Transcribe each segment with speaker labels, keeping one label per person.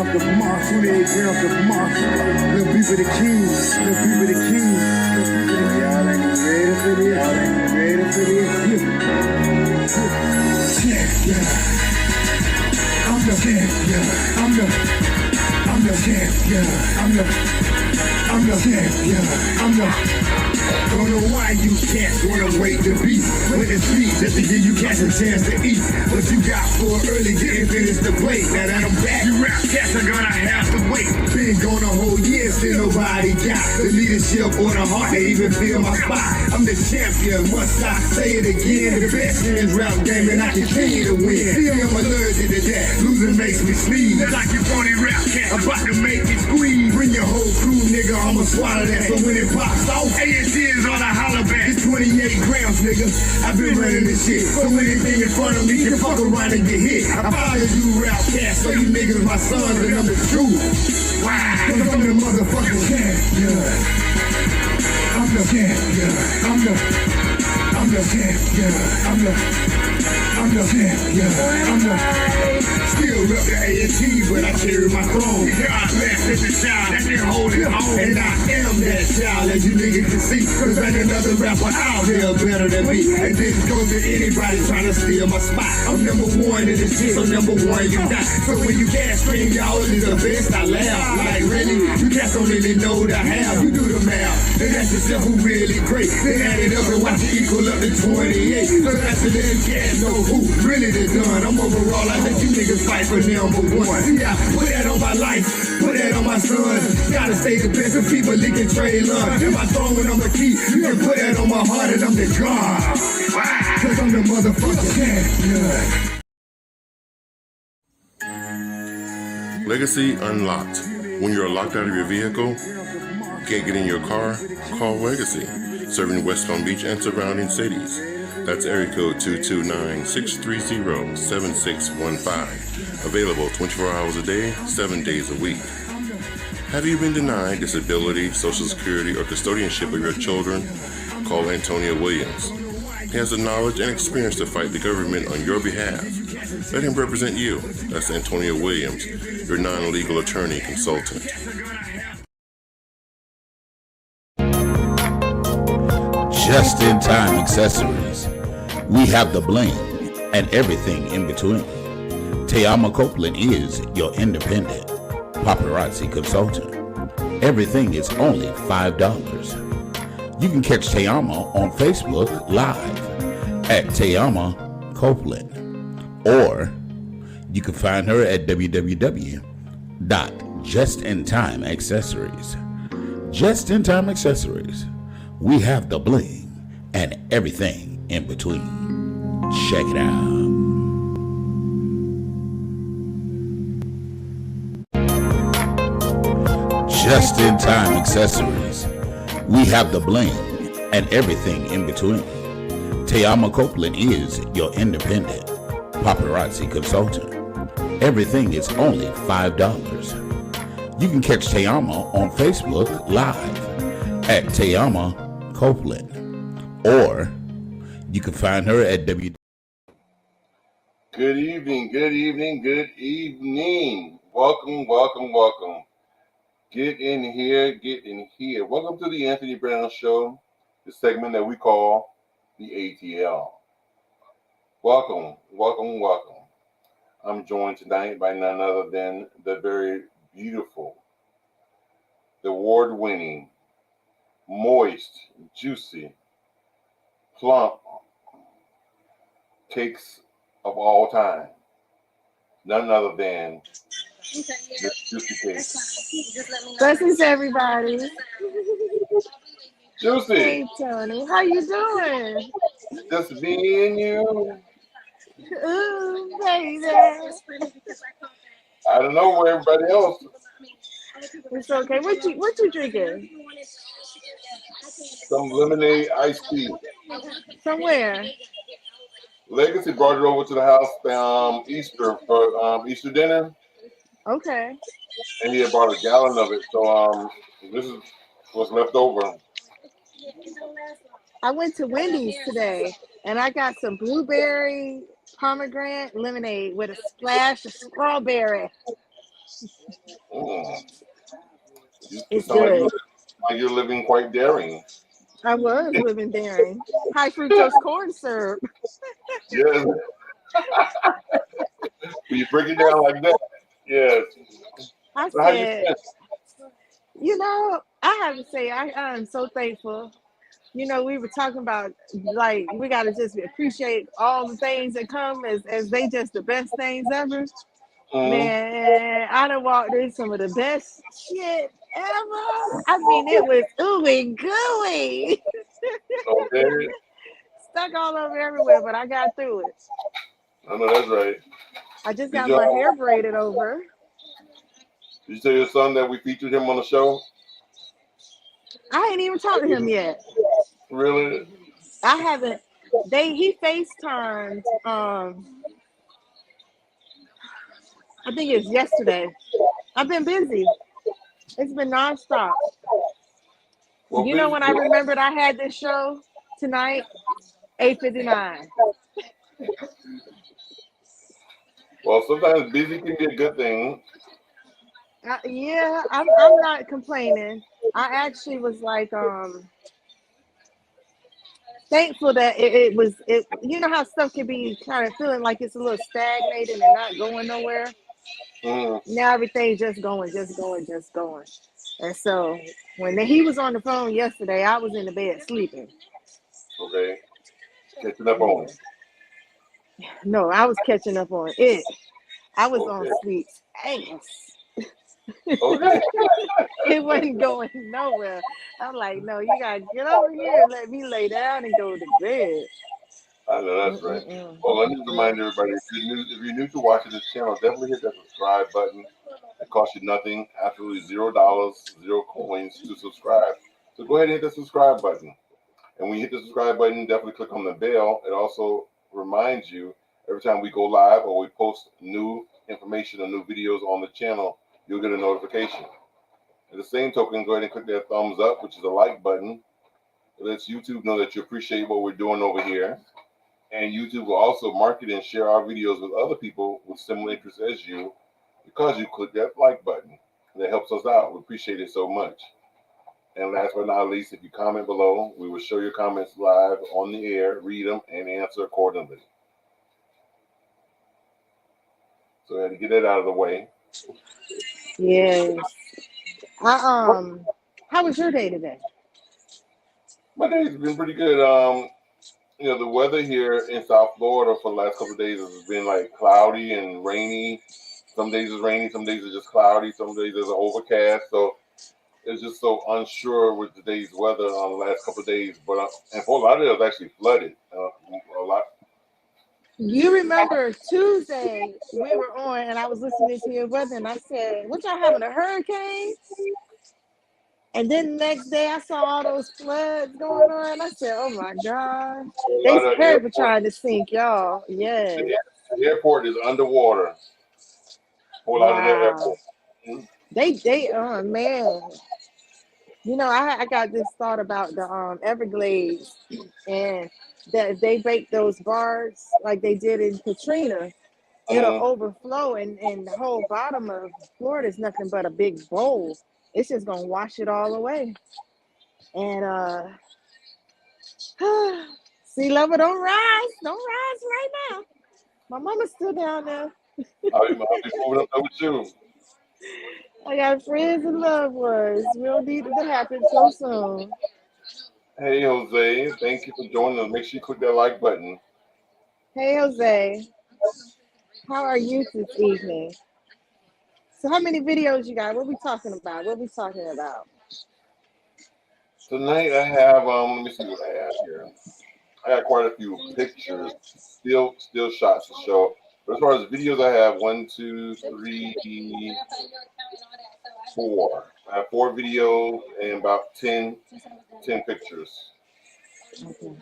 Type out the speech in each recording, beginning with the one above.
Speaker 1: grams of moss, 28 grams of moss. Little people the king, little people the king. Y'all ain't even ready for this, y'all ain't even ready for this. Yeah. I'm the champion, I'm the champion, I'm the champion, don't know why you cats wanna wait to be with the street just to give you cats a chance to eat. What you got for early getting finished the plate. Now that I'm back, you rap cats are gonna have to wait. Been gone a whole year, still nobody got the leadership or the heart to even feel my spot. I'm the champion, must I say it again? The best in this rap game and I continue to win. See, I'm allergic to that, losing makes me sneeze. Like you phony rap cat, about to make me squeeze. Bring your whole crew, nigga, I'ma swallow that. So when it pops off, ATL is on a holler back. It's 28 grams, nigga. I've been running this shit. So anything in front of me can fuck around and get hit. I follow you rap cats, so you niggas my sons and I'm the truth. Why? Cause I'm the motherfucking champion. I'm the champion. I'm the champion. I'm the champion. Still rep the A&T, but I carry my throne. God bless as a child that didn't hold it home. And I am that child, as you niggas can see. Cause ain't another rapper out here better than me. And this goes to anybody trying to steal my spot. I'm number one in this shit, so number one you got. So when you can't scream, y'all is the best, I laugh. Like really, you cats don't really know the half. You do the math, and that's yourself who really great. Then add it up and watch it equal up to 28. So that's the little cats know who really the done. I'm overall, I let you niggas fight for number one. Yeah, put that on my life, put that on my son. Gotta stay the best of people leaking trade love. And my throne on the key, you can put that on my heart and I'm the God. Cause I'm the motherfucking champion.
Speaker 2: Legacy Unlocked. When you're locked out of your vehicle, can't get in your car, call Legacy. Serving West Palm Beach and surrounding cities. That's area code 229-630-7615. Available 24 hours a day, 7 days a week. Have you been denied disability, social security, or custodianship of your children? Call Antonio Williams. He has the knowledge and experience to fight the government on your behalf. Let him represent you. That's Antonio Williams, your non-legal attorney consultant.
Speaker 3: Just-in-time accessories. We have the bling and everything in between. Tayama Copeland is your independent paparazzi consultant. Everything is only $5. You can catch Tayama on Facebook Live at Tayama Copeland, or you can find her at www.justintimeaccessories. Just in Time Accessories. We have the bling and everything in between. Check it out. Just in Time Accessories. We have the bling and everything in between. Tayama Copeland is your independent paparazzi consultant. Everything is only $5. You can catch Tayama on Facebook Live at Tayama Copeland, or you can find her at
Speaker 4: Good evening, good evening, good evening. Welcome. Get in here. Welcome to the Anthony Brown Show, the segment that we call the ATL. Welcome. I'm joined tonight by none other than the very beautiful, the award-winning, moist, juicy, plump cakes of all time. None other than Miss Juicy Cake.
Speaker 5: Blessings, everybody.
Speaker 4: Juicy.
Speaker 5: Hey, Tony. How you doing?
Speaker 4: Just me and you.
Speaker 5: Ooh, baby.
Speaker 4: I don't know where everybody else.
Speaker 5: It's okay. What you drinking?
Speaker 4: Some lemonade iced tea.
Speaker 5: Somewhere.
Speaker 4: Legacy brought it over to the house Easter for Easter dinner,
Speaker 5: Okay.
Speaker 4: and he had brought a gallon of it. So this is what's left over.
Speaker 5: I went to Wendy's today and I got some blueberry pomegranate lemonade with a splash of strawberry.
Speaker 4: Mm. You
Speaker 5: It's
Speaker 4: sound
Speaker 5: good.
Speaker 4: like you're living quite daring.
Speaker 5: I was living daring. High fructose corn syrup.
Speaker 4: Yes. When you break it down like that, yes.
Speaker 5: I
Speaker 4: So how you
Speaker 5: said,
Speaker 4: been?
Speaker 5: I have to say, I'm so thankful. We were talking about like we gotta just appreciate all the things that come as they just the best things ever.
Speaker 4: Mm-hmm.
Speaker 5: Man, I done walked in some of the best shit ever. I mean, it was ooey gooey,
Speaker 4: Okay.
Speaker 5: stuck all over everywhere, but I got through it.
Speaker 4: I know that's right.
Speaker 5: I just
Speaker 4: Did
Speaker 5: got
Speaker 4: you
Speaker 5: my hair braided over.
Speaker 4: did you tell your son that we featured him on the show?
Speaker 5: I ain't even talked to him yet.
Speaker 4: Really?
Speaker 5: I haven't. He FaceTimed. I think it's yesterday. I've been busy. It's been nonstop.
Speaker 4: Well,
Speaker 5: When I remembered I had this show tonight, 8:59.
Speaker 4: well, sometimes busy can be a good thing.
Speaker 5: Yeah, I'm not complaining. I actually was like thankful that it was it. You know how stuff can be kind of feeling like it's a little stagnated and not going nowhere.
Speaker 4: Mm,
Speaker 5: Now everything's just going, just going, just going. And so when he was on the phone yesterday, I was in the bed sleeping.
Speaker 4: okay. Catching up
Speaker 5: Yeah.
Speaker 4: on.
Speaker 5: No, I was catching up on it. I was on
Speaker 4: Okay.
Speaker 5: sweet ass.
Speaker 4: Okay.
Speaker 5: It wasn't going nowhere. I'm like, no, you gotta get over here and let me lay down and go to bed.
Speaker 4: I know that's right.
Speaker 5: Mm-mm-mm.
Speaker 4: Well, let me just
Speaker 5: Yeah.
Speaker 4: remind everybody if you're new to watching this channel, definitely hit that subscribe button. It costs you nothing, absolutely $0, 0 coins to subscribe. So go ahead and hit the subscribe button. And when you hit the subscribe button, definitely click on the bell. It also reminds you every time we go live or we post new information or new videos on the channel, you'll get a notification. At the same token, go ahead and click that thumbs up, which is a like button. It lets YouTube know that you appreciate what we're doing over here. And YouTube will also market and share our videos with other people with similar interests as you because you click that like button. And that helps us out. We appreciate it so much. And last but not least, if you comment below, we will show your comments live on the air, read them, and answer accordingly. So I had to get that out of the way.
Speaker 5: Yes. How was your day today?
Speaker 4: My day's been pretty good. The weather here in South Florida for the last couple of days has been like cloudy and rainy. Some days it's rainy, some days it's just cloudy, some days there's an overcast. So it's just so unsure with today's weather on the last couple of days. But and Fort Lauderdale is actually flooded a lot.
Speaker 5: You remember Tuesday we were on and I was listening to your weather and I said, what y'all having a hurricane? And then the next day I saw all those floods going on. I said, oh my God.
Speaker 4: Fort
Speaker 5: They
Speaker 4: Lauderdale
Speaker 5: prepared for
Speaker 4: Airport,
Speaker 5: trying to sink y'all. Yeah.
Speaker 4: the airport is underwater. Fort Lauderdale
Speaker 5: Wow.
Speaker 4: Airport. Mhm.
Speaker 5: Oh man. I got this thought about the Everglades and that they break those bars like they did in Katrina. It'll
Speaker 4: Mhm.
Speaker 5: overflow and the whole bottom of Florida is nothing but a big bowl. It's just gonna wash it all away. And sea level don't rise right now. My mama's still down there.
Speaker 4: I'll be moving up there with you.
Speaker 5: I got friends and loved ones. We don't need it to happen so soon.
Speaker 4: Hey, Jose, thank you for joining us. Make sure you click that like button.
Speaker 5: Hey Jose, how are you this evening? So how many videos you got? What we talking about? What we talking about?
Speaker 4: Tonight I have let me see what I have here. I got quite a few pictures, still shots to show. But as far as videos, I have one, two, three, four. I have 4 videos and about 10 pictures.
Speaker 5: Okay.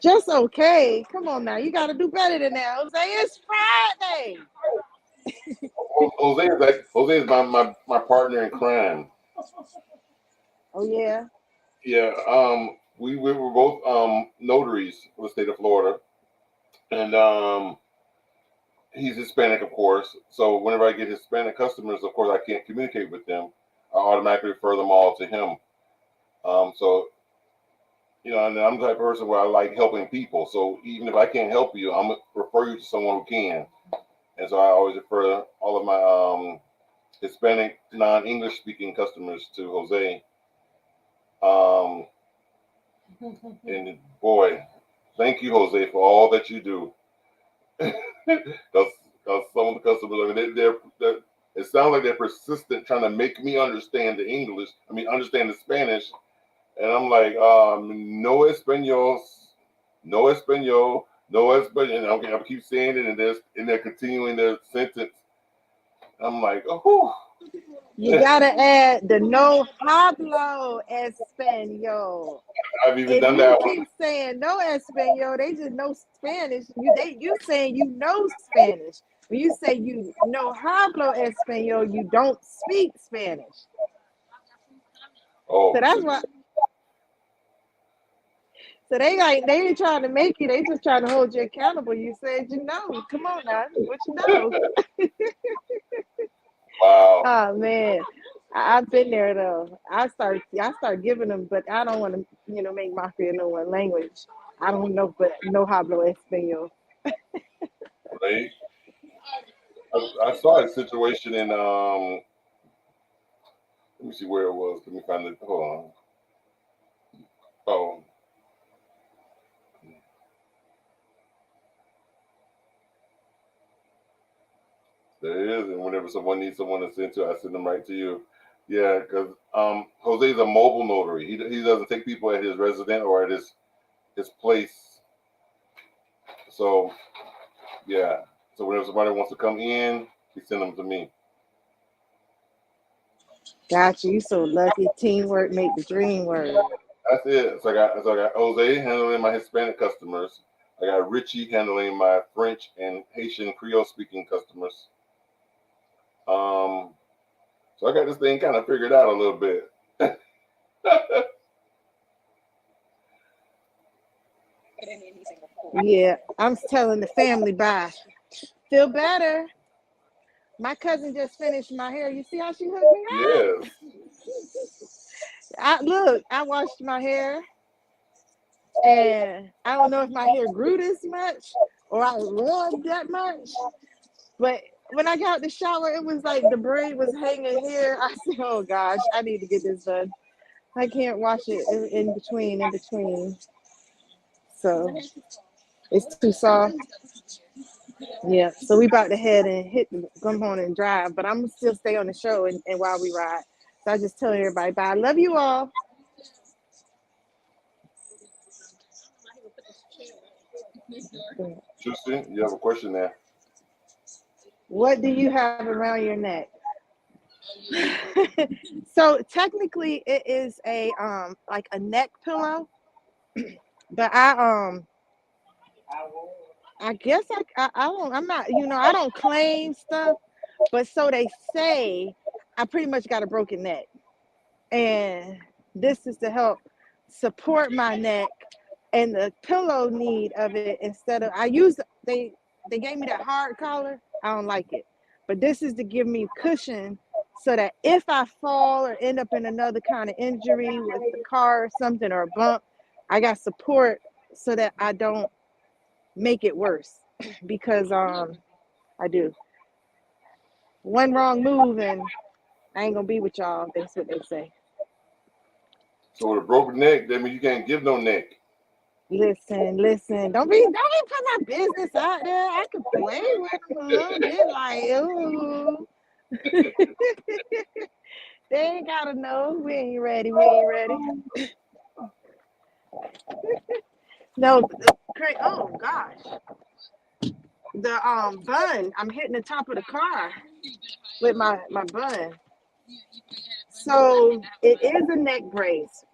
Speaker 5: Just okay. Come on now. You got to do better than that. Jose, it's Friday.
Speaker 4: Jose is my partner in crime.
Speaker 5: Oh, yeah.
Speaker 4: Yeah, we were both notaries for the state of Florida, and he's Hispanic, of course. So whenever I get Hispanic customers, of course, I can't communicate with them. I automatically refer them all to him. So and I'm the type of person where I like helping people. So even if I can't help you, I'm gonna refer you to someone who can. And so I always refer all of my Hispanic, non-English speaking customers to Jose. And boy, thank you, Jose, for all that you do. Because some of the customers, I mean, they're it sounds like they're persistent trying to make me understand the English. I mean, understand the Spanish. And I'm like, no español, no español, no español. And I keep saying it, and they're continuing their sentence. I'm like, oh.
Speaker 5: You gotta add the no hablo español.
Speaker 4: I've even
Speaker 5: If
Speaker 4: done
Speaker 5: you
Speaker 4: that
Speaker 5: keep
Speaker 4: one.
Speaker 5: saying no español, they just know Spanish. You saying you know Spanish. When you say you no hablo español, you don't speak Spanish.
Speaker 4: Oh,
Speaker 5: So that's why. So they ain't trying to make you. They just trying to hold you accountable. You said you know. Come on now, what you know?
Speaker 4: wow.
Speaker 5: Oh man, I've been there though. I start giving them, but I don't want to make mockery of no one language. I don't know, but no hablo español.
Speaker 4: Right. I saw a situation in let me see where it was. Let me find it. Hold on. Oh, there it is. And whenever someone needs someone to send to, I send them right to you. Yeah, because Jose's a mobile notary. He doesn't take people at his resident or at his place. So yeah. So whenever somebody wants to come in, he send them to me.
Speaker 5: Gotcha. You so lucky. Teamwork make the dream work.
Speaker 4: That's it. So I got Jose handling my Hispanic customers. I got Richie handling my French and Haitian Creole speaking customers. So I got this thing kind of figured out a little bit.
Speaker 5: Yeah, I'm telling the family bye. Feel better. My cousin just finished my hair. You see how she hooked me up?
Speaker 4: Yes.
Speaker 5: I washed my hair, and I don't know if my hair grew this much or I rubbed that much, but when I got out the shower, it was like the braid was hanging here. I said, "Oh gosh, I need to get this done. I can't wash it in between." So it's too soft. Yeah. So we about to head and come home and drive, but I'm gonna still stay on the show and while we ride. So I just tell everybody bye. I love you all.
Speaker 4: Tristan, you have a question there?
Speaker 5: What do you have around your neck? So technically it is a like a neck pillow, but I guess I don't, I'm not, I don't claim stuff, but so they say I pretty much got a broken neck, and this is to help support my neck and the pillow need of it. Instead of they gave me that hard collar. I don't like it, but this is to give me cushion so that if I fall or end up in another kind of injury with the car or something or a bump, I got support so that I don't make it worse. Because I do one wrong move and I ain't gonna be with y'all. That's what they say.
Speaker 4: So with a broken neck, that means you can't give no neck.
Speaker 5: Listen. Don't be put my business out there. I can play with them a little bit, like, ooh. They ain't gotta know. We ain't ready. No, oh gosh. The bun. I'm hitting the top of the car with my bun. So it is a neck brace.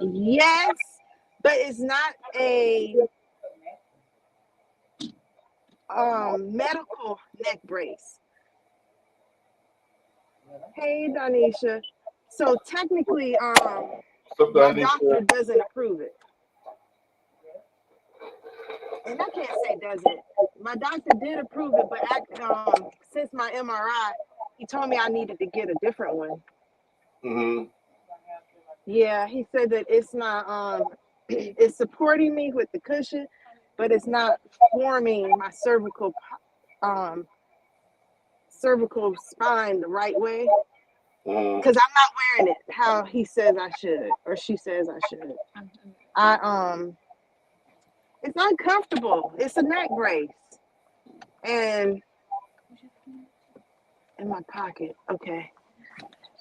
Speaker 5: Yes, but it's not a medical neck brace. Hey, Donisha. So technically,
Speaker 4: What's up,
Speaker 5: my
Speaker 4: Donisha?
Speaker 5: doctor doesn't approve it. and I can't say doesn't. My doctor did approve it, but since my MRI, he told me I needed to get a different one.
Speaker 4: Mm-hmm.
Speaker 5: Yeah, he said that it's not it's supporting me with the cushion, but it's not forming my cervical spine the right way.
Speaker 4: Mm-hmm.
Speaker 5: Because I'm not wearing it how he says I should, or she says I should. It's uncomfortable. It's a neck brace. And in my pocket. Okay.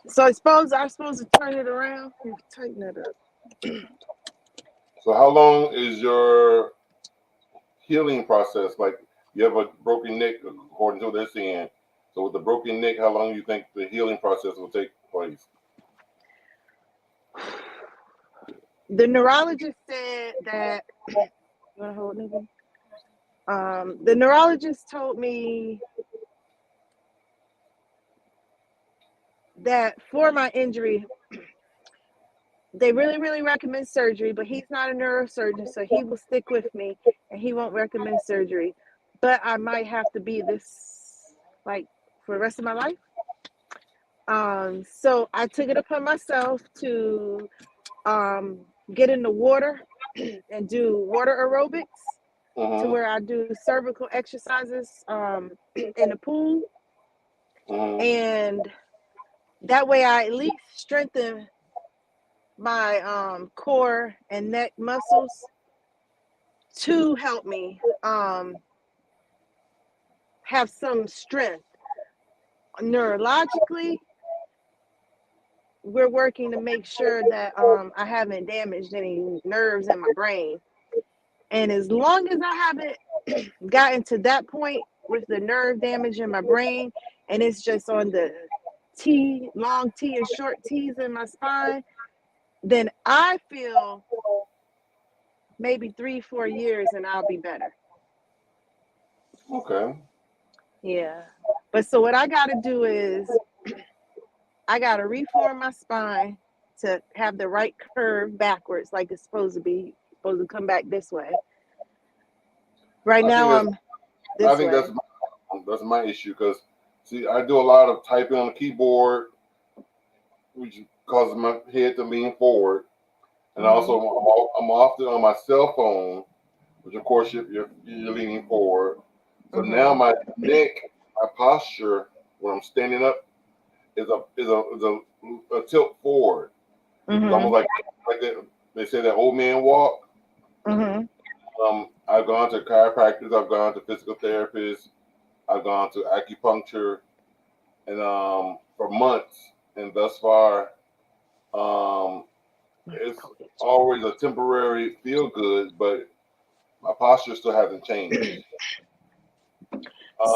Speaker 5: So I'm supposed to turn it around and tighten it up.
Speaker 4: So how long is your healing process? Like, you have a broken neck, according to what they're saying. So with the broken neck, how long do you think the healing process will take place?
Speaker 5: The neurologist said that. You want to hold me? The neurologist told me that for my injury, they really, really recommend surgery, but he's not a neurosurgeon, so he will stick with me and he won't recommend surgery. But I might have to be this like for the rest of my life. So I took it upon myself to get in the water and do water aerobics
Speaker 4: Mm-hmm.
Speaker 5: to where I do cervical exercises in the pool.
Speaker 4: Mm-hmm.
Speaker 5: And that way I at least strengthen my core and neck muscles to help me have some strength. Neurologically, we're working to make sure that I haven't damaged any nerves in my brain. And as long as I haven't gotten to that point with the nerve damage in my brain, and it's just on the long T and short T's in my spine, then I feel maybe 3-4 years and I'll be better.
Speaker 4: Okay.
Speaker 5: Yeah. But so what I got to do is I got to reform my spine to have the right curve backwards, like it's supposed to come back this way. Right now I'm this
Speaker 4: I think
Speaker 5: way.
Speaker 4: that's my issue, because see, I do a lot of typing on the keyboard, which causes my head to lean forward, and also I'm often on my cell phone, which of course you're leaning forward. So now my neck, my posture when I'm standing up is a tilt forward. It's almost like they say that old man walk. I've gone to chiropractors, I've gone to physical therapists, I've gone to acupuncture, and for months, and thus far, it's always a temporary feel good, but my posture still hasn't changed.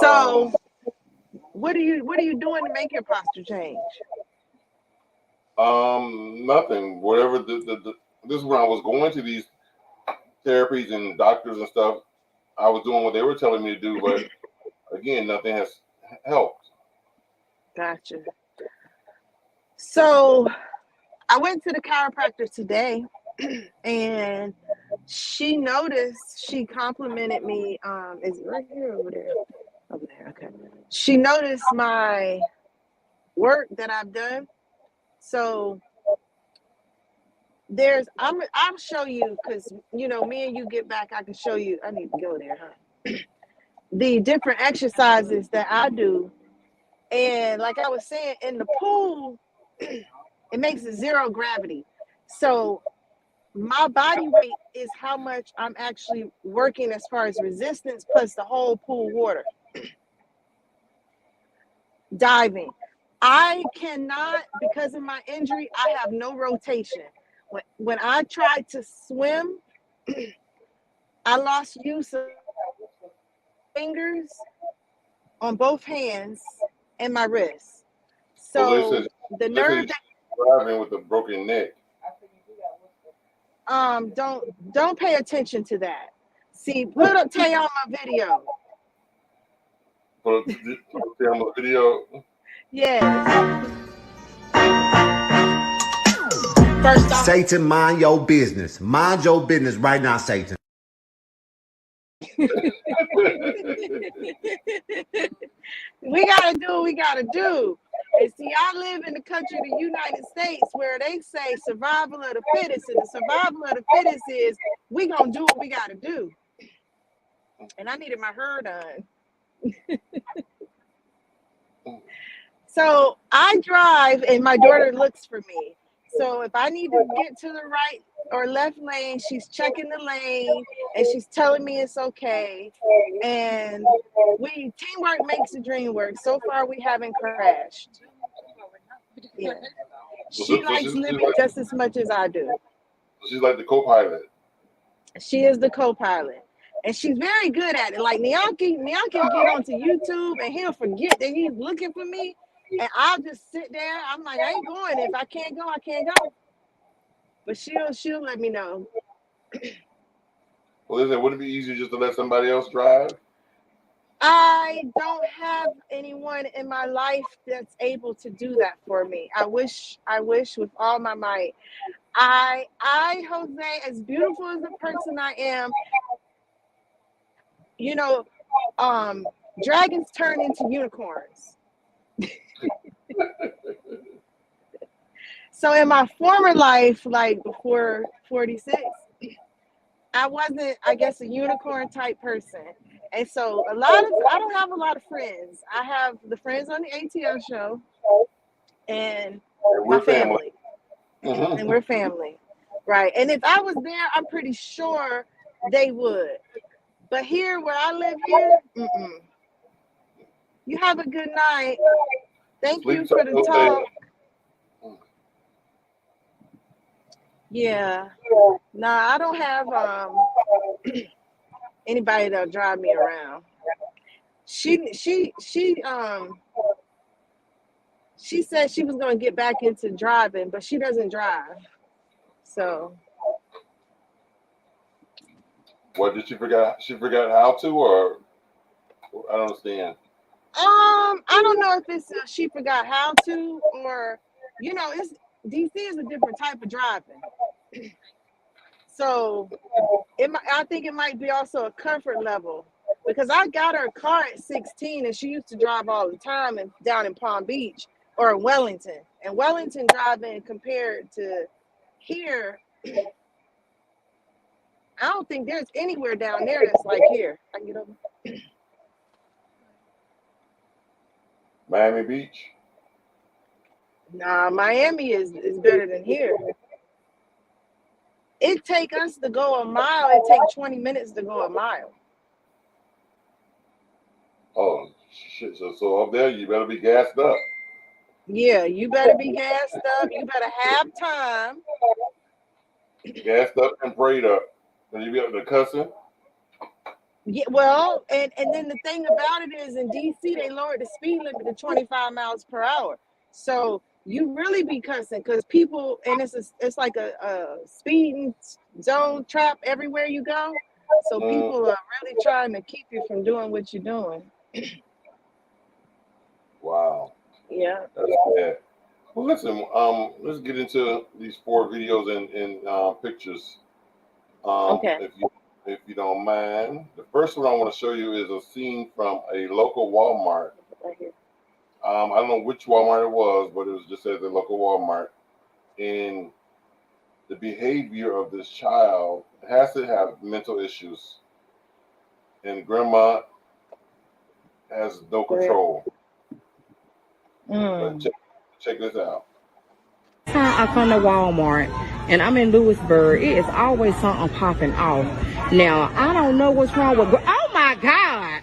Speaker 5: So what are you doing to make your posture change?
Speaker 4: Nothing. Whatever this is when I was going to these therapies and doctors and stuff, I was doing what they were telling me to do, but again, nothing has helped.
Speaker 5: Gotcha. So I went to the chiropractor today and she complimented me. Is it right here or over there? Over there, okay. She noticed my work that I've done. So I'll show you, because me and you get back, I can show you. I need to go there, huh? The different exercises that I do. And like I was saying, in the pool, it makes it zero gravity. So my body weight is how much I'm actually working as far as resistance plus the whole pool water. Diving. I cannot, because of my injury, I have no rotation. When I tried to swim, I lost use of fingers on both hands and my wrists. So the nerve
Speaker 4: driving with a broken neck.
Speaker 5: Don't pay attention to that. See, put up Tayama video.
Speaker 4: Put Tayama video.
Speaker 5: Yes. First off,
Speaker 6: Satan, mind your business. Mind your business right now, Satan.
Speaker 5: We gotta do what we gotta do. And see, I live in the country of the United States where they say survival of the fittest, and the survival of the fittest is we gonna do what we gotta do. And I needed my hair done. So I drive and my daughter looks for me. So if I need to get to the right or left lane, she's checking the lane and she's telling me it's okay. And teamwork makes the dream work. So far we haven't crashed. Yeah. She likes living just as much as I do.
Speaker 4: She's like the co-pilot.
Speaker 5: She is the co-pilot. And she's very good at it. Like Nyaki will get onto YouTube and he'll forget that he's looking for me. And I'll just sit there. I'm like, I ain't going. If I can't go, I can't go. But she'll let me know.
Speaker 4: Well, wouldn't it be easier just to let somebody else drive?
Speaker 5: I don't have anyone in my life that's able to do that for me. I wish with all my might. I, Jose, as beautiful as the person I am, you know, dragons turn into unicorns. So in my former life, like before 46, I wasn't, I guess, a unicorn type person. And so I don't have a lot of friends. I have the friends on the ATL show and my family. Mm-hmm. And we're family. Right. And if I was there, I'm pretty sure they would. But here where I live here, You have a good night. Thank you for the talk. Yeah. Nah, I don't have anybody that'll drive me around. She said she was gonna get back into driving, but she doesn't drive. So
Speaker 4: what did she forgot? She forgot how to, or I don't understand.
Speaker 5: I don't know if it's she forgot how to, or it's DC is a different type of driving. So I think it might be also a comfort level, because I got her car at 16 and she used to drive all the time and down in Palm Beach or in Wellington. And Wellington driving compared to here, I don't think there's anywhere down there that's like here. I can get over.
Speaker 4: Miami Beach?
Speaker 5: Nah, Miami is better than here. It take us to go a mile. It take 20 minutes to go a mile.
Speaker 4: Oh, shit. So up there, you better be gassed up.
Speaker 5: Yeah, you better be gassed up. You better have time.
Speaker 4: Gassed up and prayed up. And you be up to cussing?
Speaker 5: Yeah, well, and then the thing about it is in DC, they lowered the speed limit to 25 miles per hour. So you really be cussing because people, and it's like a speeding zone trap everywhere you go. So people are really trying to keep you from doing what you're doing.
Speaker 4: Wow.
Speaker 5: Yeah.
Speaker 4: That's bad. Well, listen, let's get into these 4 videos and pictures.
Speaker 5: Okay.
Speaker 4: If you don't mind. The first one I want to show you is a scene from a local Walmart.
Speaker 5: Right here.
Speaker 4: I don't know which Walmart it was, but it was just at the local Walmart. And the behavior of this child has to have mental issues. And grandma has no control. But check this out.
Speaker 6: Time I come to Walmart and I'm in Lewisburg, it is always something popping off. Now, I don't know what's wrong with oh my God.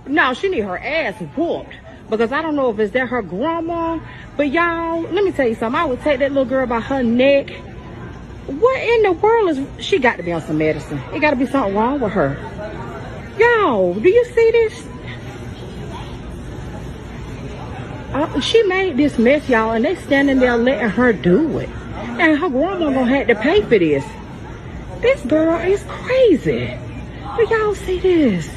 Speaker 6: No, she need her ass whooped, because I don't know if it's that her grandma, but y'all, let me tell you something. I would take that little girl by her neck. What in the world is, she got to be on some medicine. It got to be something wrong with her. Y'all, do you see this? She made this mess, y'all, and they standing there letting her do it. And her grandma gonna have to pay for this. This girl is crazy. Do y'all see this?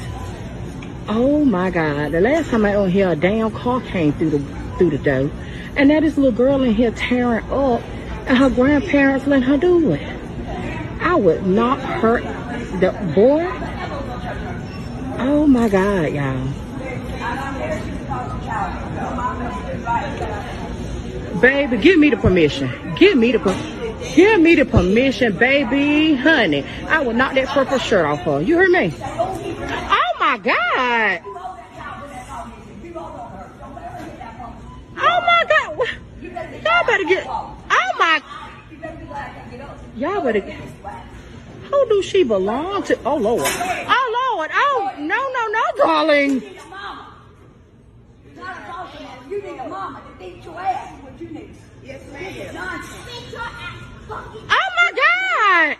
Speaker 6: Oh my God! The last time I was here, a damn car came through the door, and now this little girl in here tearing up, and her grandparents letting her do it. I I would not hurt the boy. Oh my God, y'all. Baby, give me the permission. Give me the permission, baby, honey. I would knock that purple shirt off her. You heard me? Oh my God. Oh my God. Y'all better get. Oh my. Y'all better. Who do she belong to? Oh Lord. Oh Lord. Oh no, darling.
Speaker 7: You need a mama to beat your ass. What you need? Yes, ma'am.
Speaker 6: Oh my God.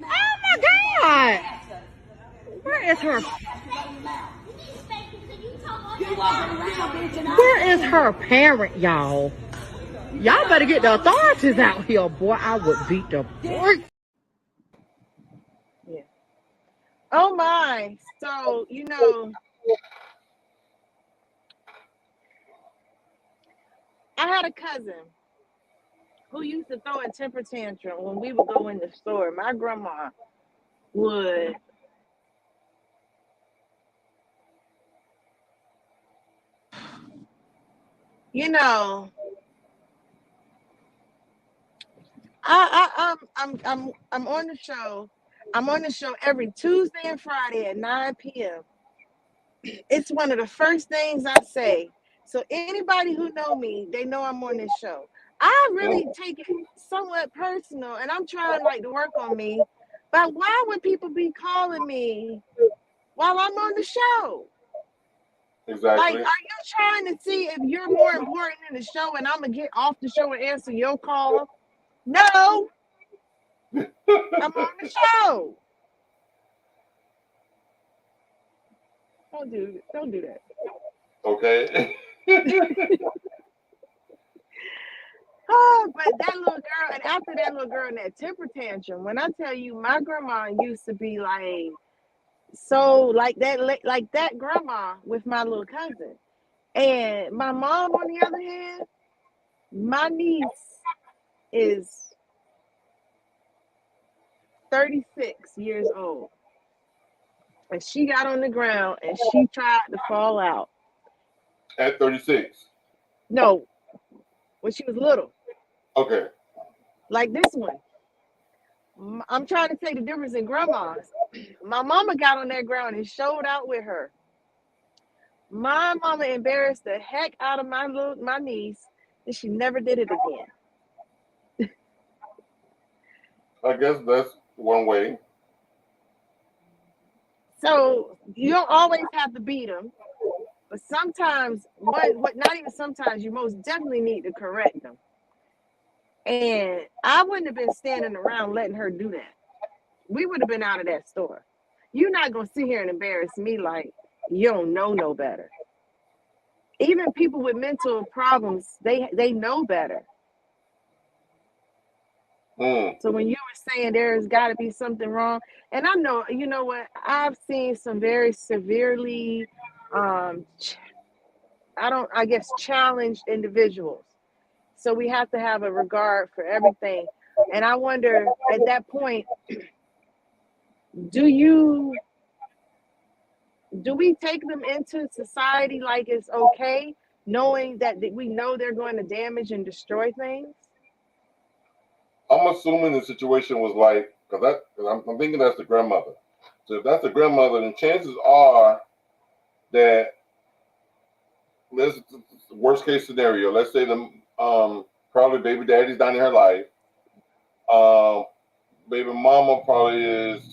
Speaker 6: Oh my God. Where is her? Where is her parent, y'all? Y'all better get the authorities out here, boy. I would beat the boy.
Speaker 5: Yeah. Oh my. So, I had a cousin who used to throw a temper tantrum when we would go in the store. My grandma would, you know, I'm on the show. I'm on the show every Tuesday and Friday at 9 p.m. It's one of the first things I say. So anybody who know me, they know I'm on this show. I really take it somewhat personal, and I'm trying to work on me. But why would people be calling me while I'm on the show?
Speaker 4: Exactly.
Speaker 5: Are you trying to see if you're more important in the show and I'm gonna get off the show and answer your call? No, I'm on the show. Don't do that.
Speaker 4: Okay.
Speaker 5: Oh, but that little girl, and after that little girl and that temper tantrum, when I tell you, my grandma used to be like that grandma with my little cousin. And my mom, on the other hand, my niece is 36 years old. And she got on the ground and she tried to fall out.
Speaker 4: At 36.
Speaker 5: No, when she was little.
Speaker 4: Okay.
Speaker 5: Like this one. I'm trying to tell you the difference in grandmas. My mama got on that ground and showed out with her. My mama embarrassed the heck out of my niece, and she never did it again.
Speaker 4: I guess that's one way.
Speaker 5: So you don't always have to beat them, but sometimes, not even sometimes, you most definitely need to correct them. And I wouldn't have been standing around letting her do that. We would have been out of that store. You're not gonna sit here and embarrass me like you don't know no better. Even people with mental problems, they know better. So when you were saying there's got to be something wrong, and I know, you know what, I've seen some very severely, I guess, challenged individuals. So we have to have a regard for everything. And I wonder at that point, do we take them into society like it's okay, knowing that we know they're going to damage and destroy things?
Speaker 4: I'm assuming the situation was like, because I'm thinking that's the grandmother. So if that's the grandmother, then chances are that, let's, worst case scenario, let's say probably baby daddy's down in her life. Baby mama probably is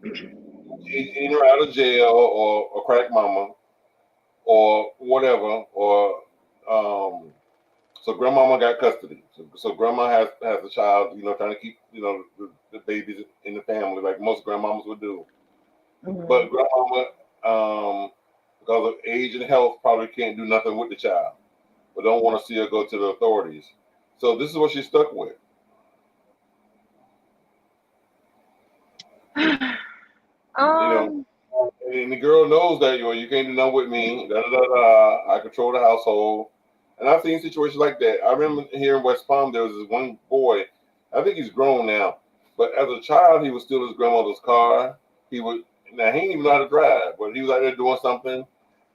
Speaker 4: in or out of jail, or a crack mama, or whatever, or so grandmama got custody. So grandma has a child, trying to keep the babies in the family like most grandmamas would do. But grandmama, because of age and health, probably can't do nothing with the child, but don't want to see her go to the authorities. So this is what she's stuck with. And the girl knows that you can't do nothing with me. Da, da, da, da. I control the household. And I've seen situations like that. I remember here in West Palm, there was this one boy. I think he's grown now, but as a child, he would steal his grandmother's car. He would now he didn't even know how to drive, but he was out there doing something.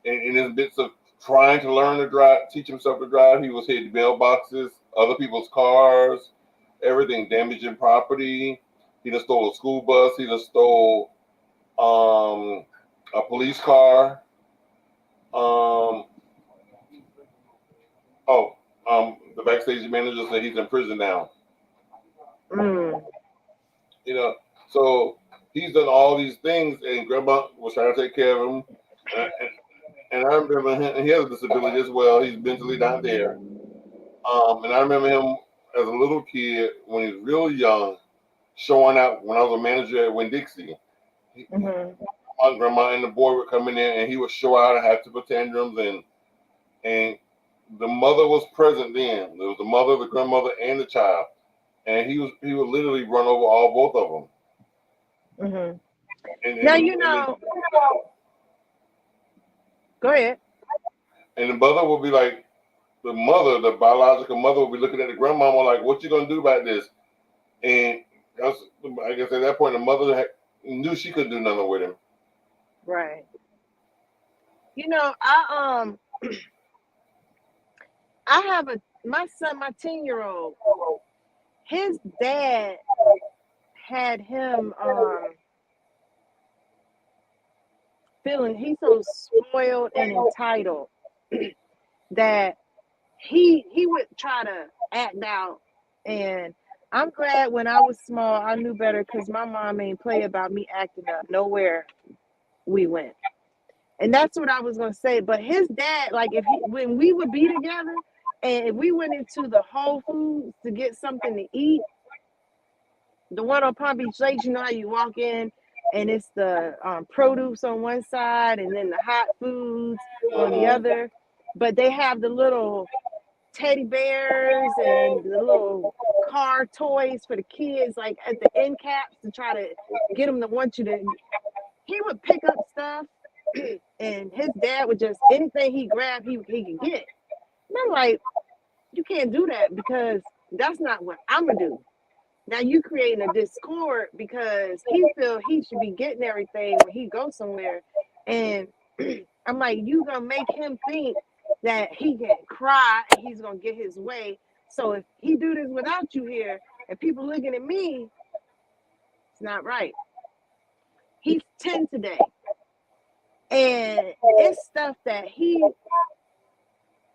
Speaker 4: And in his bits of trying to learn to drive, teach himself to drive, he was hitting mailboxes, other people's cars, everything, damaging property. He just stole a school bus. He just stole a police car. Um, oh, the backstage manager said he's in prison now.
Speaker 5: Mm.
Speaker 4: You know, so he's done all these things, and Grandma was trying to take care of him. And, and I remember him, and he has a disability as well. He's mentally not there. And I remember him as a little kid when he was real young, showing out when I was a manager at Winn Dixie.
Speaker 5: Mm-hmm.
Speaker 4: My grandma and the boy would come in there, and he would show out and have temper tantrums, and the mother was present then. There was the mother, the grandmother, and the child, and he would literally run over all both of them.
Speaker 5: Mm-hmm.
Speaker 4: And,
Speaker 5: Now, go ahead.
Speaker 4: and the mother would be like, the mother, the biological mother, would be looking at the grandmama like, "What you gonna do about this?" And I guess at that point, the mother knew she couldn't do nothing with him.
Speaker 5: Right. I have my son, my 10-year-old. His dad had him feeling he's so spoiled and entitled that he would try to act out. And I'm glad when I was small I knew better, because my mom ain't play about me acting up nowhere we went. And that's what I was gonna say. But his dad, like, when we would be together and if we went into the Whole Foods to get something to eat, the one on Palm Beach Lakes, you know how you walk in and it's the produce on one side and then the hot foods on the other. But they have the little teddy bears and the little car toys for the kids, like at the end caps, to try to get them to want you to. He would pick up stuff, and his dad would just, anything he grabbed, he could get. And I'm like, you can't do that, because that's not what I'm gonna do. Now you creating a discord because he feel he should be getting everything when he goes somewhere, and I'm like, you gonna make him think that he can cry and he's gonna get his way. So if he do this without you here, and people looking at me, it's not right. He's 10 today, and it's stuff that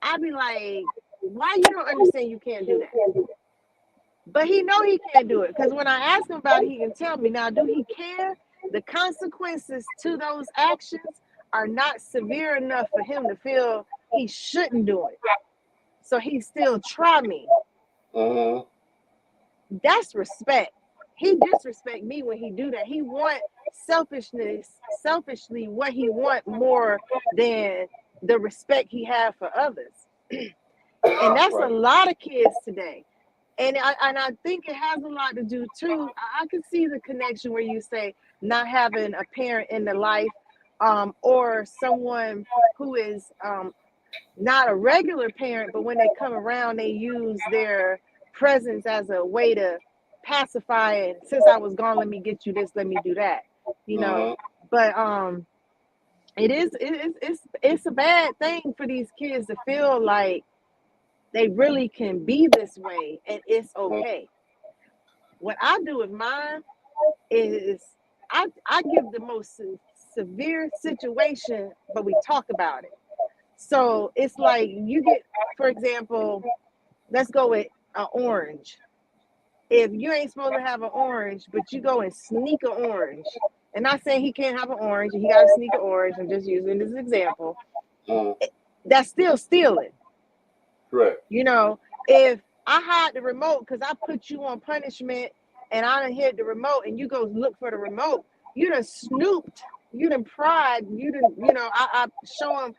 Speaker 5: I be like, why you don't understand you can't do that? But he know he can't do it, because when I ask him about it, he can tell me. Now, do he care? The consequences to those actions are not severe enough for him to feel he shouldn't do it. So he still try me.
Speaker 4: Mm-hmm.
Speaker 5: That's respect. He disrespect me when he do that. He want selfishly what he want more than the respect he have for others. And that's a lot of kids today. And I think it has a lot to do too. I can see the connection where you say not having a parent in the life, or someone who is not a regular parent, but when they come around, they use their presence as a way to pacify it. Since I was gone, let me get you this, let me do that, you know. But it's a bad thing for these kids to feel like they really can be this way and it's okay. What I do with mine is I give the most severe situation, but we talk about it. So it's like you get, for example, let's go with an orange. If you ain't supposed to have an orange, but you go and sneak an orange, and not saying he can't have an orange and he got to sneak an orange, I'm just using this example, that's still stealing.
Speaker 4: Correct.
Speaker 5: You know, if I hide the remote because I put you on punishment and I done hid the remote and you go look for the remote, you done snooped, you done pried, you done, I show him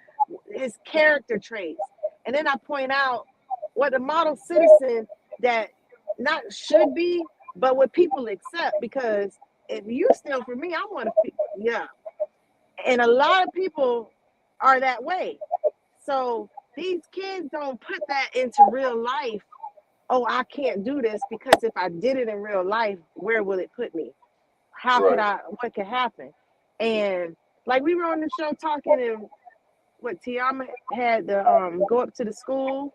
Speaker 5: his character traits. And then I point out what the model citizen that not should be, but what people accept. Because if you steal from me, I want to, yeah. And a lot of people are that way. So these kids don't put that into real life. Oh, I can't do this because if I did it in real life, where will it put me?
Speaker 4: Right.
Speaker 5: What could happen? And like we were on the show talking, and what Tiama had to go up to the school,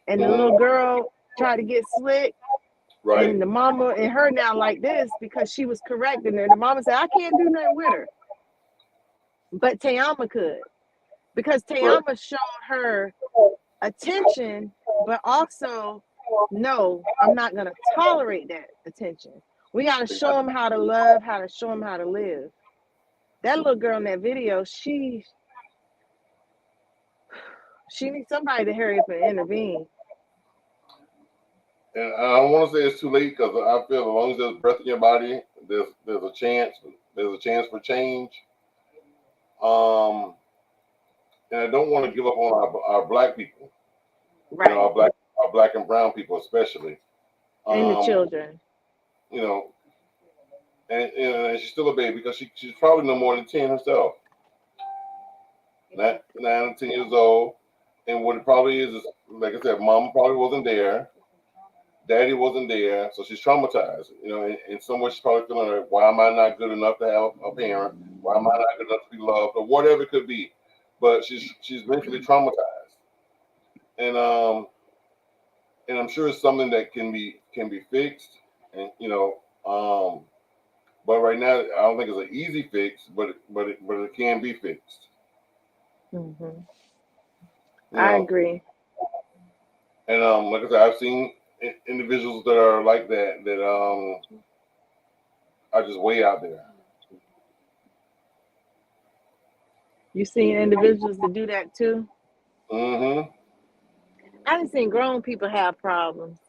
Speaker 5: and the little girl tried to get slick,
Speaker 4: Right.
Speaker 5: and the mama and her now like this because she was correcting her. The mama said, I can't do nothing with her. But Tiama could, because
Speaker 4: Right.
Speaker 5: Tiama showed her attention, but also, no, I'm not going to tolerate that attention. We got to show them how to love, how to show them how to live. That little girl in that video, she needs somebody to hurry up and intervene.
Speaker 4: And I don't want to say it's too late because I feel as long as there's breath in your body, there's a chance. There's a chance for change. And I don't want to give up on our black people.
Speaker 5: Right.
Speaker 4: You know, our black and brown people especially.
Speaker 5: And the children.
Speaker 4: You know, and she's still a baby because she's probably no more than 10 herself. 9 or 10 years old. And what it probably is like I said, mom probably wasn't there. Daddy wasn't there. So she's traumatized. You know, in some way she's probably feeling like, why am I not good enough to have a parent? Why am I not good enough to be loved? Or whatever it could be. But she's mentally traumatized. And I'm sure it's something that can be fixed. And but right now I don't think it's an easy fix, but it can be fixed.
Speaker 5: Mm-hmm. I agree.
Speaker 4: And like I said, I've seen individuals that are like that are just way out there.
Speaker 5: You seen individuals that do that too?
Speaker 4: Mm-hmm.
Speaker 5: I done seen grown people have problems.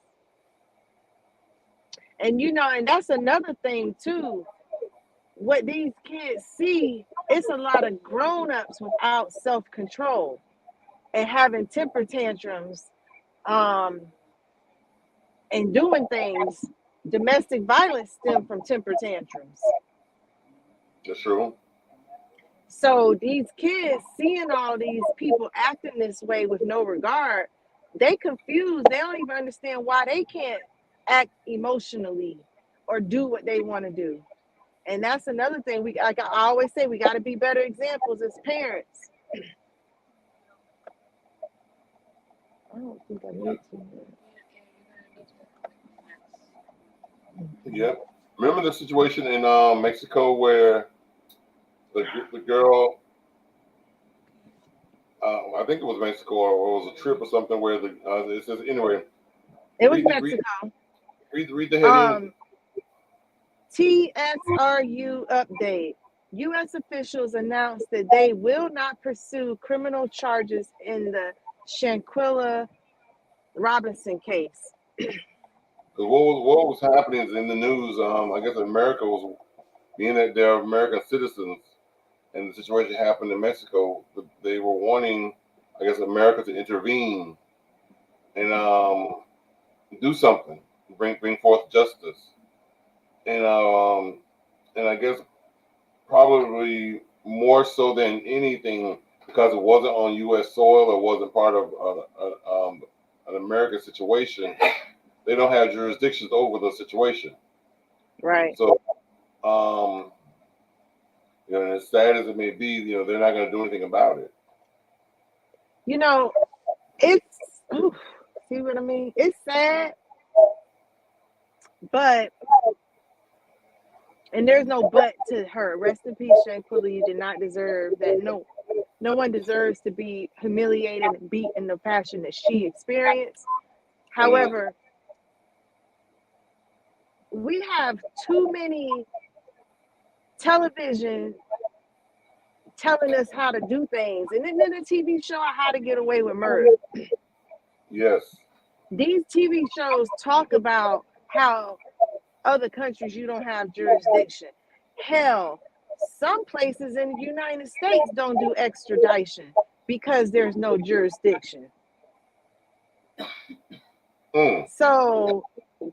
Speaker 5: And and that's another thing too. What these kids see, it's a lot of grown-ups without self-control and having temper tantrums, and doing things. Domestic violence stem from temper tantrums.
Speaker 4: That's true.
Speaker 5: So these kids seeing all these people acting this way with no regard, they confused. They don't even understand why they can't act emotionally or do what they want to do. And that's another thing. Like I always say, we got to be better examples as parents. I don't think I need to.
Speaker 4: Yep. Remember the situation in Mexico where the girl, I think it was Mexico or it was a trip or something where it says anyway.
Speaker 5: It was Mexico.
Speaker 4: Read the heading.
Speaker 5: TSRU update. U.S. officials announced that they will not pursue criminal charges in the Shanquilla Robinson case.
Speaker 4: Because what was happening is in the news, I guess America was, being that they're American citizens, and the situation happened in Mexico, they were wanting, I guess, America to intervene and do something, bring forth justice, and I guess probably more so than anything because it wasn't on U.S. soil or wasn't part of an American situation. They don't have jurisdictions over the situation.
Speaker 5: Right.
Speaker 4: So, and as sad as it may be, they're not going to do anything about it.
Speaker 5: It's see what I mean? It's sad, but and there's no but to her. Rest in peace, Shanquilla. You did not deserve that. No one deserves to be humiliated and beat in the fashion that she experienced. However, we have too many television telling us how to do things, and then the TV show How to Get Away with Murder.
Speaker 4: Yes.
Speaker 5: These TV shows talk about how other countries you don't have jurisdiction. Hell, some places in the United States don't do extradition because there's no jurisdiction. So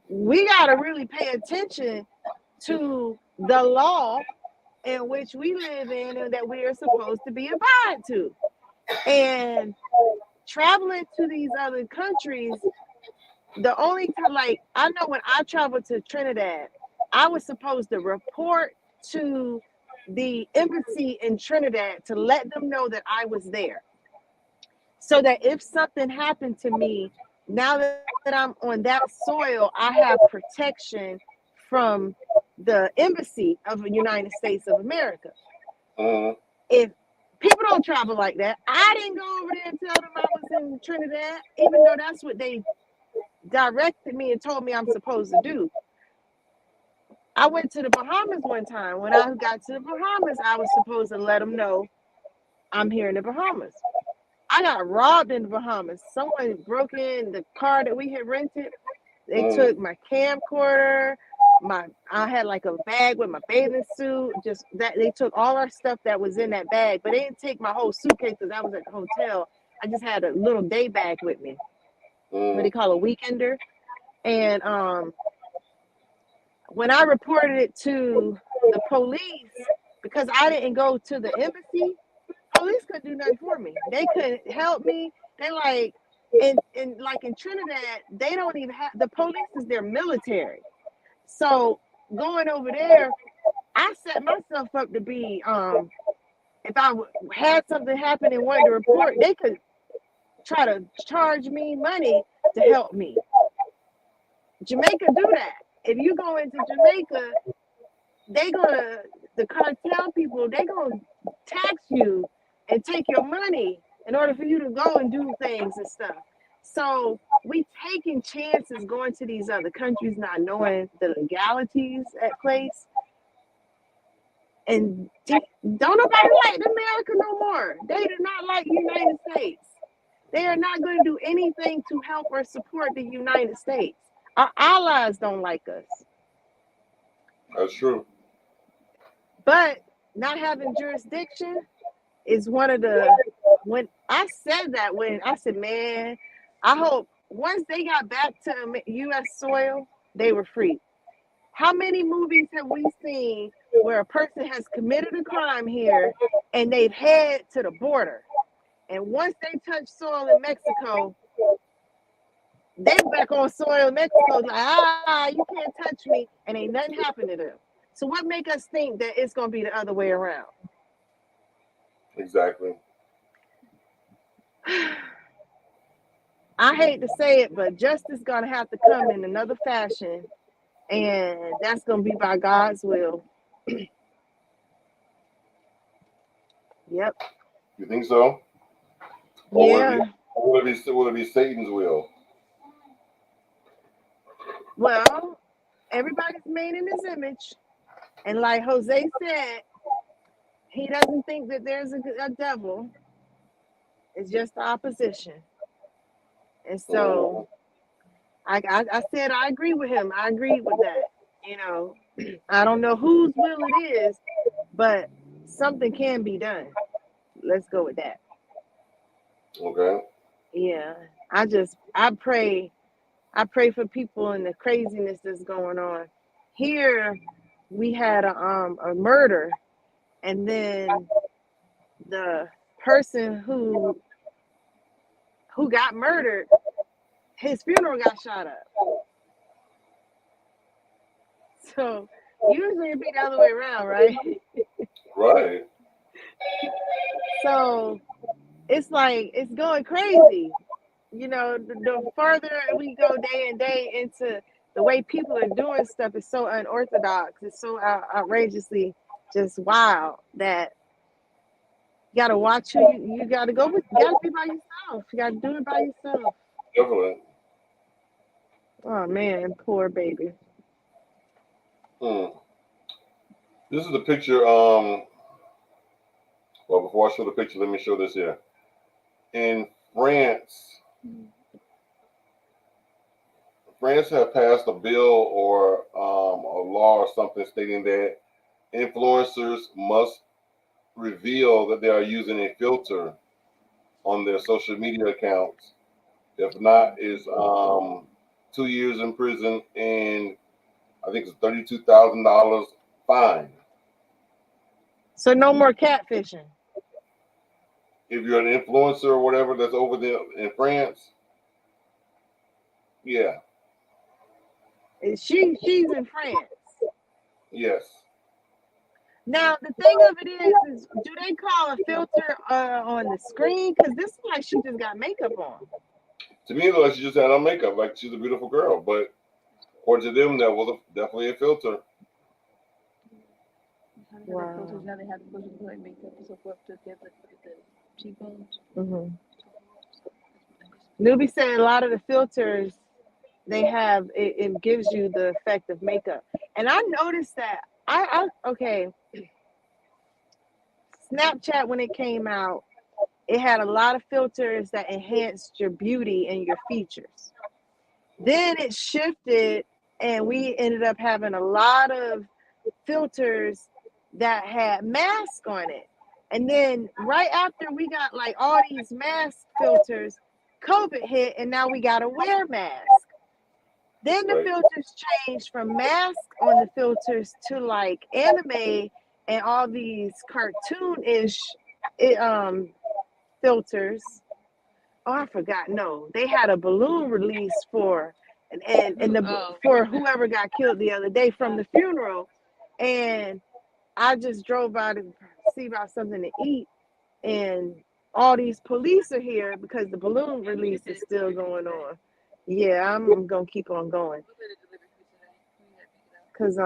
Speaker 5: we got to really pay attention to the law in which we live in and that we are supposed to be abide to. And traveling to these other countries, the only time, like, I know when I traveled to Trinidad, I was supposed to report to the embassy in Trinidad to let them know that I was there. So that if something happened to me, now that I'm on that soil, I have protection from the embassy of the United States of America. If people don't travel like that, I didn't go over there and tell them I was in Trinidad, even though that's what they directed me and told me I'm supposed to do. I went to the Bahamas one time. When I got to the Bahamas, I was supposed to let them know I'm here in the Bahamas. I got robbed in the Bahamas. Someone broke in the car that we had rented. They took my camcorder. I had like a bag with my bathing suit. Just that they took all our stuff that was in that bag, but they didn't take my whole suitcase because I was at the hotel. I just had a little day bag with me. What they call a weekender. And when I reported it to the police, because I didn't go to the embassy, police couldn't do nothing for me. They couldn't help me. They like in Trinidad, they don't even have the police is their military. So going over there, I set myself up to be if I had something happen and wanted to report, they could try to charge me money to help me. Jamaica do that. If you go into Jamaica, the cartel people, they gonna tax you and take your money in order for you to go and do things and stuff. So we taking chances going to these other countries, not knowing the legalities at place. And don't nobody like America no more. They do not like the United States. They are not going to do anything to help or support the United States. Our allies don't like us.
Speaker 4: That's true.
Speaker 5: But not having jurisdiction is one of the, when I said that, when I said, man, I hope once they got back to U.S. soil, they were free. How many movies have we seen where a person has committed a crime here and they've head to the border? And once they touch soil in Mexico, they back on soil in Mexico, like, you can't touch me, and ain't nothing happened to them. So what make us think that it's going to be the other way around?
Speaker 4: Exactly.
Speaker 5: I hate to say it, but justice going to have to come in another fashion, and that's going to be by God's will. Yep.
Speaker 4: You think so? Or
Speaker 5: Yeah.
Speaker 4: will it be Satan's will?
Speaker 5: Well, everybody's made in his image. And like Jose said, he doesn't think that there's a devil. It's just the opposition. And so I said I agree with him. I agree with that. You know, I don't know whose will it is, but something can be done. Let's go with that.
Speaker 4: Okay.
Speaker 5: Yeah. I pray for people and the craziness that's going on. Here we had a murder, and then the person who got murdered, his funeral got shot up. So usually it'd be the other way around, right?
Speaker 4: Right.
Speaker 5: So it's like it's going crazy. You know, the further we go day and day into the way people are doing stuff is so unorthodox. It's so outrageously just wild that you gotta watch who you gotta go with. You gotta be by yourself. You gotta do it by yourself.
Speaker 4: Definitely.
Speaker 5: Oh man, poor baby.
Speaker 4: This is the picture. Well, before I show the picture, let me show this here. In France have passed a bill or a law or something stating that influencers must reveal that they are using a filter on their social media accounts. If not, is 2 years in prison and I think it's $32,000 fine.
Speaker 5: So no more catfishing.
Speaker 4: If you're an influencer or whatever that's over there in France, yeah,
Speaker 5: She's in France.
Speaker 4: yes.
Speaker 5: Now the thing of it is do they call a filter on the screen? Because this is like she just got makeup on.
Speaker 4: To me, it looked like she just had on makeup, like she's a beautiful girl. But according to them, that was definitely a filter.
Speaker 5: Wow.
Speaker 8: Now they have to put like makeup and so forth to get the cheekbones.
Speaker 5: Mm-hmm. Newbie said a lot of the filters they have it gives you the effect of makeup, and I noticed that okay. Snapchat when it came out, it had a lot of filters that enhanced your beauty and your features. Then it shifted, and we ended up having a lot of filters that had masks on it. And then right after we got like all these mask filters, COVID hit, and now we got to wear masks. Then the
Speaker 4: Right.
Speaker 5: filters changed from mask on the filters to like anime and all these cartoon-ish filters. Oh, I forgot. No, they had a balloon release for for whoever got killed the other day from the funeral, and I just drove by to see about something to eat, and all these police are here because the balloon release is still going on. Yeah, I'm gonna keep on going because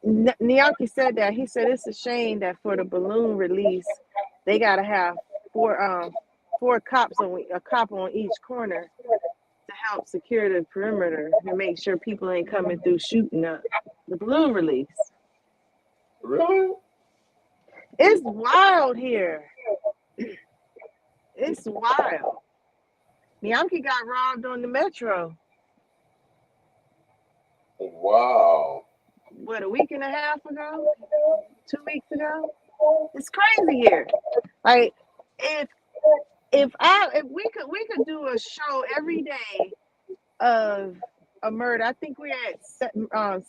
Speaker 5: Nyaki said that. He said it's a shame that for the balloon release, they gotta have four cops on a cop on each corner to help secure the perimeter and make sure people ain't coming through shooting up the balloon release.
Speaker 4: Really?
Speaker 5: It's wild here. It's wild. Nyaki got robbed on the metro.
Speaker 4: Wow.
Speaker 5: What, a week and a half ago? 2 weeks ago? It's crazy here. Like if we could do a show every day of a murder. I think we're at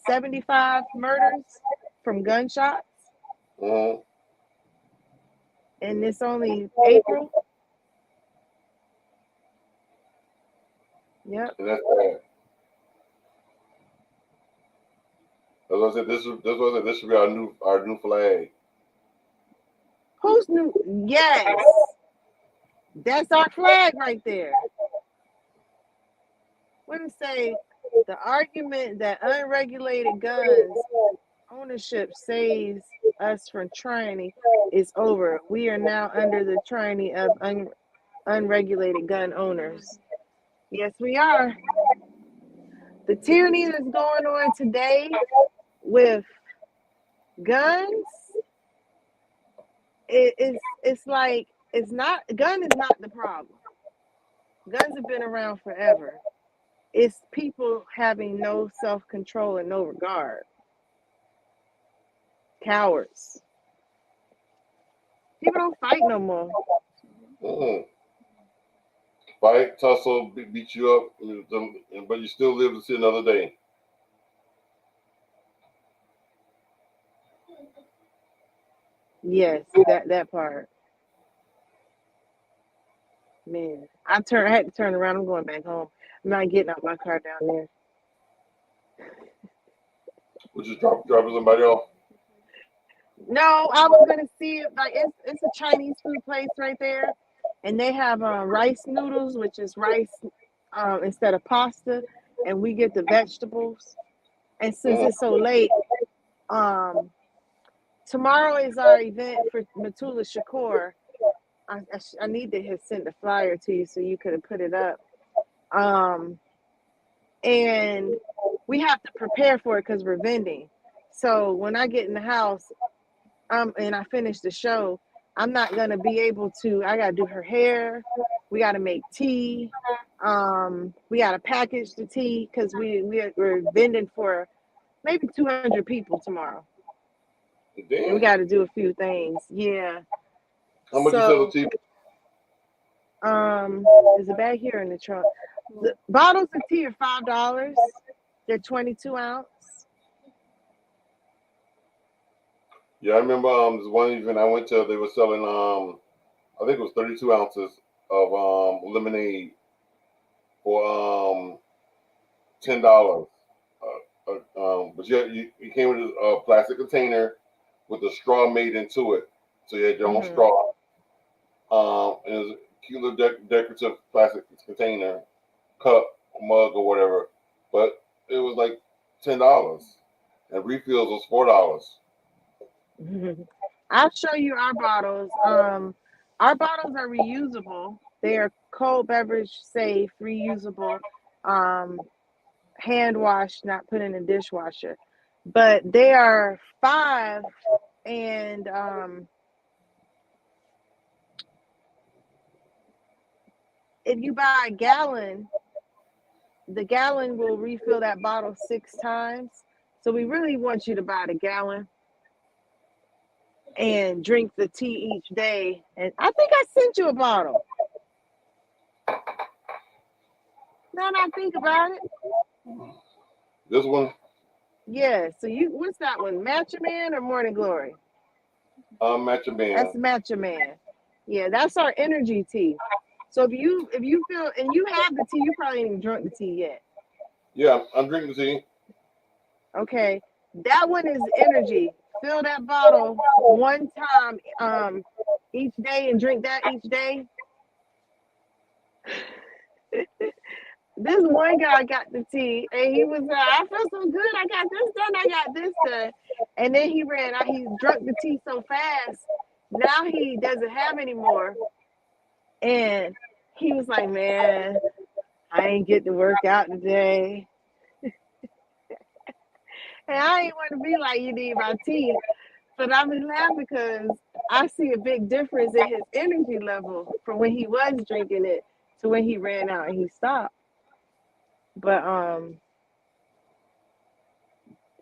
Speaker 5: 75 murders from gunshots,
Speaker 4: Mm-hmm.
Speaker 5: and it's only April. Yep.
Speaker 4: And that's bad. That's what I said. This should be our new flag.
Speaker 5: Who's new? Yes, that's our flag right there. What it say? The argument that unregulated guns ownership saves us from tyranny is over. We are now under the tyranny of unregulated gun owners. Yes, we are. The tyranny that's going on today with guns, it's like gun is not the problem. Guns have been around forever. It's people having no self-control and no regard. Cowards. People don't fight no more.
Speaker 4: Mm-hmm. Fight, tussle, beat you up, but you still live to see another day.
Speaker 5: Yes, that part. Man, I had to turn around. I'm going back home. I'm not getting out my car down there.
Speaker 4: We're just dropping somebody off.
Speaker 5: No, I was gonna see it. Like it's a Chinese food place right there, and they have rice noodles, which is rice instead of pasta, and we get the vegetables. And since it's so late, tomorrow is our event for Matula Shakur. I need to have sent the flyer to you so you could have put it up. And we have to prepare for it because we're vending. So when I get in the house, and I finish the show, I'm not gonna be able to. I gotta do her hair. We gotta make tea. We gotta package the tea because we're vending for maybe 200 people tomorrow.
Speaker 4: Damn.
Speaker 5: And we got to do a few things. Yeah.
Speaker 4: How much you sell the tea?
Speaker 5: There's a bag here in the trunk. The bottles of tea are $5. They're 22 ounce.
Speaker 4: Yeah, I remember this one event I went to. They were selling I think it was 32 ounces of lemonade for $10. But you came with a plastic container with a straw made into it, so you had your own
Speaker 5: Hmm.
Speaker 4: straw. And it was a cute little decorative plastic container, cup, mug, or whatever. But it was like $10, and refills was $4.
Speaker 5: I'll show you our bottles. Our bottles are reusable. They are cold beverage safe, reusable, um, hand washed, not put in a dishwasher. But they are five, and if you buy a gallon, the gallon will refill that bottle 6 times. So we really want you to buy the gallon and drink the tea each day. And I think I sent you a bottle. Now that I think about it,
Speaker 4: This one,
Speaker 5: yeah. So what's that one? Matcha Man or Morning Glory?
Speaker 4: Matcha
Speaker 5: That's
Speaker 4: Man.
Speaker 5: Matcha Man. Yeah, that's our energy tea. So if you feel and you have the tea, you probably ain't even drunk the tea yet.
Speaker 4: Yeah, I'm drinking tea.
Speaker 5: Okay, that one is energy. Fill that bottle 1 time each day and drink that each day. This one guy got the tea and he was like, I feel so good. I got this done. I got this done. And then he ran out. He drunk the tea so fast. Now he doesn't have any more. And he was like, man, I ain't get to work out today. And I ain't want to be like, you need my tea. But I'm laughing because I see a big difference in his energy level from when he was drinking it to when he ran out and he stopped. But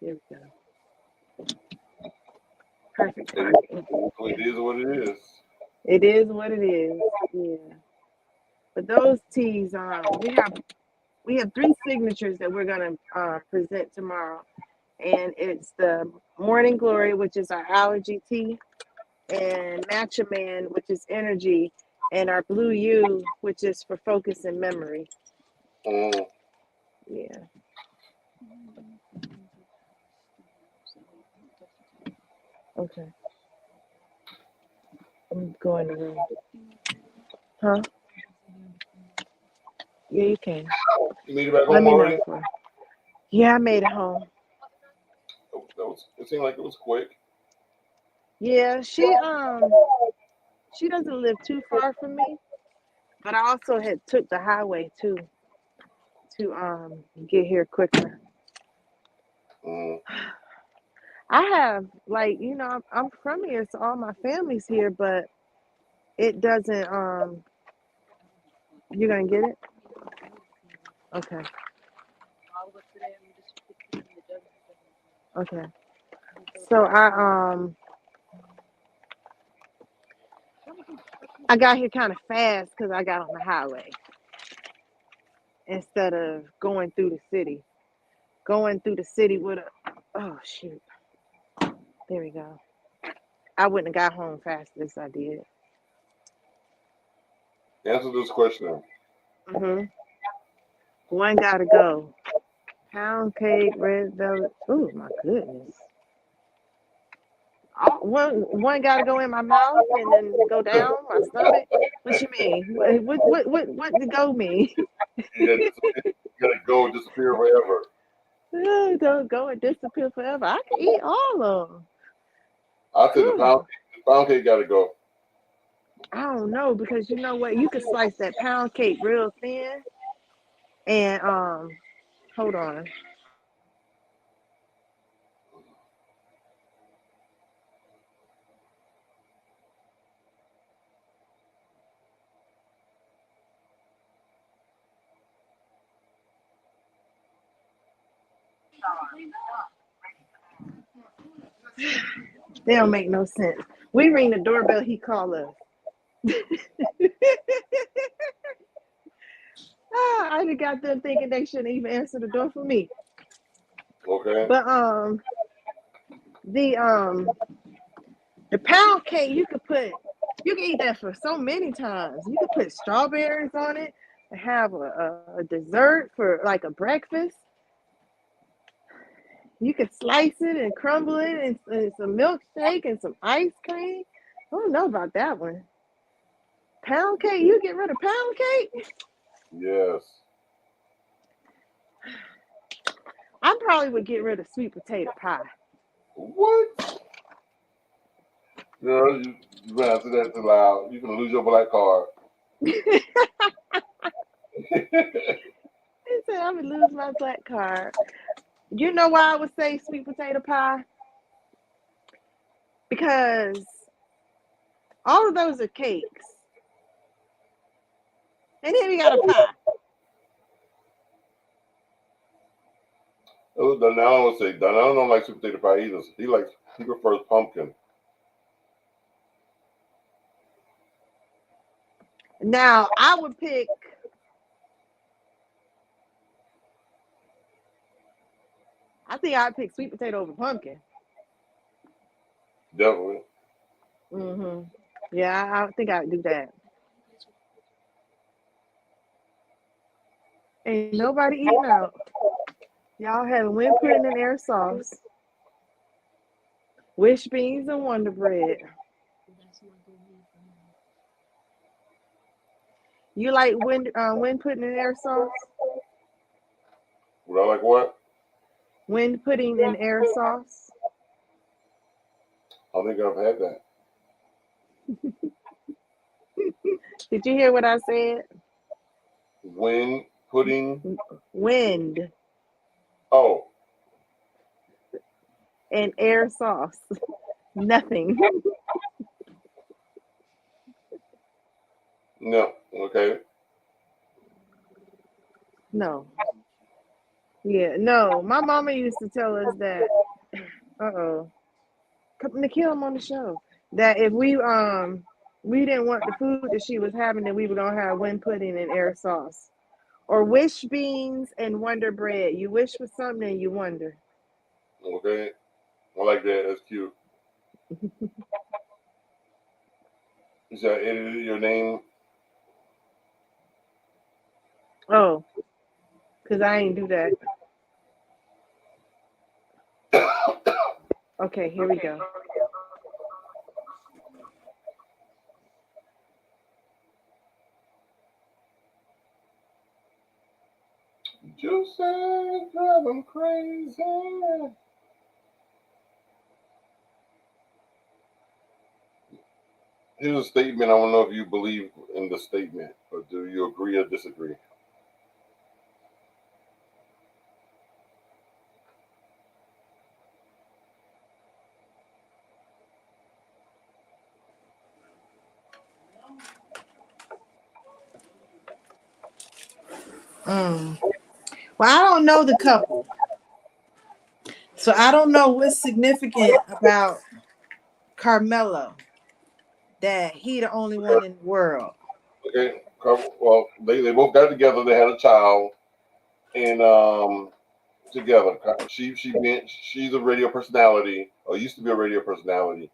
Speaker 5: there we go. Perfect
Speaker 4: It,
Speaker 5: timing.
Speaker 4: it is what it is.
Speaker 5: It is what it is. Yeah. But those teas, we have 3 signatures that we're gonna present tomorrow, and it's the Morning Glory, which is our allergy tea, and Matcha Man, which is energy, and our Blue U, which is for focus and memory.
Speaker 4: Mm.
Speaker 5: Yeah. Okay. I'm going to room. Huh? Yeah, you can.
Speaker 4: You made it back
Speaker 5: Let
Speaker 4: home
Speaker 5: me
Speaker 4: already?
Speaker 5: know for. Yeah, I made it home.
Speaker 4: It seemed like it was quick.
Speaker 5: Yeah, she doesn't live too far from me, but I also had took the highway too to get here quicker.
Speaker 4: Mm.
Speaker 5: I have like I'm from here, so all my family's here, but it doesn't. You're gonna get it? Okay. Okay. So I got here kind of fast because I got on the highway instead of going through the city. Going through the city with a oh shoot. There we go. I wouldn't have got home fast as I did.
Speaker 4: Answer this question.
Speaker 5: Mhm. One gotta go. Pound cake, red velvet. Oh my goodness. One got to go in my mouth and then go down my stomach. What you mean? What the go mean?
Speaker 4: You gotta go disappear forever.
Speaker 5: Don't go and disappear forever. I can eat all of them.
Speaker 4: I said the pound cake gotta go.
Speaker 5: I don't know because you know what? You can slice that pound cake real thin and hold on. They don't make no sense. We ring the doorbell. He call us. I just got them thinking they shouldn't even answer the door for me.
Speaker 4: Okay.
Speaker 5: But the The pound cake you can eat that for so many times. You can put strawberries on it and have a dessert for like a breakfast. You can slice it and crumble it and some milkshake and some ice cream. I don't know about that one. Pound cake, you get rid of pound cake?
Speaker 4: Yes.
Speaker 5: I probably would get rid of sweet potato pie.
Speaker 4: What? Girl, you better not say that too loud. You can lose your black card.
Speaker 5: He said I would lose my black card. You know why I would say sweet potato pie? Because all of those are cakes. And then we got a pie.
Speaker 4: Oh, Donald would say Donald don't like sweet potato pie either. He prefers pumpkin.
Speaker 5: Now I would pick I think I'd pick sweet potato over pumpkin.
Speaker 4: Definitely.
Speaker 5: Yeah, I think I'd do that. Ain't nobody eating out. Y'all having wind pudding and air sauce, wish beans and Wonder Bread. You like wind pudding and air sauce?
Speaker 4: Would I like what?
Speaker 5: Wind pudding and air sauce.
Speaker 4: I think I've had that.
Speaker 5: Did you hear what I said?
Speaker 4: Wind pudding.
Speaker 5: Wind
Speaker 4: Oh,
Speaker 5: and air sauce. Nothing.
Speaker 4: no. Okay.
Speaker 5: No. Yeah, no. My mama used to tell us that. Come to kill him on the show. That if we didn't want the food that she was having, then we were gonna have wind pudding and air sauce. Or wish beans and Wonder Bread. You wish for something and you wonder.
Speaker 4: Okay. I like that. That's cute. You said I edited your name.
Speaker 5: Oh, because I ain't do that. Okay, here we go.
Speaker 4: You said drive them crazy. Here's a statement. I don't know if you believe in the statement, but do you agree or disagree?
Speaker 5: Well, I don't know the couple, so I don't know what's significant about Carmelo that he the only one in the world.
Speaker 4: Okay. Well, they both got together. They had a child, and together. She's a radio personality, or used to be a radio personality.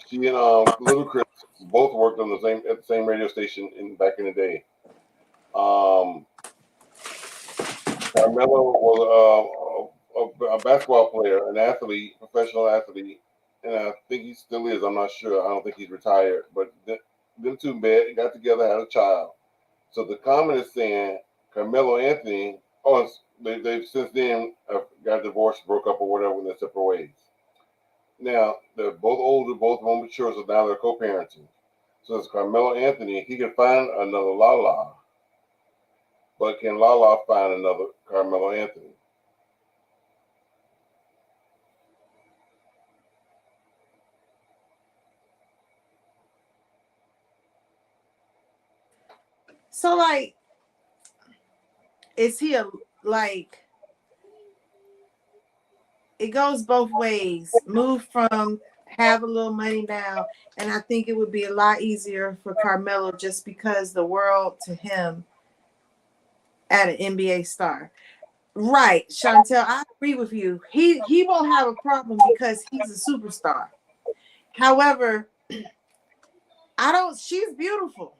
Speaker 4: She and Little Chris both worked on the same radio station back in the day. Um, Carmelo was a basketball player, an athlete, professional athlete, and I think he still is. I'm not sure. I don't think he's retired, but them two got together, had a child. So the comment is saying Carmelo Anthony. Oh, they've since then got divorced, broke up, or whatever, in their separate ways. Now they're both older, both more mature, so now they're co-parenting. So it's Carmelo Anthony. He can find another Lala, but can Lala find another Carmelo Anthony?
Speaker 5: So like, is he like? It goes both ways. Move from have a little money now, and I think it would be a lot easier for Carmelo just because the world to him at an NBA star. Right, Chantel, I agree with you. He won't have a problem because he's a superstar. However, she's beautiful.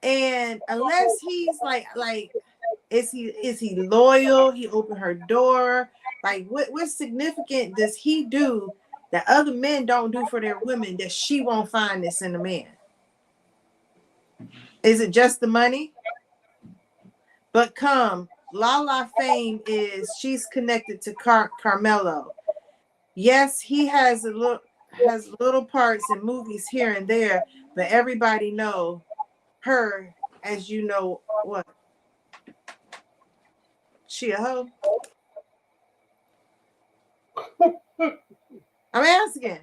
Speaker 5: And unless he's like, is he loyal? He opened her door. Like, what significant does he do that other men don't do for their women that she won't find this in a man? Is it just the money? But Lala fame is she's connected to Carmelo. Yes, he has little parts in movies here and there, but everybody know her as you know what? She a hoe? I'm asking.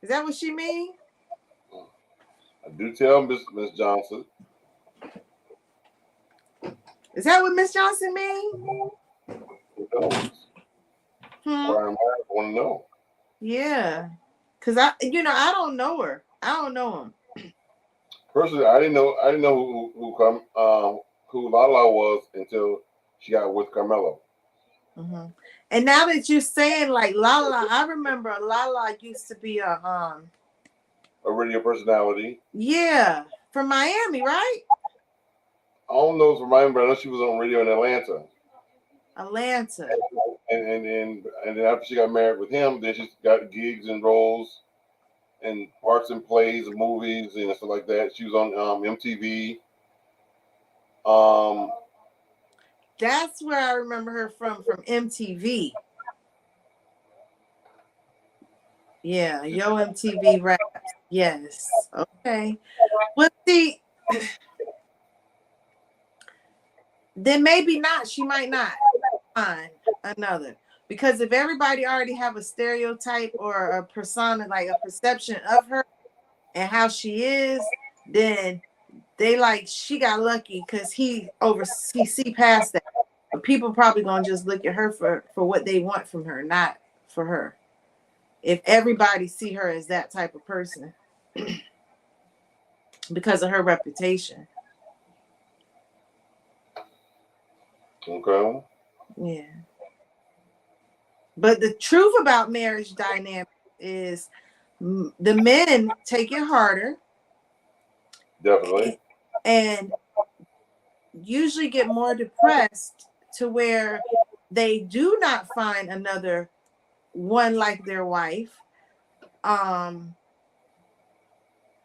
Speaker 5: Is that what she mean?
Speaker 4: I do tell Miss Johnson.
Speaker 5: Is that what Miss Johnson mean?
Speaker 4: I want to know.
Speaker 5: Yeah, cause I don't know her. I don't know him.
Speaker 4: Personally, I didn't know who Lala was until she got with Carmelo.
Speaker 5: Mm-hmm. And now that you're saying like Lala, I remember Lala used to be a
Speaker 4: radio personality.
Speaker 5: Yeah, from Miami, right?
Speaker 4: I don't know if from Miami, but I know she was on radio in Atlanta. And then after she got married with him, then she got gigs and roles and parts and plays and movies and stuff like that. She was on MTV.
Speaker 5: That's where I remember her from MTV. Yeah, Yo MTV Raps. Yes. Okay. Well, see, then maybe not. She might not find another. Because if everybody already have a stereotype or a persona, like a perception of her and how she is, then they like she got lucky because he see past that. But people probably gonna just look at her for what they want from her, not for her. If everybody see her as that type of person because of her reputation.
Speaker 4: Okay.
Speaker 5: Yeah. But the truth about marriage dynamics is the men take it harder.
Speaker 4: Definitely.
Speaker 5: And usually get more depressed to where they do not find another one like their wife.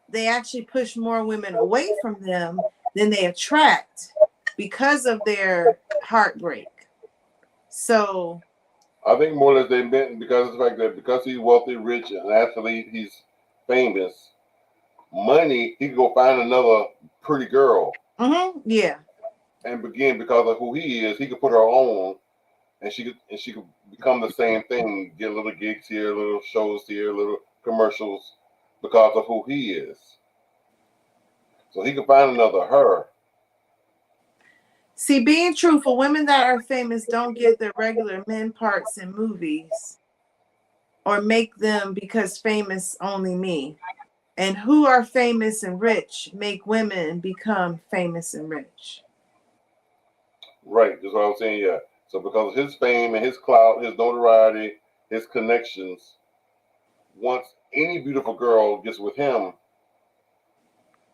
Speaker 5: They actually push more women away from them than they attract because of their heartbreak. So
Speaker 4: I think more or less they meant because of the fact that because he's wealthy, rich, an athlete, he's famous, money, he could go find another pretty girl.
Speaker 5: Yeah.
Speaker 4: And again, because of who he is, he could put her on, and she could become the same thing. Get little gigs here, little shows here, little commercials, because of who he is. So he could find another her.
Speaker 5: See, being truthful, women that are famous don't get their regular men parts in movies or make them because famous only me. And who are famous and rich make women become famous and rich.
Speaker 4: Right, that's what I was saying, yeah. So because of his fame and his clout, his notoriety, his connections, once any beautiful girl gets with him,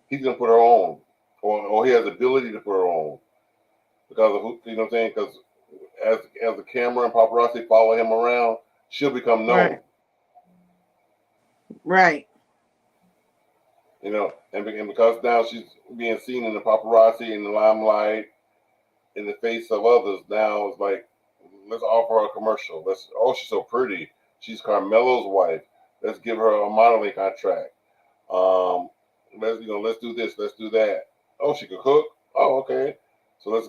Speaker 4: he's gonna put her on. Or he has the ability to put her on. Because of who, you know what I'm saying? Because as the camera and paparazzi follow him around, she'll become known.
Speaker 5: Right.
Speaker 4: You know, and because now she's being seen in the paparazzi, in the limelight, in the face of others, now it's like, let's offer her a commercial. She's so pretty. She's Carmelo's wife. Let's give her a modeling contract. Let's do this. Let's do that. Oh, she could cook. Oh, okay. So let's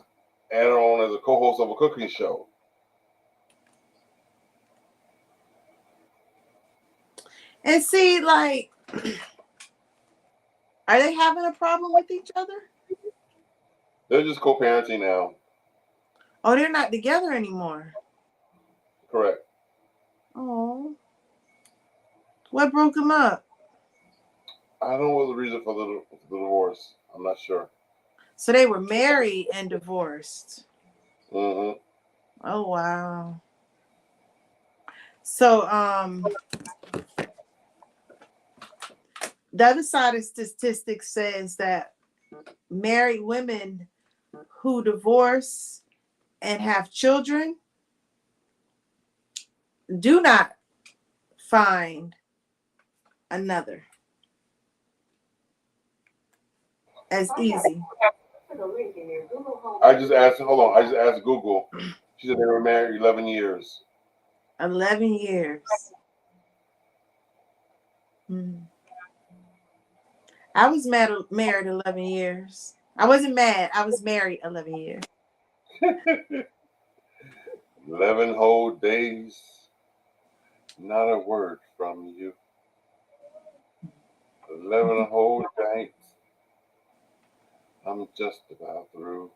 Speaker 4: add her on as a co-host of a cooking show.
Speaker 5: And see, like, are they having a problem with each other?
Speaker 4: They're just co-parenting now.
Speaker 5: Oh, they're not together anymore.
Speaker 4: Correct.
Speaker 5: Oh. What broke them up?
Speaker 4: I don't know what the reason for the divorce. I'm not sure.
Speaker 5: So they were married and divorced.
Speaker 4: Mm-hmm.
Speaker 5: Oh, wow. So the other side of statistics says that married women who divorce and have children do not find another as easy.
Speaker 4: I just asked. Hold on. I just asked Google. She said they were married 11 years.
Speaker 5: 11 years. I was married 11 years. I wasn't mad. I was married 11 years.
Speaker 4: 11 whole days. Not a word from you. 11 whole nights. I'm just about through.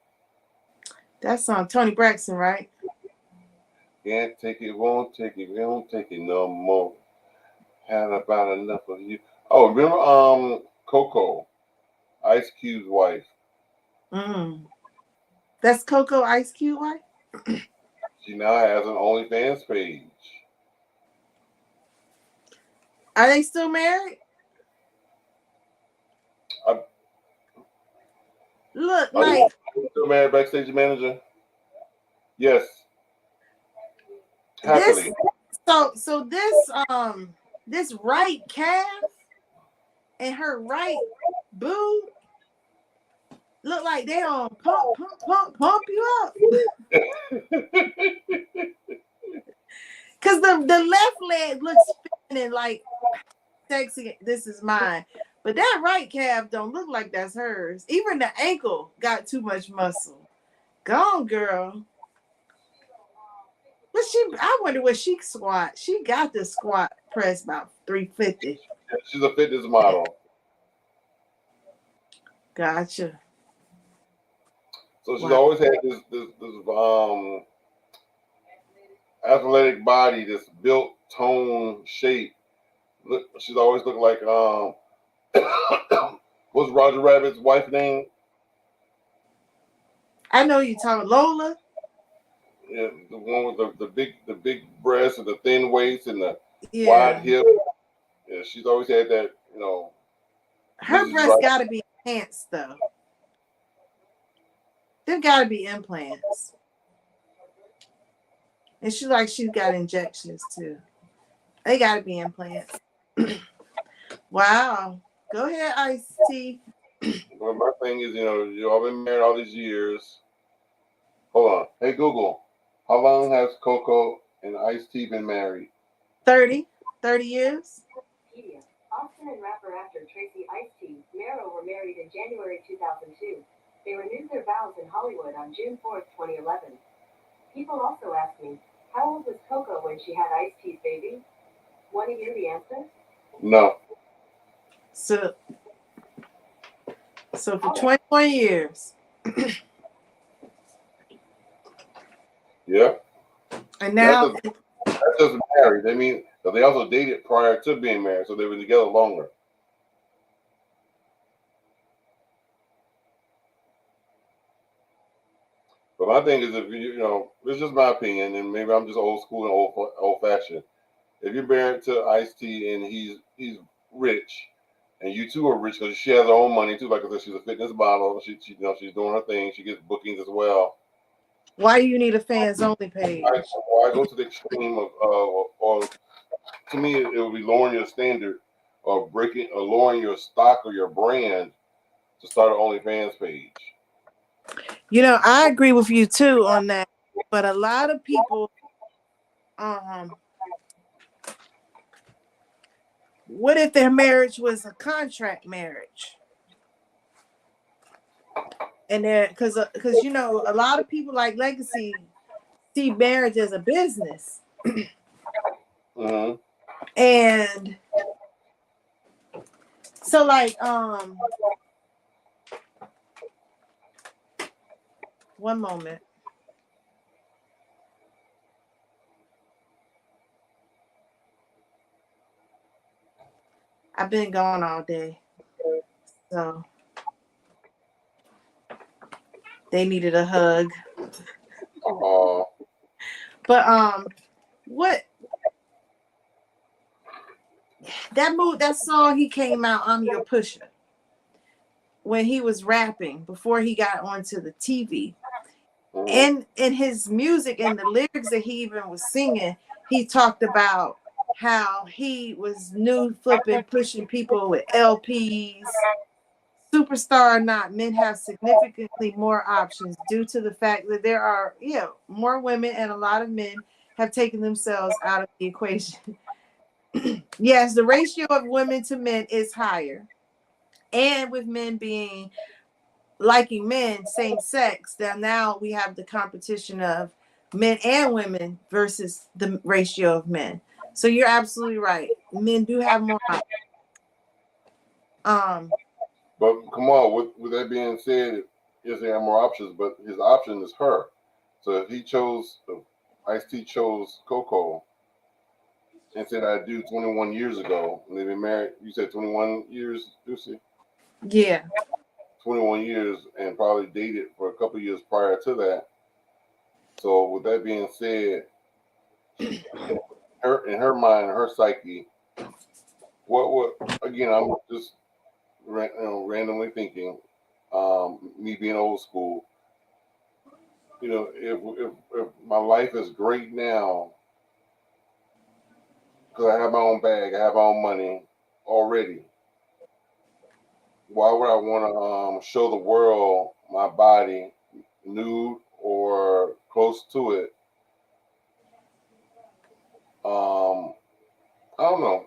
Speaker 5: That's on Tony Braxton, right?
Speaker 4: Can't take it, won't take it, won't take it no more. Had about enough of you. Oh, remember Coco, Ice Cube's wife.
Speaker 5: That's Coco Ice Cube wife?
Speaker 4: She now has an OnlyFans page.
Speaker 5: Are they still married? Look, like
Speaker 4: still married, backstage manager. Yes. Happily.
Speaker 5: This right calf and her right boob look like they on pump you up. Cause the left leg looks feminine, like sexy. This is mine, but that right calf don't look like that's hers. Even the ankle got too much muscle. Gone, girl. But I wonder what she squat. She got the squat press about 350.
Speaker 4: Yeah, she's a fitness model.
Speaker 5: Gotcha.
Speaker 4: So she's always had this athletic body, this built tone shape. Look, she's always looked like what's Roger Rabbit's wife name?
Speaker 5: I know you're talking Lola.
Speaker 4: Yeah, the one with the big breasts and the thin waist and the
Speaker 5: Yeah.
Speaker 4: wide hip. Yeah, she's always had that, you know.
Speaker 5: Her breasts gotta be enhanced though. They've gotta be implants. And she's got injections too. They gotta be implants. Wow. Go ahead, Ice-T.
Speaker 4: Well, my thing is, you know, you all been married all these years. Hold on. Hey Google, how long has Coco and Ice-T been married?
Speaker 5: 30 years.
Speaker 9: Austin and rapper actor Tracy Ice-T Merrill were married in January 2002. They renewed their vows in Hollywood on June 4th, 2011. People also ask me, how old was Coco when she had Ice-T's baby? Want to hear the answer?
Speaker 4: No.
Speaker 5: So for 21 years.
Speaker 4: Yeah.
Speaker 5: And now
Speaker 4: that's just married. I mean, they also dated prior to being married, so they were together longer. But my thing is, if you know, it's just my opinion, and maybe I'm just old school and old fashioned. If you're married to Ice-T and he's rich, and you two are rich because she has her own money too. Like I said, she's a fitness model. She you know, she's doing her thing. She gets bookings as well.
Speaker 5: Why do you need a fans only page?
Speaker 4: Why go to the extreme of or to me it would be lowering your standard or breaking or lowering your stock or your brand to start an OnlyFans page.
Speaker 5: You know, I agree with you too on that. But a lot of people what if their marriage was a contract marriage? And then because you know, a lot of people like Legacy see marriage as a business.
Speaker 4: Mm-hmm.
Speaker 5: And so like one moment. I've been gone all day. So they needed a hug. But what that song he came out, I'm Your Pusher, when he was rapping before he got onto the TV. And in his music and the lyrics that he even was singing, he talked about how he was new flipping, pushing people with LPs. Superstar or not, men have significantly more options due to the fact that there are, more women, and a lot of men have taken themselves out of the equation. Yes, the ratio of women to men is higher. And with men being liking men, same sex, then now we have the competition of men and women versus the ratio of men. So you're absolutely right. Men do have more options.
Speaker 4: But come on, with that being said, yes, they have more options, but his option is her. So if he chose, Ice-T chose Coco and said I do 21 years ago, and they've been married, you said 21 years, Lucy?
Speaker 5: Yeah.
Speaker 4: 21 years, and probably dated for a couple years prior to that. So with that being said, her in her mind, her psyche, what again? I'm just randomly thinking. Me being old school, if my life is great now because I have my own bag, I have my own money already, why would I want to show the world my body nude or close to it? I don't know.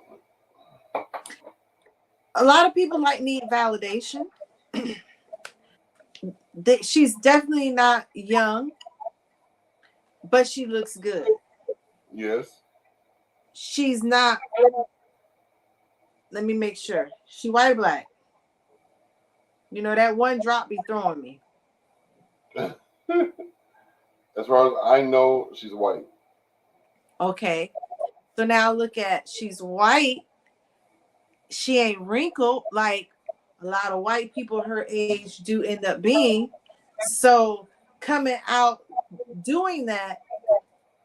Speaker 5: A lot of people need validation. She's definitely not young, but she looks good.
Speaker 4: Yes.
Speaker 5: She's not. Let me make sure. She white or black? That one drop be throwing me.
Speaker 4: As far as I know, she's white.
Speaker 5: Okay. So now look at, she's white. She ain't wrinkled like a lot of white people her age do end up being. So coming out doing that,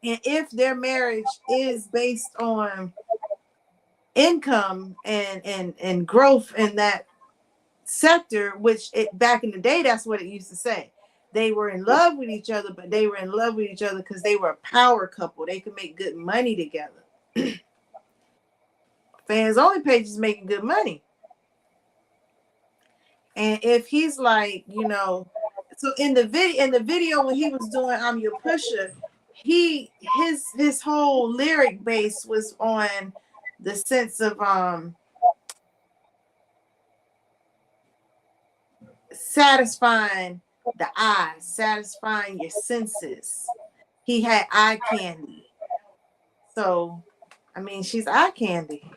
Speaker 5: and if their marriage is based on income and growth in that sector, which back in the day, that's what it used to say. They were in love with each other, but they were in love with each other because they were a power couple. They could make good money together. Fans only page is making good money. And if he's like, so in the video when he was doing I'm Your Pusher, his whole lyric base was on the sense of satisfying the eyes, satisfying your senses. He had eye candy. So, I mean, she's eye candy.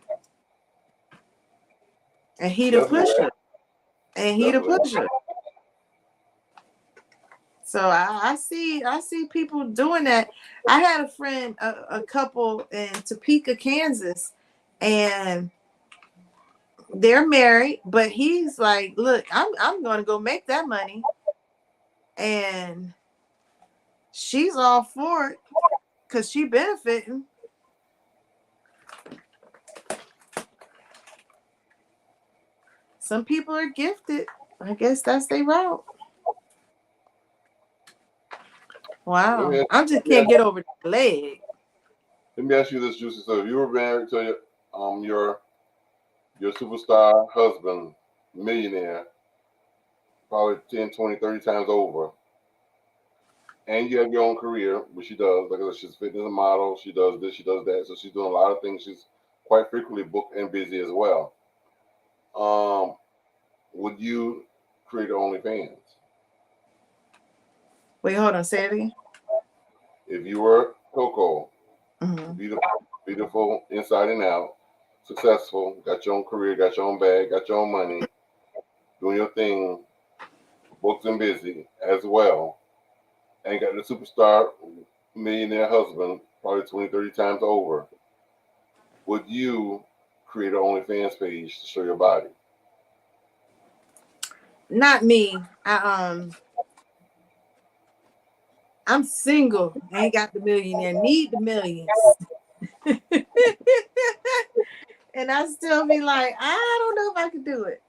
Speaker 5: And he the pusher. And he the pusher. So I see people doing that. I had a friend, a couple in Topeka, Kansas, and they're married, but he's like, look, I'm going to go make that money. And she's all for it because she benefiting. Some people are gifted. I guess that's their route. Wow. I just can't get over the leg.
Speaker 4: Let me ask you this, Juicy. So if you were married to your superstar husband, millionaire, probably 10, 20, 30 times over, and you have your own career, which she does. Like I said, she's a fitness model. She does this, she does that. So she's doing a lot of things. She's quite frequently booked and busy as well. Would you create OnlyFans?
Speaker 5: Wait, hold on. Say it again.
Speaker 4: If you were Coco, beautiful inside and out, successful, got your own career, got your own bag, got your own money, doing your thing, booked and busy as well, and got the superstar millionaire husband probably 20, 30 times over, would you create an OnlyFans page to show your body?
Speaker 5: Not me. I'm single. I ain't got the millionaire. Need the millions. And I still be like, I don't know if I could do it.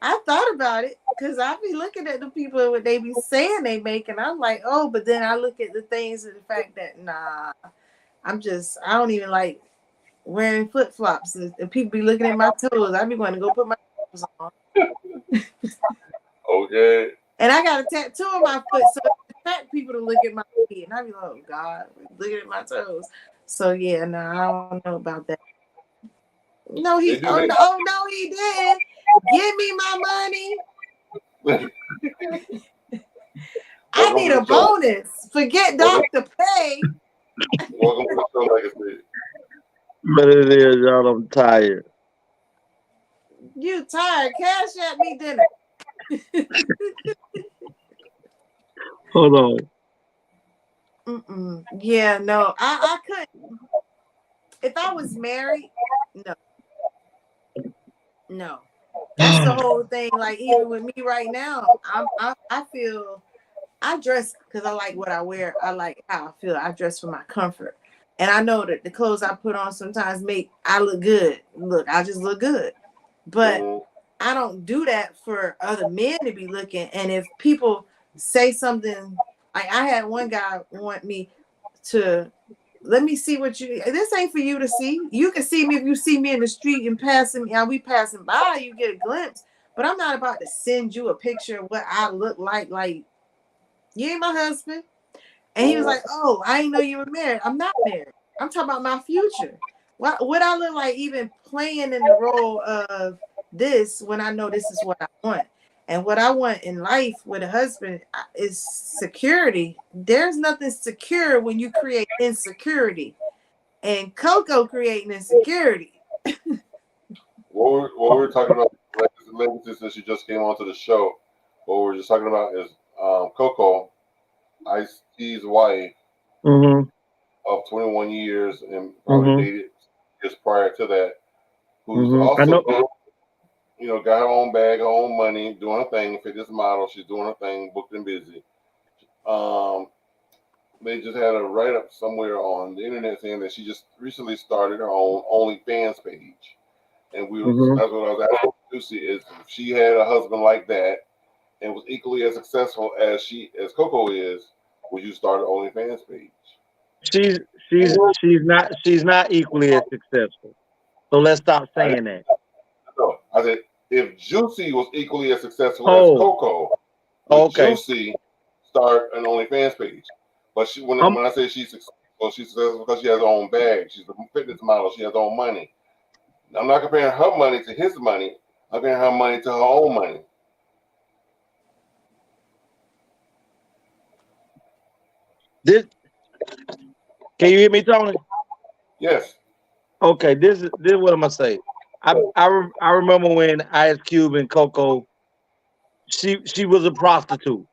Speaker 5: I thought about it because I be looking at the people what they be saying they make, and I'm like, oh, but then I look at the things and the fact that I don't even like wearing flip flops, and people be looking at my toes. I be going to go put my toes on.
Speaker 4: Okay.
Speaker 5: And I got a tattoo on my foot, so it attract people to look at my feet, and I be like, oh God, looking at my toes. So yeah, no, I don't know about that. No, he
Speaker 4: They do make
Speaker 5: no, he didn't. Give me my money. I need a bonus. Forget Dr. Pay.
Speaker 4: Welcome to the show, like I said.
Speaker 10: But it is, y'all. I'm tired.
Speaker 5: You tired? Cash at me dinner.
Speaker 10: Hold on.
Speaker 5: Yeah, no, I couldn't. If I was married, no. That's the whole thing. Like even with me right now, I feel I dress because I like what I wear. I like how I feel. I dress for my comfort, and I know that the clothes I put on sometimes make I look good. Look, I just look good, but I don't do that for other men to be looking. And if people say something, like I had one guy want me to let me see what you. This ain't for you to see. You can see me if you see me in the street and passing me. We passing by, you get a glimpse. But I'm not about to send you a picture of what I look like. Like you ain't my husband. And he was like, "Oh, I didn't know you were married. I'm not married. I'm talking about my future. What I look like even playing in the role of this when I know this is what I want." And what I want in life with a husband is security. There's nothing secure when you create insecurity. And Coco creating insecurity.
Speaker 4: What we're talking about, Legacy, since she just came onto the show, what we're just talking about is Coco, Ice-T's wife, of 21 years and probably dated just prior to that, who's also got her own bag, her own money, doing her thing, fitness model. She's doing her thing, booked and busy. They just had a write up somewhere on the internet saying that she just recently started her own OnlyFans page, and that's what I was asking Lucy is if she had a husband like that and was equally as successful as Coco is, would you start an OnlyFans page?
Speaker 10: She's not equally as successful. So let's stop saying that.
Speaker 4: No, I said if Juicy was equally as successful as Coco, would Juicy start an OnlyFans page? But when I say she's successful because she has her own bag. She's a fitness model. She has her own money. I'm not comparing her money to his money. I'm comparing her money to her own money.
Speaker 10: Can you hear me, Tony?
Speaker 4: Yes.
Speaker 10: Okay, this is what I'm gonna say. I remember when Ice Cube and Coco, she was a prostitute.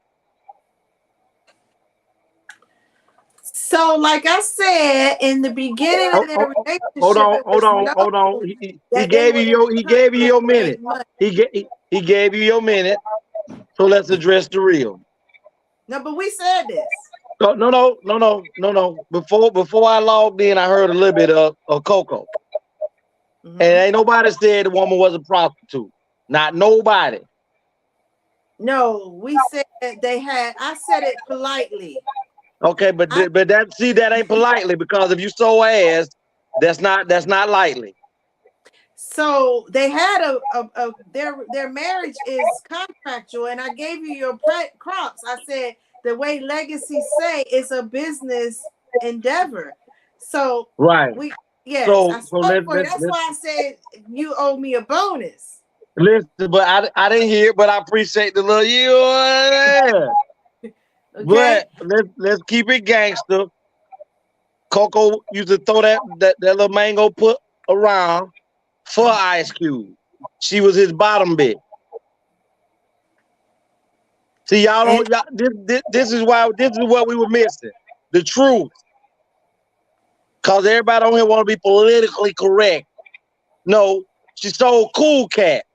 Speaker 5: So, like I said in the beginning of their relationship,
Speaker 10: hold on. He gave you your minute. He gave you your minute. So let's address the real.
Speaker 5: No, but we said this.
Speaker 10: No. Before I logged in, I heard a little bit of Coco. And ain't nobody said the woman was a prostitute. Not nobody.
Speaker 5: No, we said they had. I said it politely.
Speaker 10: Okay, but that ain't politely, because if you so ass, that's not lightly.
Speaker 5: So they had their marriage is contractual, and I gave you your crops. I said the way Legacy say it's a business endeavor. So
Speaker 10: right.
Speaker 5: I spoke for you. That's why I said you owe me a bonus.
Speaker 10: Listen, but I didn't hear it, but I appreciate the little Okay. But let's keep it gangster. Coco used to throw that little mango put around for Ice Cube. She was his bottom bitch. See, y'all don't. This is what we were missing. The truth. Cause everybody on here want to be politically correct. No, she sold Cool Cat.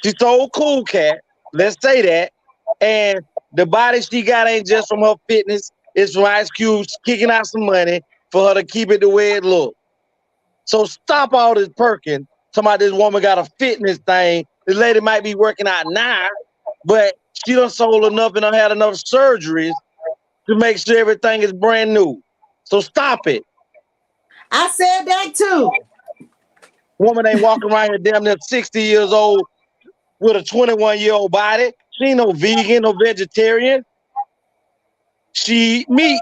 Speaker 10: She sold Cool Cat. Let's say that. And the body she got ain't just from her fitness. It's from Ice Cube kicking out some money for her to keep it the way it looks. So stop all this perking. Somebody, this woman got a fitness thing. This lady might be working out now, but she done sold enough and done had enough surgeries to make sure everything is brand new. So stop it.
Speaker 5: I said that too.
Speaker 10: Woman ain't walking around here damn near 60 years old with a 21-year-old body. She ain't no vegan, no vegetarian. She meat.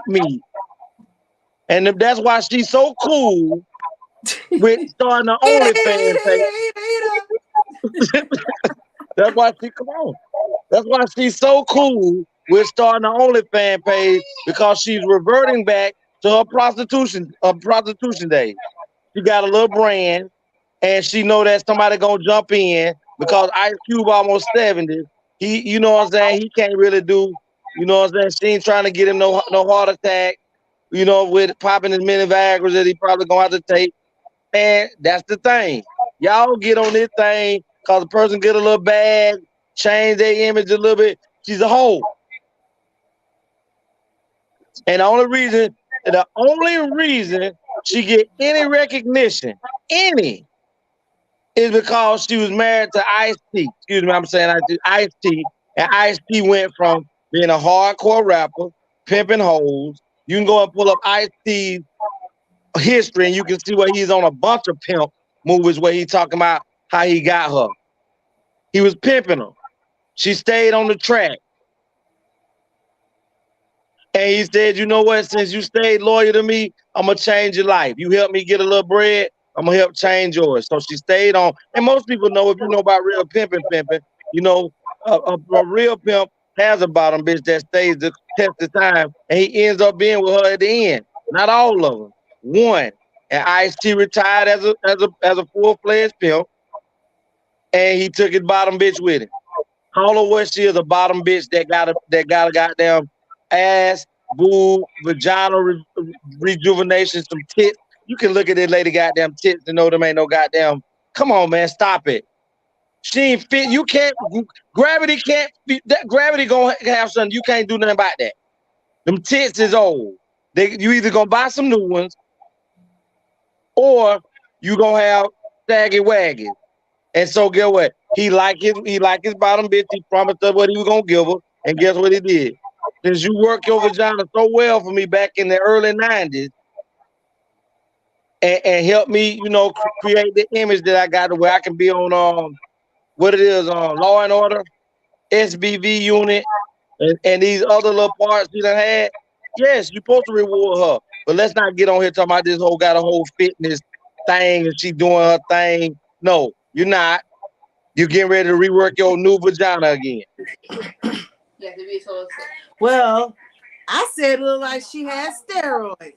Speaker 10: And that's why she's so cool with starting the OnlyFans page. That's why That's why she's so cool with starting the OnlyFans page, because she's reverting back to her prostitution days. She got a little brand, and she know that somebody gonna jump in because Ice Cube almost 70. He, you know what I'm saying? He can't really do, you know what I'm saying? She ain't trying to get him no heart attack, you know, with popping as many Viagra that he probably gonna have to take. And that's the thing. Y'all get on this thing because the person get a little bag, change their image a little bit. She's a hoe. And the only reason she get any recognition, is because she was married to Ice-T. Excuse me, I'm saying Ice-T. And Ice-T went from being a hardcore rapper, pimping hoes. You can go and pull up Ice-T's history and you can see where he's on a bunch of pimp movies where he's talking about how he got her. He was pimping her. She stayed on the track. And he said, you know what, since you stayed loyal to me, I'm going to change your life. You helped me get a little bread, I'm going to help change yours. So she stayed on. And most people know, if you know about real pimping, you know, a real pimp has a bottom bitch that stays the test of time, and he ends up being with her at the end. Not all of them. One. And Ice-T retired as a full-fledged pimp, and he took his bottom bitch with him. Call her what she is, a bottom bitch that got a goddamn ass, boob, vagina rejuvenation, some tits. You can look at that lady goddamn tits and know them ain't no goddamn. Come on, man, stop it. She ain't fit. You can't. Gravity can't. That gravity gonna have something. You can't do nothing about that. Them tits is old. You either gonna buy some new ones, or you gonna have saggy waggy. And so get what? He like his bottom bitch. He promised her what he was gonna give her, and guess what he did? Since you worked your vagina so well for me back in the early 90s, and helped me, you know, create the image that I got to where I can be on what it is on Law and Order, SBV unit, and these other little parts you done had. Yes, you're supposed to reward her, but let's not get on here talking about this whole got a whole fitness thing and she doing her thing. No, you're not. You're getting ready to rework your new vagina again.
Speaker 5: Well, I said it looked like she had steroids.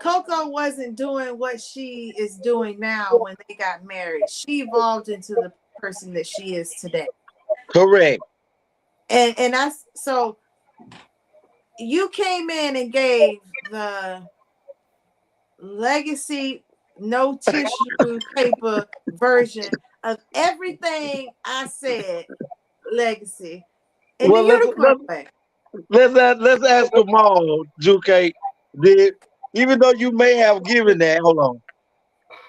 Speaker 5: Coco wasn't doing what she is doing now when they got married. She evolved into the person that she is today.
Speaker 10: Correct.
Speaker 5: And so you came in and gave the legacy no tissue paper version of everything I said, legacy. In
Speaker 10: Well, let's ask Kamal, Juke, even though you may have given that, hold on.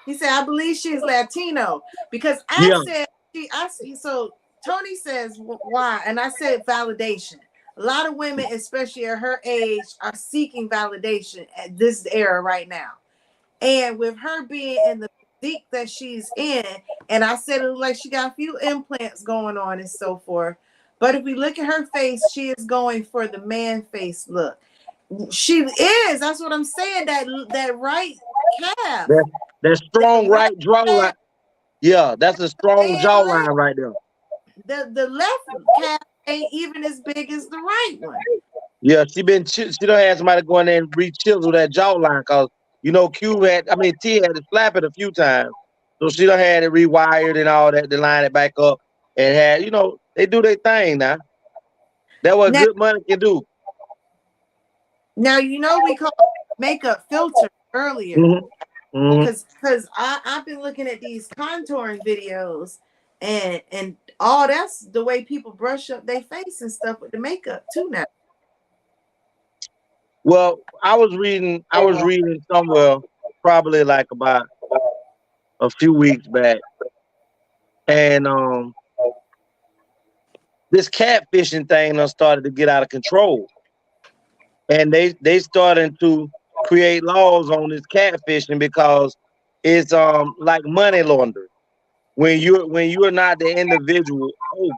Speaker 5: He said, I believe she's Latino because said so Tony says why, and I said validation. A lot of women, especially at her age, are seeking validation at this era right now. And with her being in the physique that she's in, and I said it like she got a few implants going on and so forth. But if we look at her face, she is going for the man face look. She is. That's what I'm saying. That right calf.
Speaker 10: That strong right jawline. Yeah, that's a strong jawline right there.
Speaker 5: The left calf ain't even as big as the right one.
Speaker 10: Yeah, she done had somebody go in there and re-chisel that jawline because, you know, T had to slap it a few times. So she done had it rewired and all that to line it back up. And had, you know, they do their thing now. That's what good money can do.
Speaker 5: Now, you know, we called makeup filter earlier. Because I've been looking at these contouring videos and all that's the way people brush up their face and stuff with the makeup too now.
Speaker 10: Well, I was reading somewhere probably like about a few weeks back, and this catfishing thing done started to get out of control, and they starting to create laws on this catfishing because it's like money laundering when you're not the individual. Oh,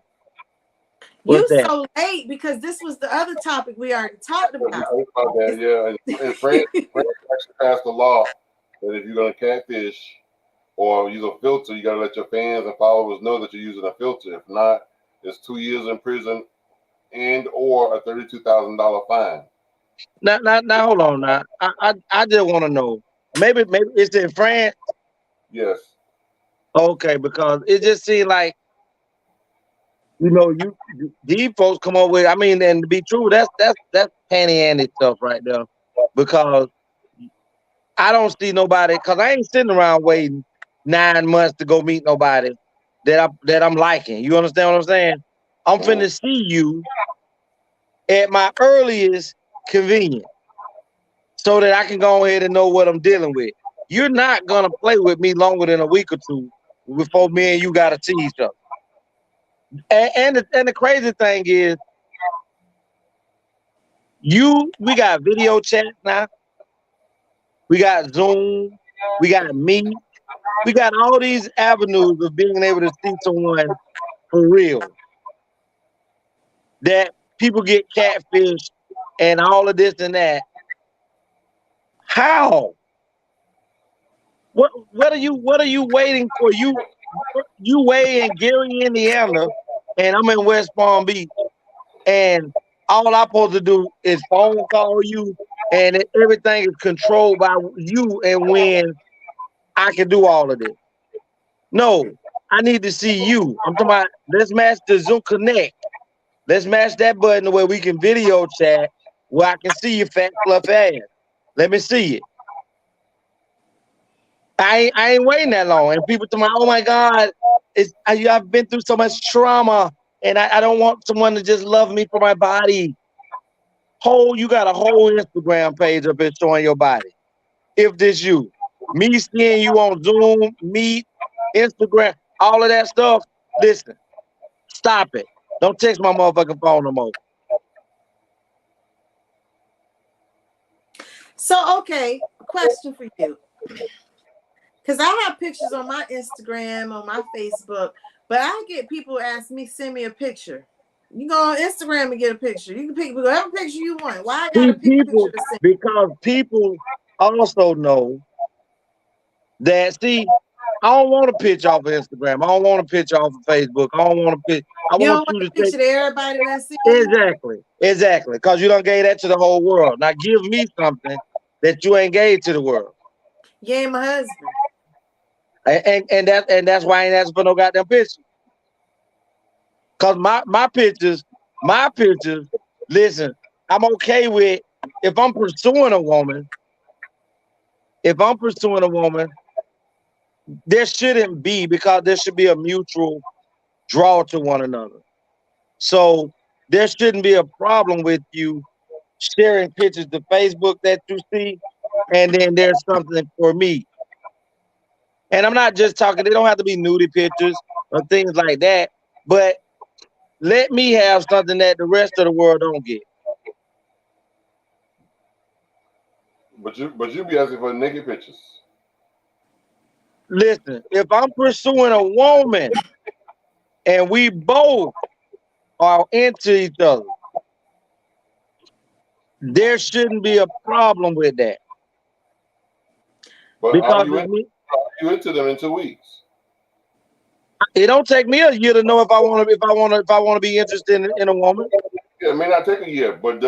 Speaker 10: what's
Speaker 5: You
Speaker 10: that?
Speaker 5: so late because this was the other topic we already talked
Speaker 4: We
Speaker 5: about.
Speaker 4: talked about that, yeah. And France actually passed a law that if you're gonna catfish or use a filter, you gotta let your fans and followers know that you're using a filter. If not, it's 2 years in prison and or a $32,000 fine.
Speaker 10: Now, hold on. Now, I just want to know. Maybe it's in France.
Speaker 4: Yes.
Speaker 10: Okay, because it just seemed like these folks come up with. I mean, and to be true, that's panty Andy stuff right there, because I don't see nobody. Because I ain't sitting around waiting 9 months to go meet nobody that I'm liking. You understand what I'm saying? I'm finna see you at my earliest convenience, so that I can go ahead and know what I'm dealing with. You're not gonna play with me longer than a week or two before me and you gotta see each other. And the crazy thing is, we got video chat now, we got Zoom, we got Meet, we got all these avenues of being able to see someone for real. That people get catfish and all of this and that. How? What are you waiting for? You way in Gary, Indiana, and I'm in West Palm Beach, and all I'm supposed to do is phone call you, and everything is controlled by you and when I can do all of this. No, I need to see you. I'm talking about, let's match the Zoom Connect. Let's match that button where we can video chat, where I can see your fat fluff ass. Let me see it. I ain't waiting that long. And people tell me, oh my God, I've been through so much trauma, and I don't want someone to just love me for my body. You got a whole Instagram page up here showing your body. If this you, me seeing you on Zoom, Meet, Instagram, all of that stuff, listen, stop it. Don't text my motherfucking phone no more.
Speaker 5: So, okay, question for you. Because I have pictures on my Instagram, on my Facebook, but I get people ask me, send me a picture. You go on Instagram and get a picture. You can pick whatever picture you want. Why I gotta pick a picture to send?
Speaker 10: Because people also know that, see, I don't want a picture off of Instagram. I don't want a picture off of Facebook. I don't want a picture. I want you to
Speaker 5: picture that everybody that see.
Speaker 10: Exactly. Because you done gave that to the whole world. Now give me something that you ain't gave to the world.
Speaker 5: You ain't my husband.
Speaker 10: And that's why I ain't asking for no goddamn picture. Cause my pictures, listen, I'm okay with if I'm pursuing a woman, there shouldn't be, because there should be a mutual draw to one another. So there shouldn't be a problem with you sharing pictures to Facebook that you see, and then there's something for me. And I'm not just talking, they don't have to be nudie pictures or things like that, but let me have something that the rest of the world don't get.
Speaker 4: But you be asking for naked pictures.
Speaker 10: Listen, if I'm pursuing a woman and we both are into each other, there shouldn't be a problem with that.
Speaker 4: But
Speaker 10: Because
Speaker 4: are you into them in 2 weeks?
Speaker 10: It don't take me a year to know if I want to be interested in a woman.
Speaker 4: Yeah, it may not take a year, but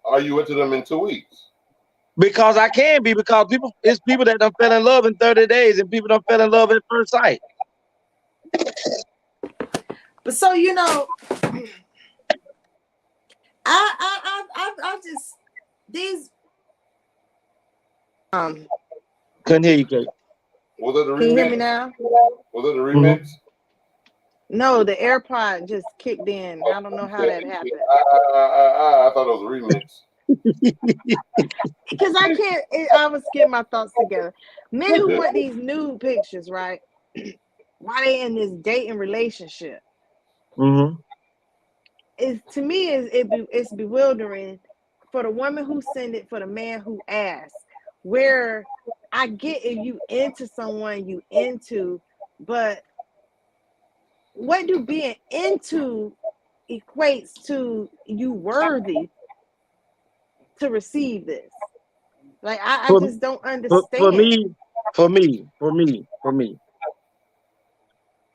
Speaker 4: are you into them in 2 weeks?
Speaker 10: Because I can be, because it's people that done fell in love in 30 days, and people done fell in love at first sight.
Speaker 5: But so I just these
Speaker 10: couldn't hear you, Kate.
Speaker 4: Was it the remix?
Speaker 5: Can you hear me now?
Speaker 4: Was it the remix?
Speaker 10: Mm-hmm.
Speaker 5: No, the AirPod just kicked in. I don't know how that happened.
Speaker 4: I thought it was a remix.
Speaker 5: Because I can't. I was getting my thoughts together. Men who want these nude pictures, right? Why they in this dating relationship?
Speaker 10: Mm-hmm.
Speaker 5: Is to me it's bewildering for the woman who send it, for the man who asks. Where I get if you into someone you into, but what do being into equates to you worthy to receive this? Like I
Speaker 10: For,
Speaker 5: just don't
Speaker 10: for
Speaker 5: understand.
Speaker 10: me, for me, for me, for me.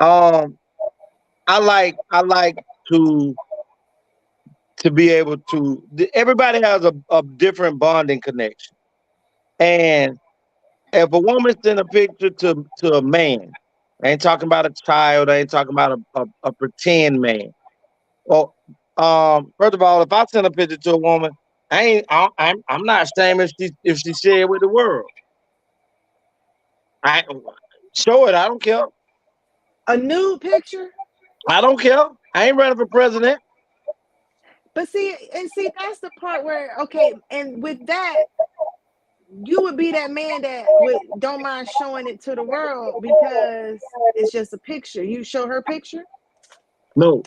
Speaker 10: Um, I like to be able to. Everybody has a different bonding connection, and if a woman send a picture to a man, I ain't talking about a child. I ain't talking about a pretend man. Well, first of all, if I send a picture to a woman, I'm not ashamed if she share it with the world. I show it. I don't care.
Speaker 5: A nude picture?
Speaker 10: I don't care. I ain't running for president.
Speaker 5: But see, that's the part where okay, and with that, you would be that man that would don't mind showing it to the world because it's just a picture. You show her picture?
Speaker 10: No,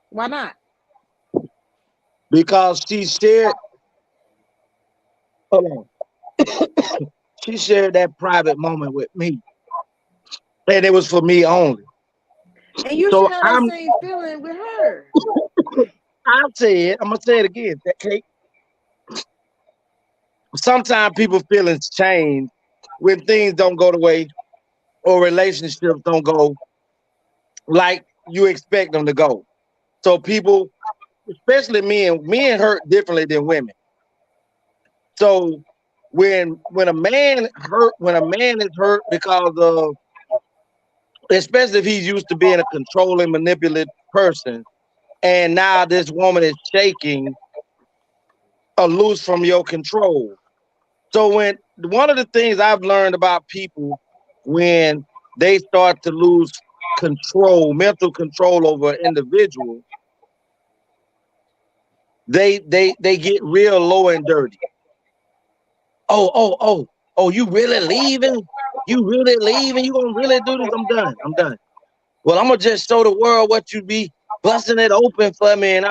Speaker 5: Why not?
Speaker 10: because she shared. Hold on. She shared that private moment with me, and it was for me only.
Speaker 5: And you
Speaker 10: So
Speaker 5: should have that
Speaker 10: I'm.
Speaker 5: same feeling with her.
Speaker 10: I said, I'm gonna say it again. Okay. Sometimes people feelings change when things don't go the way or relationships don't go like you expect them to go. So people, especially men hurt differently than women. So when a man is hurt because of, especially if he's used to being a controlling, manipulative person, and now this woman is shaking or loose from your control. So when one of the things I've learned about people when they start to lose control, mental control over an individual, they get real low and dirty. Oh, you really leaving? You really leaving? You gonna really do this? I'm done. I'm done. Well, I'm gonna just show the world what you be busting it open for me.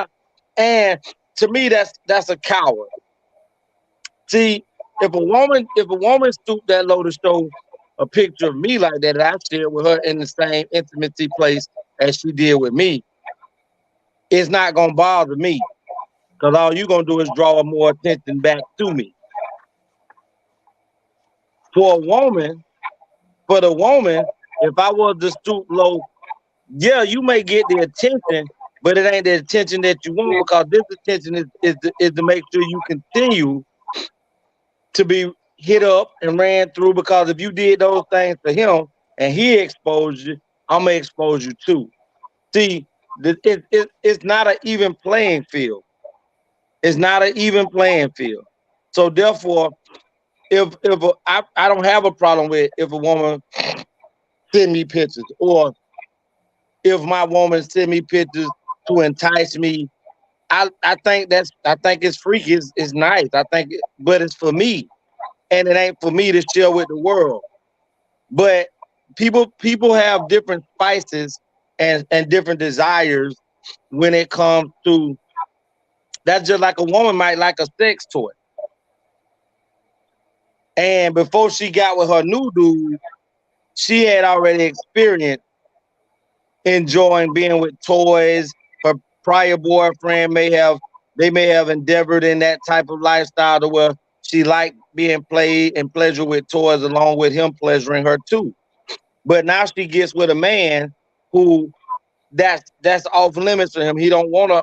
Speaker 10: And to me, that's a coward. See, if a woman stooped that low to show a picture of me like that, I shared with her in the same intimacy place as she did with me, it's not gonna bother me because all you're gonna do is draw more attention back to me. For a woman, for the woman, if I was to stoop low, yeah, you may get the attention, but it ain't the attention that you want because this attention is to make sure you continue to be hit up and ran through. Because if you did those things to him and he exposed you, I'm gonna expose you too. See, it's not an even playing field. It's not an even playing field. So therefore, I don't have a problem with if a woman send me pictures, or if my woman send me pictures to entice me. I think it's freaky. It's nice. But it's for me, and it ain't for me to share with the world. But people have different spices and different desires when it comes to. That's just like a woman might like a sex toy. And before she got with her new dude, she had already experienced enjoying being with toys. Her prior boyfriend may have endeavored in that type of lifestyle to where she liked being played and pleasure with toys along with him pleasuring her too. But now she gets with a man who that's off limits for him. He don't wanna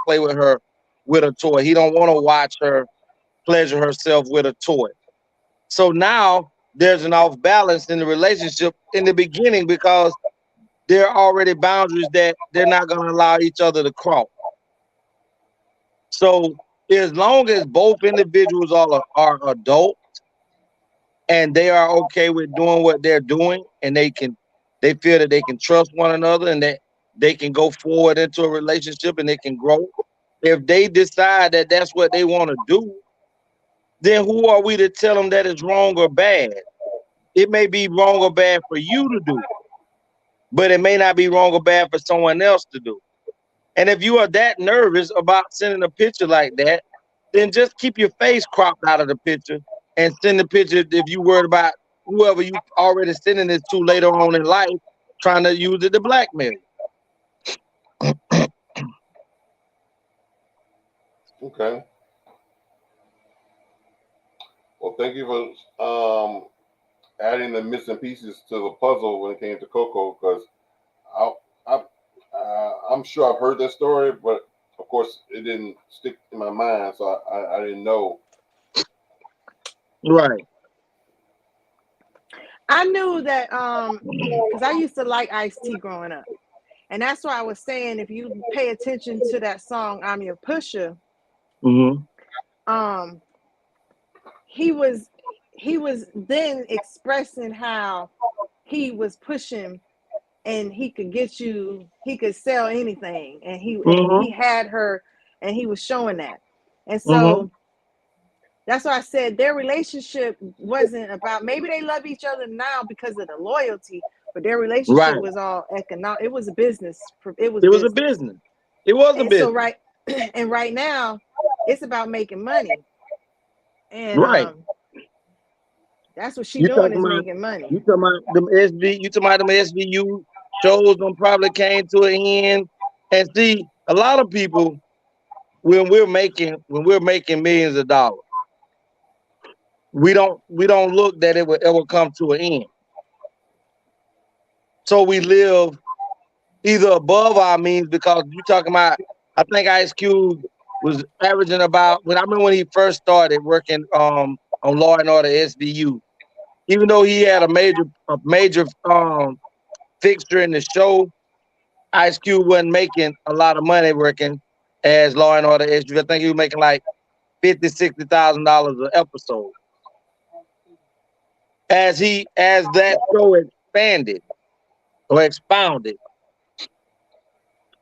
Speaker 10: play with her with a toy. He don't wanna watch her pleasure herself with a toy. So now there's an off balance in the relationship in the beginning because there are already boundaries that they're not going to allow each other to cross. So as long as both individuals are adult and they are okay with doing what they're doing, and they feel that they can trust one another and that they can go forward into a relationship and they can grow, if they decide that that's what they want to do, then who are we to tell them that it's wrong or bad? It may be wrong or bad for you to do, but it may not be wrong or bad for someone else to do. And if you are that nervous about sending a picture like that, then just keep your face cropped out of the picture and send the picture if you worried about whoever you already sending this to later on in life, trying to use it to blackmail you.
Speaker 4: Okay. Well, thank you for adding the missing pieces to the puzzle when it came to Coco, because I, I, I'm sure I've heard that story, but of course it didn't stick in my mind, so I didn't know.
Speaker 10: Right.
Speaker 5: I knew that because I used to like Ice-T growing up. And that's why I was saying, if you pay attention to that song, I'm Your Pusher, he was then expressing how he was pushing and he could get you, he could sell anything. And he had her and he was showing that. And so that's why I said their relationship wasn't about, maybe they love each other now because of the loyalty, but their relationship was all economic. It was a business. It was
Speaker 10: a business. It was a business.
Speaker 5: So right now, it's about making money. And that's what she's doing, is making money.
Speaker 10: You talking about them SVU shows them probably came to an end. And see, a lot of people, when we're making millions of dollars, we don't look that it will ever come to an end. So we live either above our means, because you talking about, I think Ice Cube was averaging about, I remember when he first started working on Law and Order SVU, even though he had a major fixture in the show, Ice Cube wasn't making a lot of money working as Law and Order SVU. I think he was making like $50,000-$60,000 an episode. As that show expanded or expounded,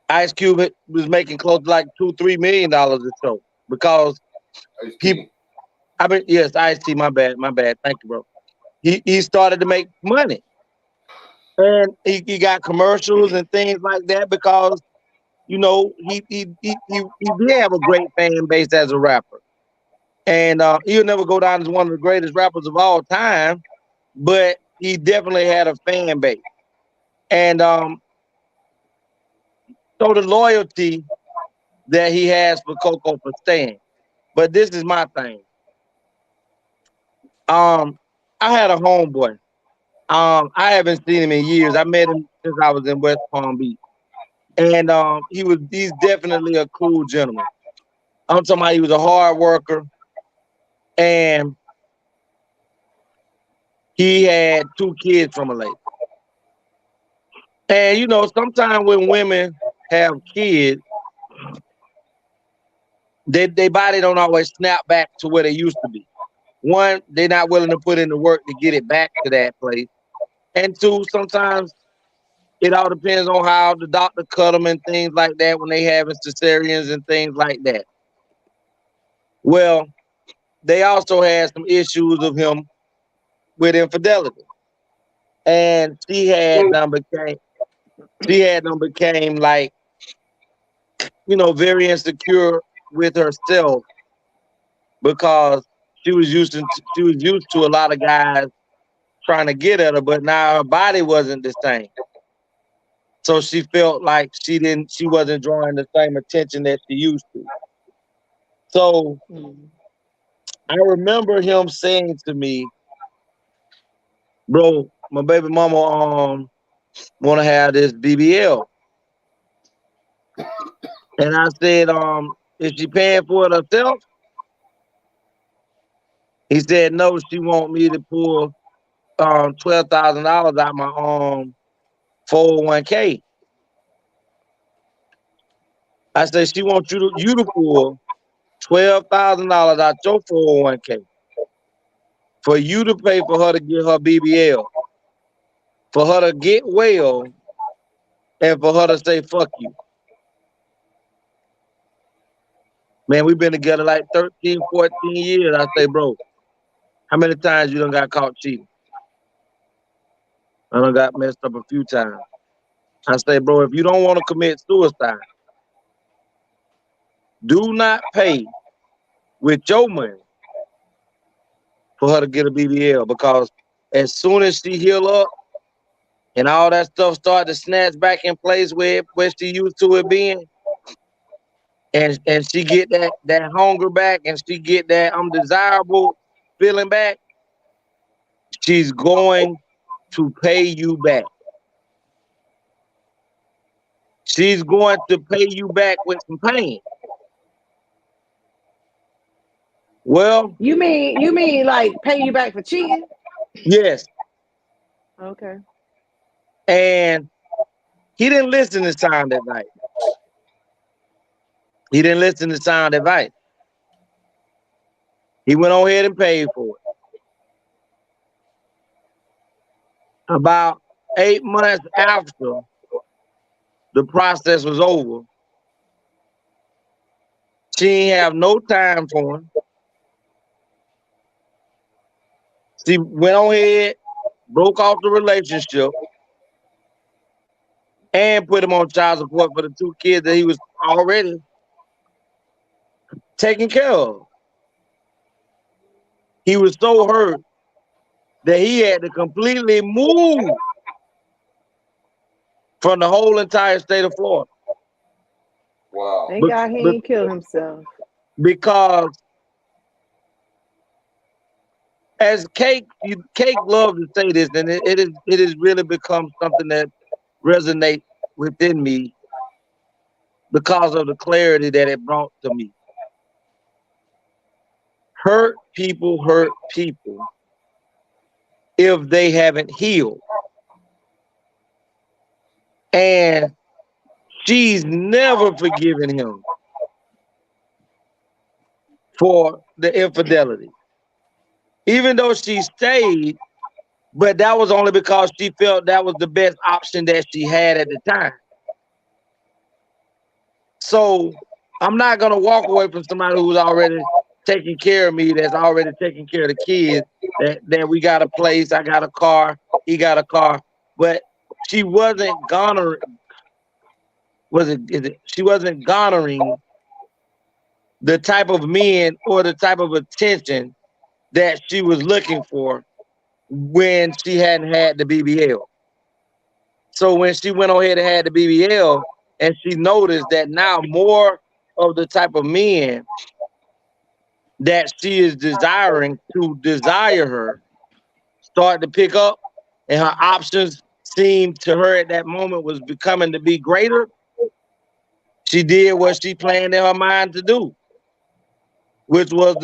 Speaker 10: Ice Cube was making close to like $2-3 million a show, because people. Yes, Ice-T. My bad. Thank you, bro. He started to make money, and he got commercials and things like that, because he did have a great fan base as a rapper, and he'll never go down as one of the greatest rappers of all time, but he definitely had a fan base, and so the loyalty that he has for Coco for staying. But this is my thing. I had a homeboy. I haven't seen him in years. I met him since I was in West Palm Beach, and he's definitely a cool gentleman. I'm talking about, he was a hard worker, and he had 2 kids from a lady. And sometimes when women have kids, their body don't always snap back to where they used to be. One, they're not willing to put in the work to get it back to that place. And 2, sometimes it all depends on how the doctor cut them and things like that when they having cesareans and things like that. Well, they also had some issues of him with infidelity. And she had became like, very insecure with herself, because she was used to a lot of guys trying to get at her, but now her body wasn't the same. So she felt like she wasn't drawing the same attention that she used to. So I remember him saying to me, "Bro, my baby mama want to have this BBL." And I said, "Is she paying for it herself?" He said, "No, she want me to pull $12,000 out my 401k." I said, "She wants you to pull $12,000 out your 401k for you to pay for her to get her BBL, for her to get well, and for her to say fuck you." Man, we've been together like 13, 14 years. I say, bro, how many times you done got caught cheating? I done got messed up a few times. I say, bro, if you don't want to commit suicide, do not pay with your money for her to get a BBL, because as soon as she heal up and all that stuff start to snatch back in place where she used to it being, and she get that hunger back, and she get that undesirable feeling back, she's going to pay you back. She's going to pay you back with some pain. Well,
Speaker 5: You mean like pay you back for cheating?
Speaker 10: yes.
Speaker 5: Okay.
Speaker 10: And he didn't listen to sound advice. He didn't listen to sound advice. He went on ahead and paid for it. About 8 months after the process was over, she didn't have no time for him. She went on ahead, broke off the relationship, and put him on child support for the 2 kids that he was already taking care of. He was so hurt that he had to completely move from the whole entire state of Florida.
Speaker 4: Wow.
Speaker 5: Thank God he ain't killed himself.
Speaker 10: Because as Cake loves to say this, and it has really become something that resonates within me because of the clarity that it brought to me. Hurt people if they haven't healed. And she's never forgiven him for the infidelity. Even though she stayed, but that was only because she felt that was the best option that she had at the time. So I'm not gonna walk away from somebody who's already taking care of me, that's already taking care of the kids, that we got a place, I got a car, he got a car. But she wasn't she wasn't garnering the type of men or the type of attention that she was looking for when she hadn't had the BBL. So when she went on ahead and had the BBL, and she noticed that now more of the type of men that she is desiring to desire her start to pick up, and her options seemed to her at that moment was becoming to be greater, she did what she planned in her mind to do, which was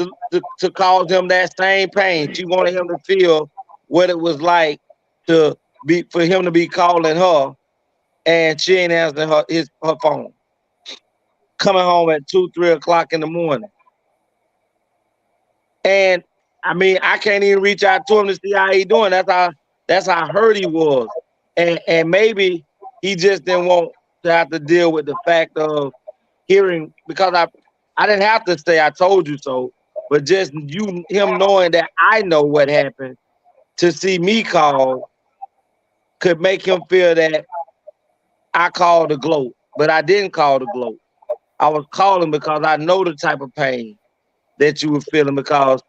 Speaker 10: to cause him that same pain. She wanted him to feel what it was like for him to be calling her, and she ain't answering her phone. Coming home at 2, 3 o'clock in the morning. And I mean, I can't even reach out to him to see how he doing. That's how hurt he was. And maybe he just didn't want to have to deal with the fact of hearing, because I didn't have to say I told you so, but just him knowing that I know what happened, to see me call could make him feel that I called the gloat, but I didn't call the gloat. I was calling because I know the type of pain that you were feeling, because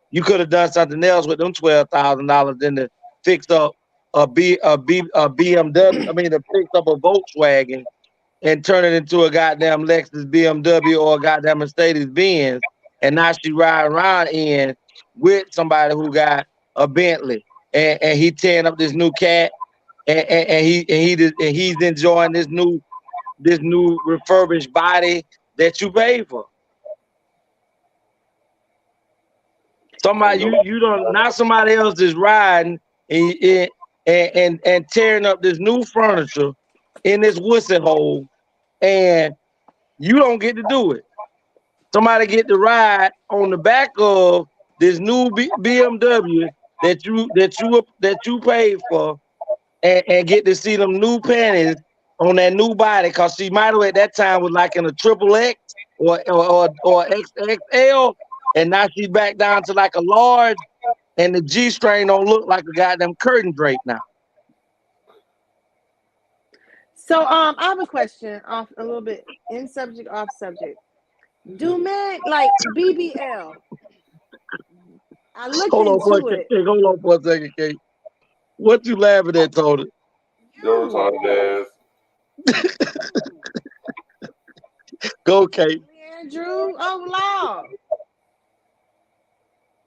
Speaker 10: you could have done something else with them $12,000 than to fix up a BMW. I mean, to fix up a Volkswagen and turn it into a goddamn Lexus BMW or a goddamn Mercedes Benz, and now she riding around in with somebody who got a Bentley, and he tearing up this new cat, and he's enjoying this new refurbished body that you paid for. Somebody you don't, not somebody else is riding and tearing up this new furniture in this wussy hole, and you don't get to do it. Somebody get to ride on the back of this new BMW that you paid for, and get to see them new panties on that new body, because she might have at that time was like in a XXX, or XXL, and now she's back down to like a large, and the G string don't look like a goddamn curtain drape now.
Speaker 5: So I have a question off a little bit in subject, off subject. Do men like BBL? I looked
Speaker 10: Hold on for a
Speaker 5: into it.
Speaker 10: second. Hold on for a second, Kate. What you laughing at, Tony?
Speaker 4: Your retarded ass.
Speaker 10: Go, Kate.
Speaker 5: Andrew, oh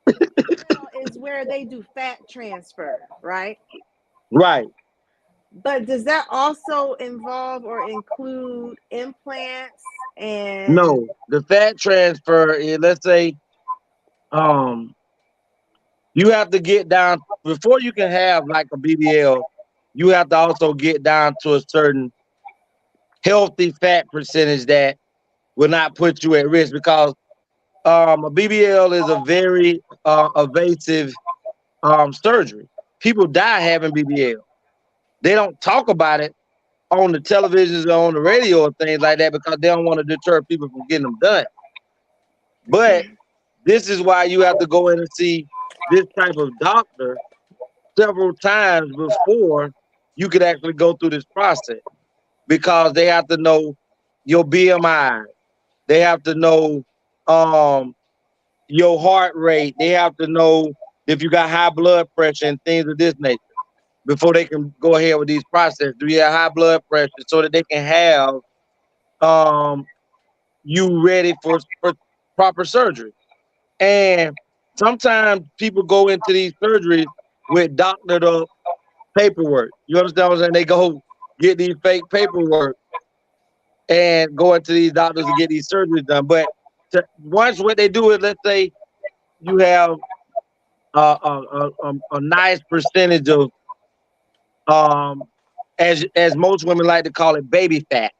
Speaker 5: Lord. BBL is where they do fat transfer, right?
Speaker 10: Right.
Speaker 5: But does that also involve or include implants and
Speaker 10: No, the fat transfer is, let's say, you have to get down before you can have like a BBL. You have to also get down to a certain healthy fat percentage that will not put you at risk, because a BBL is a very evasive surgery. People die having BBL. They don't talk about it on the televisions or on the radio or things like that because they don't want to deter people from getting them done. But this is why you have to go in and see this type of doctor several times before you could actually go through this process, because they have to know your BMI. They have to know your heart rate. They have to know if you got high blood pressure and things of this nature before they can go ahead with these processes. Do you have high blood pressure, so that they can have you ready for proper surgery? And sometimes people go into these surgeries with doctored up paperwork. You understand what I'm saying? They go get these fake paperwork and go into these doctors to get these surgeries done. But once what they do is, let's say you have a nice percentage of as most women like to call it, baby fat,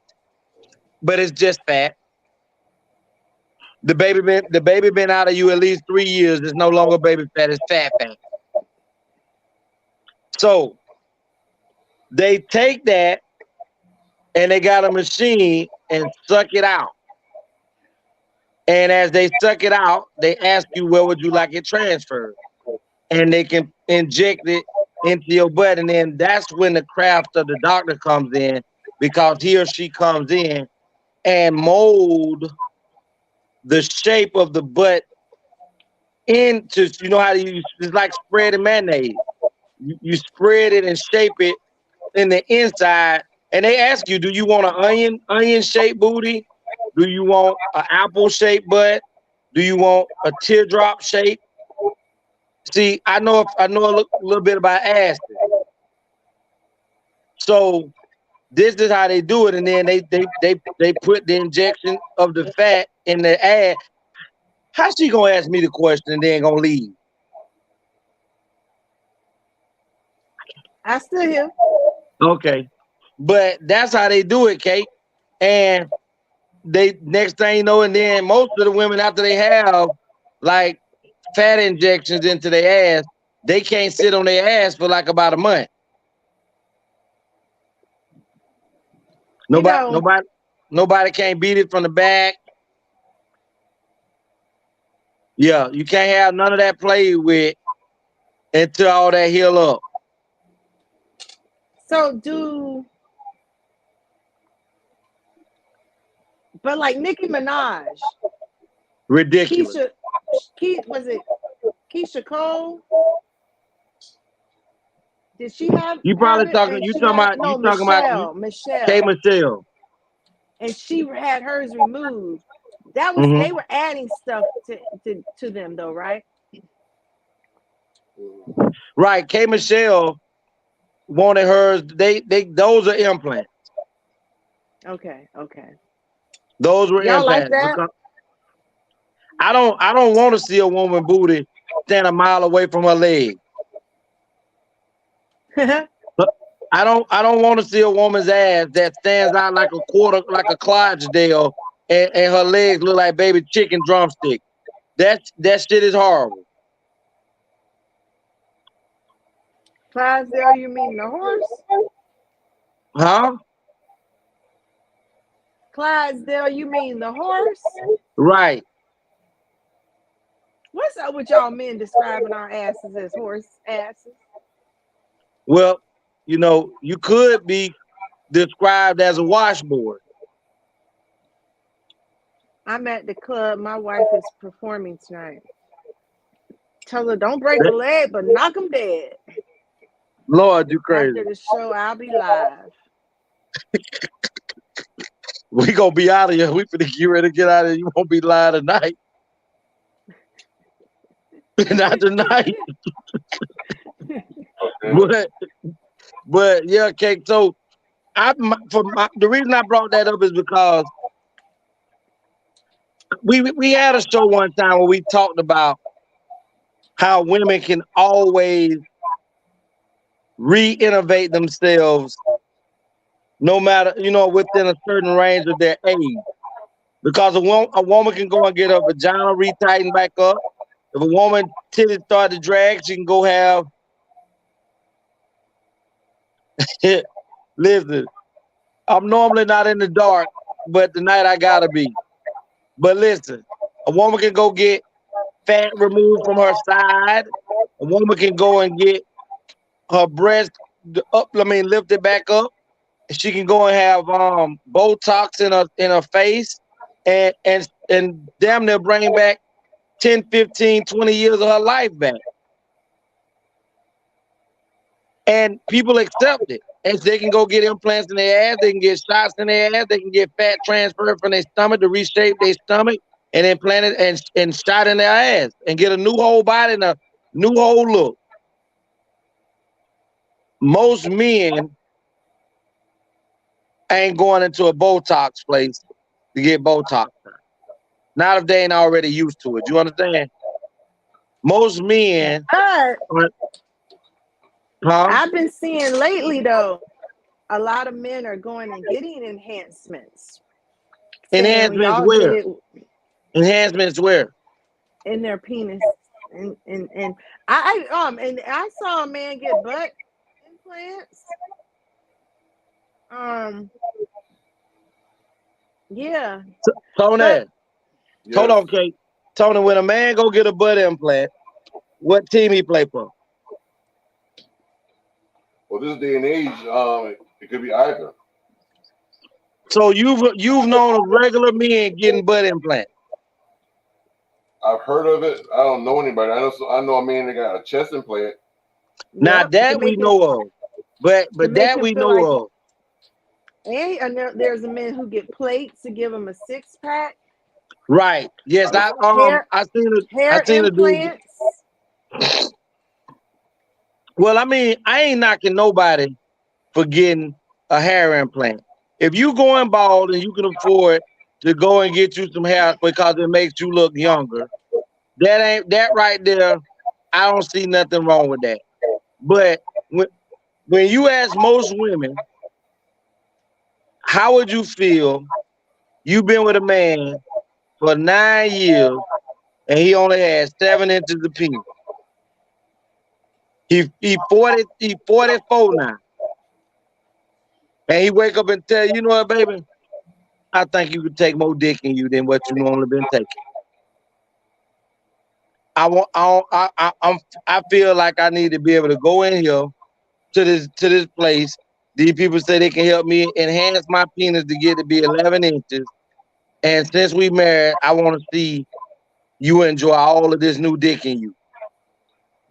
Speaker 10: but it's just fat. The baby been out of you at least 3 years. It's no longer baby fat. It's fat fat. So they take that and they got a machine and suck it out. And as they suck it out, they ask you, where would you like it transferred? And they can inject it into your butt. And then that's when the craft of the doctor comes in, because he or she comes in and mold the shape of the butt into, you know how to use, it's like spreading mayonnaise. You spread it and shape it in the inside. And they ask you, do you want an onion shaped booty? Do you want an apple shaped butt? Do you want a teardrop shape? See, I know a little bit about asses. So this is how they do it, and then they put the injection of the fat in the ass. How's she gonna ask me the question and then gonna leave?
Speaker 5: I still hear.
Speaker 10: Okay, but that's how they do it, Kate. And they, next thing you know, and then most of the women, after they have like fat injections into their ass, they can't sit on their ass for like about a month. Nobody can't beat it from the back. Yeah, you can't have none of that played with until all that heal up.
Speaker 5: So but like Nicki Minaj,
Speaker 10: ridiculous.
Speaker 5: Was it Keisha Cole? Did she have?
Speaker 10: You probably talking? You talking about?
Speaker 5: No,
Speaker 10: You talking about
Speaker 5: Michelle.
Speaker 10: K. Michelle.
Speaker 5: And she had hers removed. That was they were adding stuff to them though, right?
Speaker 10: Right. K. Michelle wanted hers. They those are implants.
Speaker 5: Okay.
Speaker 10: Those were
Speaker 5: Y'all
Speaker 10: implants.
Speaker 5: like that?
Speaker 10: I don't want to see a woman booty stand a mile away from her leg. I don't want to see a woman's ass that stands out like a quarter, like a Clydesdale, and her legs look like baby chicken drumstick. That shit is horrible.
Speaker 5: Clydesdale, you mean the horse?
Speaker 10: Huh?
Speaker 5: Clydesdale, you mean the horse?
Speaker 10: Right.
Speaker 5: What's up with y'all men describing our asses as horse asses?
Speaker 10: Well, you could be described as a washboard.
Speaker 5: I'm at the club. My wife is performing tonight. Tell her don't break a leg, but knock him dead.
Speaker 10: Lord, you crazy.
Speaker 5: After the show, I'll be live.
Speaker 10: We gonna be out of here. We finna get ready to get out of here. You won't be live tonight. Not tonight. but yeah, Cake. So the reason I brought that up is because we had a show one time where we talked about how women can always re-innovate themselves no matter, within a certain range of their age. Because a woman can go and get her vagina retightened back up. If a woman titties start to drag, she can go have listen, I'm normally not in the dark, but tonight I gotta be. But listen, a woman can go get fat removed from her side. A woman can go and get her breast lifted back up. She can go and have Botox in her face and damn near bring back 10, 15, 20 years of her life back. And people accept it. And they can go get implants in their ass, they can get shots in their ass, they can get fat transferred from their stomach to reshape their stomach and implant it and shot in their ass and get a new whole body and a new whole look. Most men ain't going into a Botox place to get Botox. Not if they ain't already used to it. You understand? Most men.
Speaker 5: I've been seeing lately, though, a lot of men are going and getting enhancements.
Speaker 10: Enhancements where? Enhancements where?
Speaker 5: In their penis. And I saw a man get butt implants. Yeah.
Speaker 10: Tony, hold on, Kate. Tony, when a man go get a butt implant, what team he play for?
Speaker 4: Well, this day and age, it could be either.
Speaker 10: So you've known of regular men getting butt implants?
Speaker 4: I've heard of it. I don't know anybody. I know a man that got a chest implant.
Speaker 10: Now that we know of, but that we know of.
Speaker 5: And there's a man who get plates to give him a 6-pack.
Speaker 10: Right. Yes, I seen a dude. Well, I mean, I ain't knocking nobody for getting a hair implant. If you going bald and you can afford to go and get you some hair because it makes you look younger, that right there, I don't see nothing wrong with that. But when you ask most women, how would you feel? You've been with a man for 9 years and he only has 7 inches of penis. He 44 now. And he wake up and tell you know what, baby? I think you could take more dick in you than what you normally been taking. I feel like I need to be able to go in here to this place. These people say they can help me enhance my penis to get to be 11 inches. And since we married, I want to see you enjoy all of this new dick in you.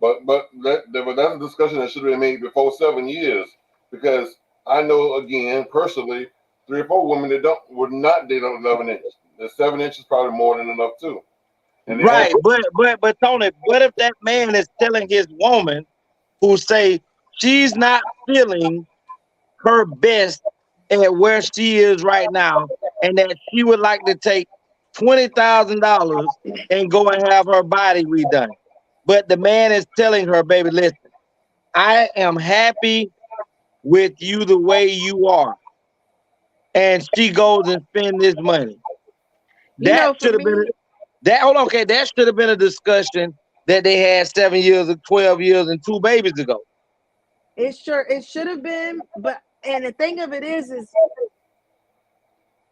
Speaker 4: But that's a discussion that should have been made before 7 years, because I know, again, personally, 3 or 4 women that would not date on 11 inches. The 7 inches probably more than enough too. And
Speaker 10: right, but Tony, what if that man is telling his woman, who say she's not feeling her best at where she is right now, and that she would like to take $20,000 and go and have her body redone? But the man is telling her, baby, listen, I am happy with you the way you are. And she goes and spends this money. That should have been that should have been a discussion that they had 7 years or 12 years and 2 babies ago.
Speaker 5: It should have been, and the thing of it is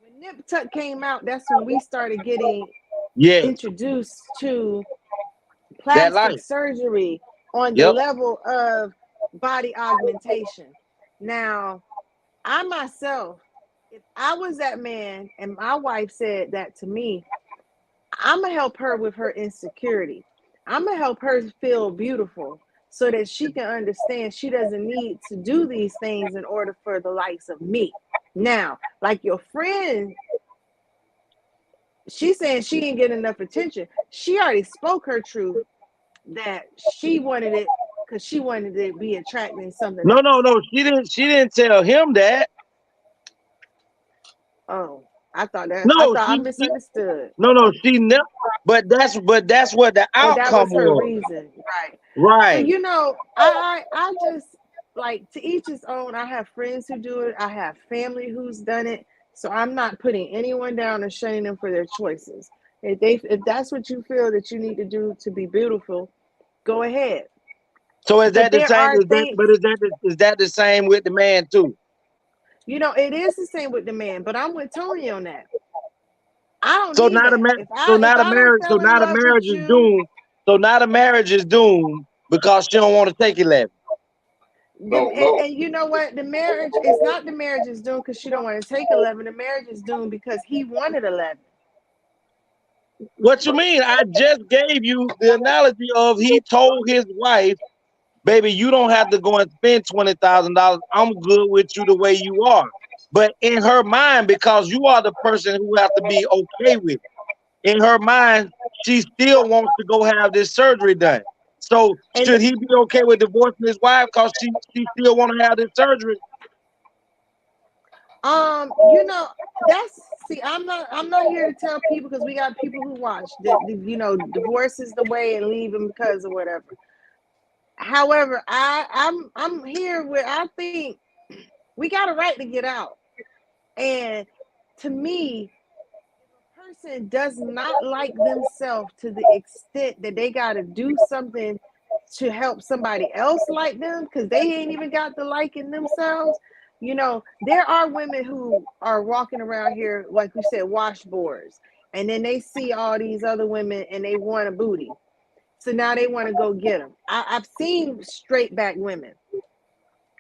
Speaker 5: when Nip Tuck came out, that's when we started getting
Speaker 10: Yeah,
Speaker 5: introduced to
Speaker 10: that life.
Speaker 5: plastic surgery on the
Speaker 10: Yep.
Speaker 5: level of body augmentation. Now, I myself, if I was that man and my wife said that to me, I'm gonna help her with her insecurity. I'm gonna help her feel beautiful so that she can understand she doesn't need to do these things in order for the likes of me. Now, like your friend, she's saying she didn't get enough attention. She already spoke her truth that she wanted it because she wanted to be attracting something
Speaker 10: No, no,
Speaker 5: else.
Speaker 10: no. She didn't tell him that.
Speaker 5: Oh, I
Speaker 10: No,
Speaker 5: thought I
Speaker 10: she
Speaker 5: misunderstood.
Speaker 10: no, no. She never. But that's what the
Speaker 5: Oh, that
Speaker 10: outcome
Speaker 5: was her
Speaker 10: was.
Speaker 5: reason, right? So
Speaker 10: Right.
Speaker 5: you know, I just like to each his own. I have friends who do it. I have family who's done it. So I'm not putting anyone down or shaming them for their choices. If that's what you feel that you need to do to be beautiful, go ahead.
Speaker 10: So is
Speaker 5: But
Speaker 10: that the
Speaker 5: there
Speaker 10: same?
Speaker 5: are
Speaker 10: Is that?
Speaker 5: things,
Speaker 10: But is that the same with the man too?
Speaker 5: you know, it is the same with the man. But I'm with Tony on that. I don't
Speaker 10: So
Speaker 5: need
Speaker 10: not a
Speaker 5: that.
Speaker 10: ma- so
Speaker 5: If
Speaker 10: not a
Speaker 5: I don't
Speaker 10: marriage. So
Speaker 5: fell in
Speaker 10: not a
Speaker 5: love with
Speaker 10: marriage is
Speaker 5: you,
Speaker 10: doomed. So not a marriage is doomed because she don't want to take 11.
Speaker 4: No,
Speaker 5: and you know what? The marriage is not the marriage is doomed because she don't want to take 11. The marriage is doomed because he wanted 11.
Speaker 10: What you mean? I just gave you the analogy of he told his wife, "Baby, you don't have to go and spend $20,000. I'm good with you the way you are." But in her mind, because you are the person who have to be okay with it, in her mind, she still wants to go have this surgery done. So
Speaker 5: And
Speaker 10: should he be okay with divorcing his wife because she still want to have this surgery?
Speaker 5: you know, that's see, I'm not here to tell people because we got people who watch that you know, divorce is the way and leave them because of whatever. However, I'm here where I think we got a right to get out. And to me, person does not like themselves to the extent that they got to do something to help somebody else like them because they ain't even got the liking themselves. You know, there are women who are walking around here, like we said, washboards, and then they see all these other women and they want a booty. So now they want to go get them. I've seen straight back women.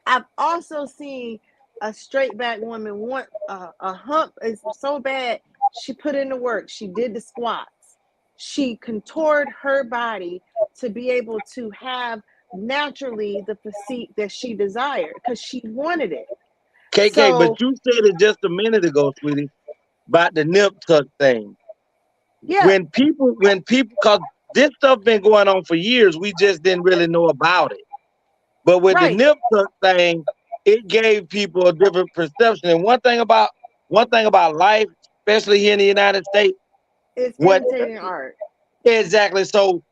Speaker 5: I've also seen a straight back woman want a hump is so bad she put in the work. She did the squats. She contoured her body to be able to have naturally the physique that she desired because she wanted it.
Speaker 10: KK, but
Speaker 5: So
Speaker 10: you said it just a minute ago, sweetie, about the nip tuck thing.
Speaker 5: yeah,
Speaker 10: When people, because this stuff been going on for years, we just didn't really know about it. But with the
Speaker 5: right.
Speaker 10: nip tuck thing, it gave people a different perception. And one thing about life, especially here in the United States,
Speaker 5: It's
Speaker 10: what
Speaker 5: imitating art.
Speaker 10: exactly? So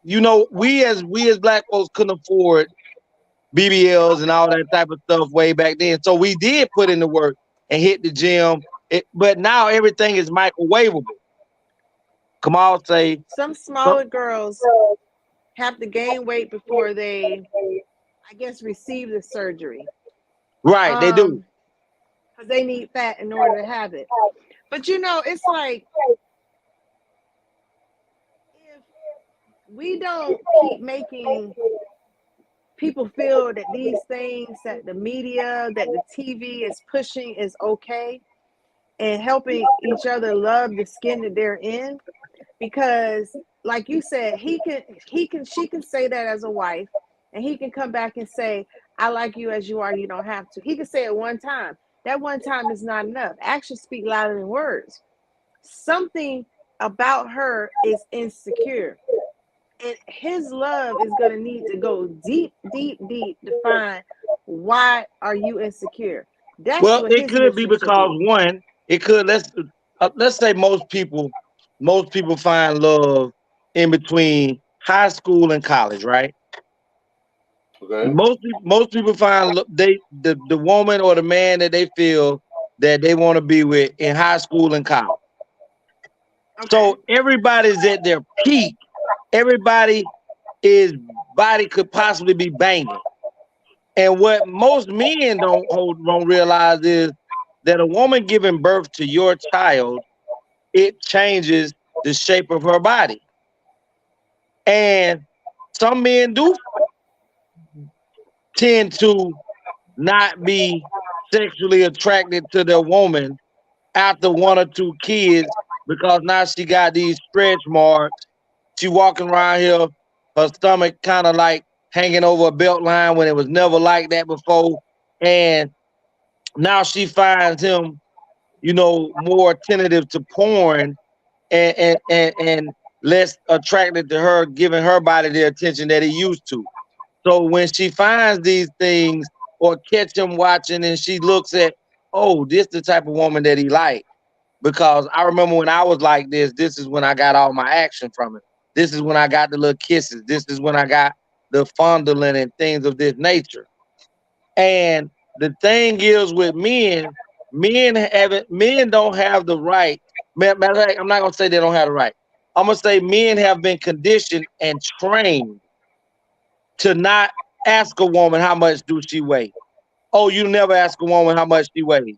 Speaker 10: we as black folks couldn't afford BBLs and all that type of stuff way back then. So we did put in the work and hit the gym. But now everything is microwavable. Kamal say,
Speaker 5: Some
Speaker 10: so,
Speaker 5: smaller girls have to gain weight before they, I guess, receive the surgery.
Speaker 10: right, they do.
Speaker 5: Um, because they need fat in order to have it. But you know, it's like if we don't keep making people feel that these things that the media, that the TV is pushing is okay and helping each other love the skin that they're in, because like you said, she can say that as a wife and he can come back and say, I like you as you are, you don't have to. He can say it one time. That one time is not enough. Actions speak louder than words. Something about her is insecure. And his love is going to need to go deep, deep, deep to find why are you insecure. That's
Speaker 10: Well,
Speaker 5: what
Speaker 10: it
Speaker 5: his
Speaker 10: could be
Speaker 5: mission should
Speaker 10: because
Speaker 5: be.
Speaker 10: one, it could let's say most people find love in between high school and college, right?
Speaker 4: okay.
Speaker 10: Most people find the woman or the man that they feel that they want to be with in high school and college.
Speaker 5: Okay.
Speaker 10: So everybody's at their peak. Everybody is body could possibly be banging. And what most men don't realize is that a woman giving birth to your child, it changes the shape of her body. And some men do tend to not be sexually attracted to their woman after 1 or 2 kids because now she got these stretch marks. She walking around here, her stomach kind of like hanging over a belt line when it was never like that before. And now she finds him, more tentative to porn and less attracted to her, giving her body the attention that he used to. So when she finds these things or catch him watching and she looks at, oh, this the type of woman that he like. Because I remember when I was like this is when I got all my action from it. This is when I got the little kisses. This is when I got the fondling and things of this nature. And the thing is with men don't have the right. Matter of fact, I'm not gonna say they don't have the right. I'm gonna say men have been conditioned and trained to not ask a woman how much do she weigh. Oh, you never ask a woman how much she weighs.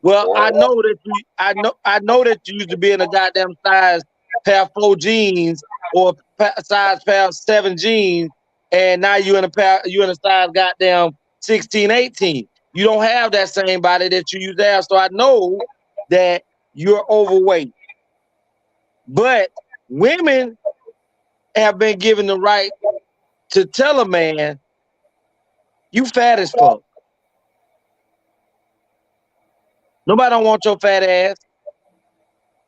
Speaker 10: Well, I know that that you used to be in a goddamn size pair 4 jeans or size pair 7 jeans, and now you in a size goddamn 16, 18. You don't have that same body that you used to have. So I know that you're overweight. But women have been given the right to tell a man, you fat as fuck. Nobody don't want your fat ass.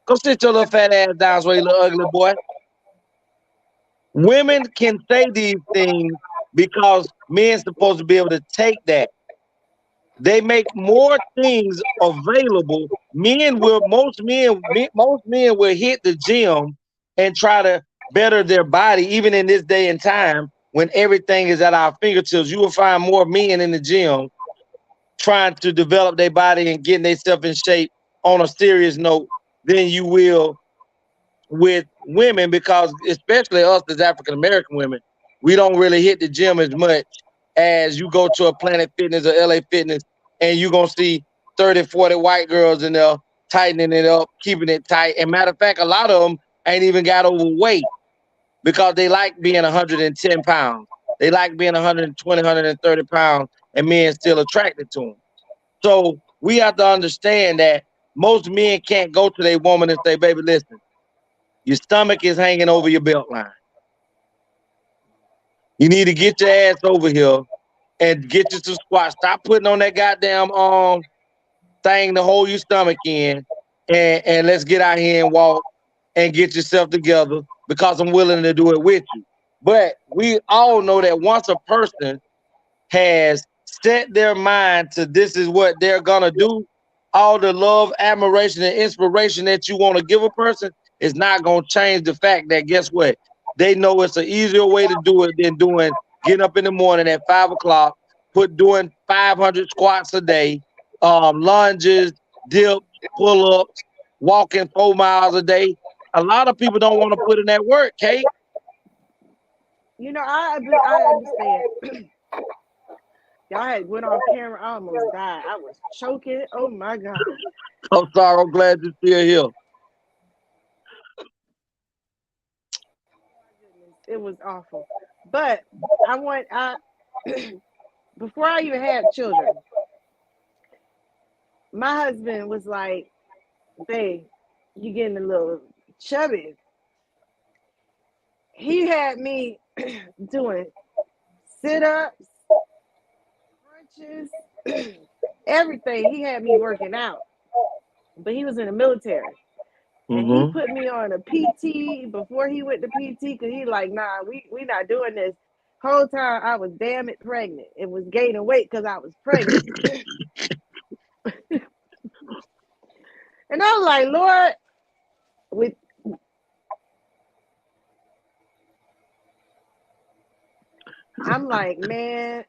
Speaker 10: Go sit your little fat ass down, so you little ugly boy. Women can say these things because men's supposed to be able to take that. They make more things available. Most men will hit the gym and try to better their body, even in this day and time when everything is at our fingertips. You will find more men in the gym trying to develop their body and getting themselves in shape on a serious note than you will with women, because especially us as African American women, we don't really hit the gym as much as you go to a Planet Fitness or LA Fitness and you're going to see 30, 40 white girls in there tightening it up, keeping it tight. And matter of fact, a lot of them ain't even got overweight because they like being 110 pounds. They like being 120, 130 pounds, and men still attracted to them. So we have to understand that most men can't go to their woman and say, baby, listen, your stomach is hanging over your belt line. You need to get your ass over here and get you some squats. Stop putting on that goddamn thing to hold your stomach in, and let's get out here and walk and get yourself together, because I'm willing to do it with you. But we all know that once a person has set their mind to this is what they're gonna do, all the love, admiration, and inspiration that you want to give a person is not gonna change the fact that, guess what? They know it's an easier way to do it than getting up in the morning at 5 o'clock, doing 500 squats a day, lunges, dips, pull-ups, walking 4 miles a day. A lot of people don't want to put in that work, Kate.
Speaker 5: I understand. Y'all had went off camera. I almost died. I was choking. Oh my God.
Speaker 10: I'm sorry. I'm glad you're still here.
Speaker 5: It was awful. But before I even had children, my husband was like, babe, you getting a little chubby. He had me doing sit-ups, crunches, everything. He had me working out. But he was in the military. And he put me on a PT before he went to PT, because he like, nah, we not doing this. Whole time I was damn it pregnant. It was gaining weight because I was pregnant. And I was like, Lord, I'm like, man,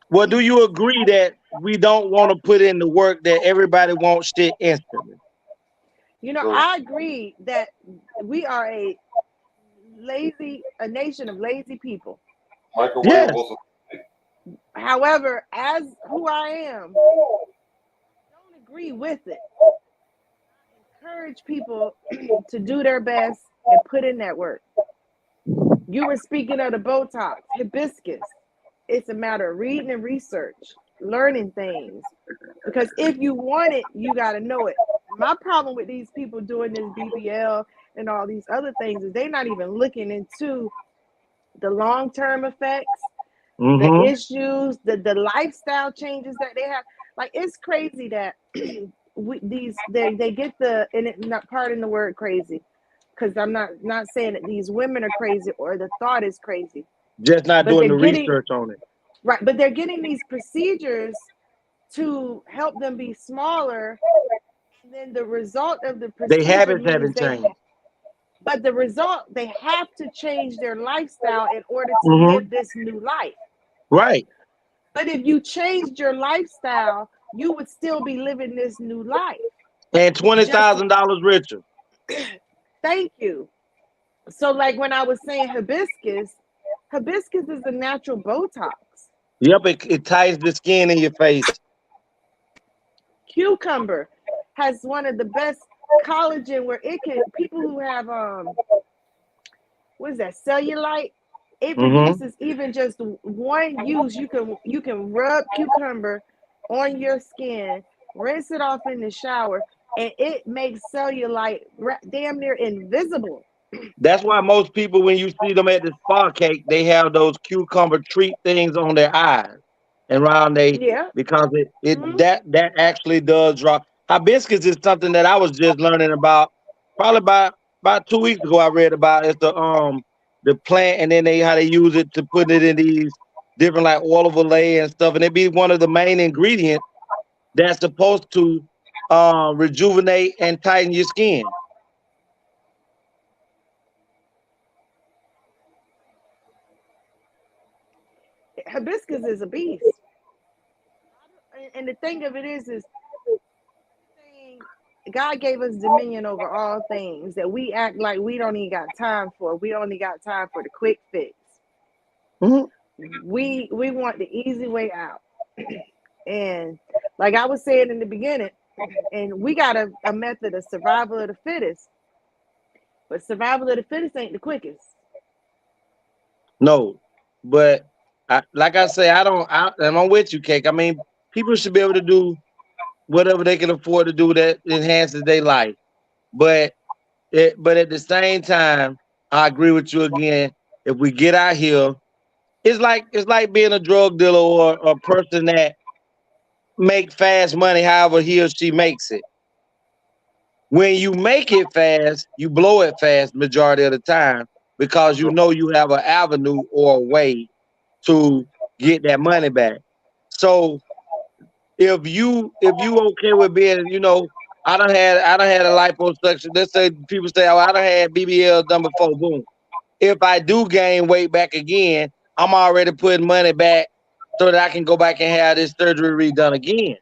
Speaker 10: Well, do you agree that we don't want to put in the work that everybody wants shit instantly?
Speaker 5: I agree that we are a nation of lazy people.
Speaker 10: Yes.
Speaker 5: However, as who I am, don't agree with it. Encourage people to do their best and put in that work. You were speaking of the Botox, hibiscus. It's a matter of reading and research, learning things. Because if you want it, you got to know it. My problem with these people doing this BBL and all these other things is they're not even looking into the long-term effects, the issues, the lifestyle changes that they have. Like, it's crazy that they get the, and it, not pardon the word crazy, because I'm not saying that these women are crazy or the thought is crazy.
Speaker 10: Just not doing the research on it.
Speaker 5: Right, but they're getting these procedures to help them be smaller, and then the result of the procedure,
Speaker 10: their habits haven't changed.
Speaker 5: But the result, they have to change their lifestyle in order to live this new life.
Speaker 10: Right.
Speaker 5: But if you changed your lifestyle, you would still be living this new life.
Speaker 10: And $20,000 richer.
Speaker 5: Thank you. So like when I was saying hibiscus is a natural Botox.
Speaker 10: Yep, it tightens the skin in your face.
Speaker 5: Cucumber has one of the best collagen where it can, people who have what is that, cellulite, it reduces even just one use. You can rub cucumber on your skin, rinse it off in the shower, and it makes cellulite damn near invisible.
Speaker 10: That's why most people, when you see them at the spa cake, they have those cucumber treat things on their eyes and around because that actually does drop. Hibiscus is something that I was just learning about probably about 2 weeks ago. I read about it's the plant, and then how they use it to put it in these different like olive oil and stuff, and it be one of the main ingredients that's supposed to rejuvenate and tighten your skin.
Speaker 5: Hibiscus is a beast, and the thing of it is God gave us dominion over all things that we act like we don't even got time for. We only got time for the quick fix. We want the easy way out. And like I was saying in the beginning, and we got a method of survival of the fittest, but survival of the fittest ain't the quickest.
Speaker 10: No, but like I say, and I'm with you, Cake. I mean, people should be able to do whatever they can afford to do that enhances their life. But at the same time, I agree with you again. If we get out here, it's like being a drug dealer or a person that make fast money however he or she makes it. When you make it fast, you blow it fast majority of the time because you know you have an avenue or a way to get that money back. So if you okay with being, I done had a liposuction. Let's say people say, oh, I done had BBL done before. Boom. If I do gain weight back again, I'm already putting money back so that I can go back and have this surgery redone again.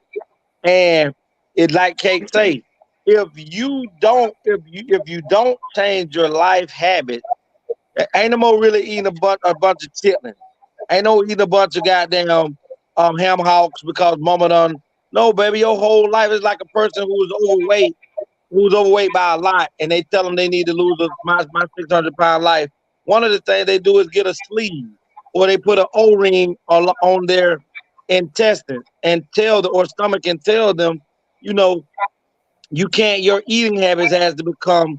Speaker 10: And it, like Kate say, if you don't change your life habits, ain't no more really eating a bunch of chitlins. Ain't no eating a bunch of goddamn ham hocks because mama done. No, baby, your whole life is like a person who's overweight by a lot, and they tell them they need to lose my 600-pound life. One of the things they do is get a sleeve, or they put an O-ring on their intestines and or stomach and tell them, you can't. Your eating habits has to become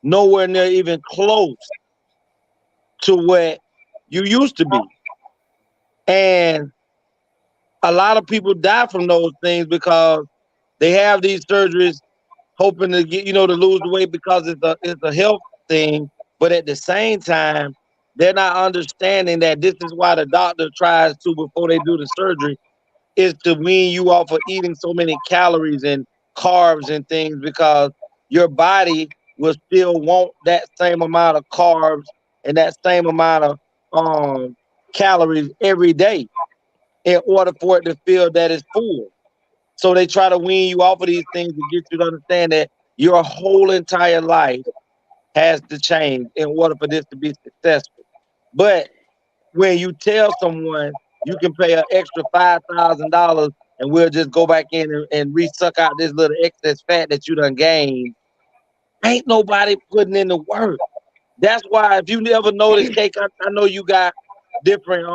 Speaker 10: nowhere near even close to what you used to be. And a lot of people die from those things because they have these surgeries hoping to get, to lose the weight because it's a health thing. But at the same time, they're not understanding that this is why the doctor tries to, before they do the surgery, is to wean you off of eating so many calories and carbs and things, because your body will still want that same amount of carbs and that same amount of calories every day in order for it to feel that it's full. So they try to wean you off of these things to get you to understand that your whole entire life has to change in order for this to be successful. But when you tell someone you can pay an extra $5,000 and we'll just go back in and re-suck out this little excess fat that you done gained. Ain't nobody putting in the work. That's why if you never noticed, Cake, I know you got different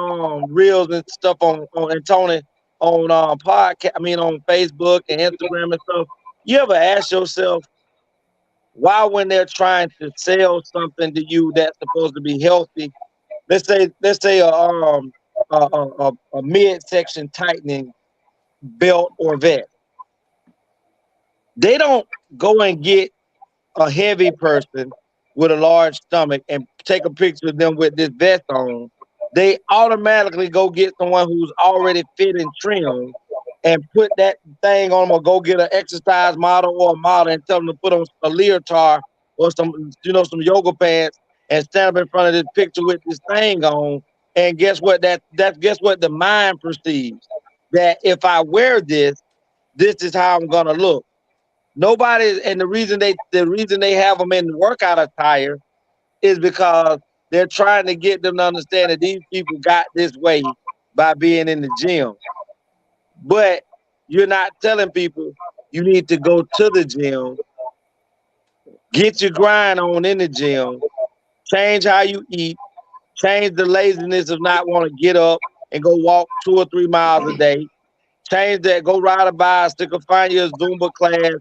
Speaker 10: reels and stuff on and Tony on podcast. I mean on Facebook and Instagram and stuff. You ever ask yourself why when they're trying to sell something to you that's supposed to be healthy, let's say a midsection tightening belt or vest, they don't go and get a heavy person with a large stomach and take a picture of them with this vest on. They automatically go get someone who's already fit and trimmed and put that thing on them, or go get an exercise model or a model and tell them to put on a leotard or some yoga pants and stand up in front of this picture with this thing on. And guess what? Guess what the mind perceives, that if I wear this is how I'm gonna look. Nobody, and the reason they have them in workout attire is because they're trying to get them to understand that these people got this way by being in the gym. But you're not telling people you need to go to the gym, get your grind on in the gym, change how you eat, change the laziness of not want to get up and go walk 2 or 3 miles a day. Change that, go ride a bicycle, find you a Zumba class,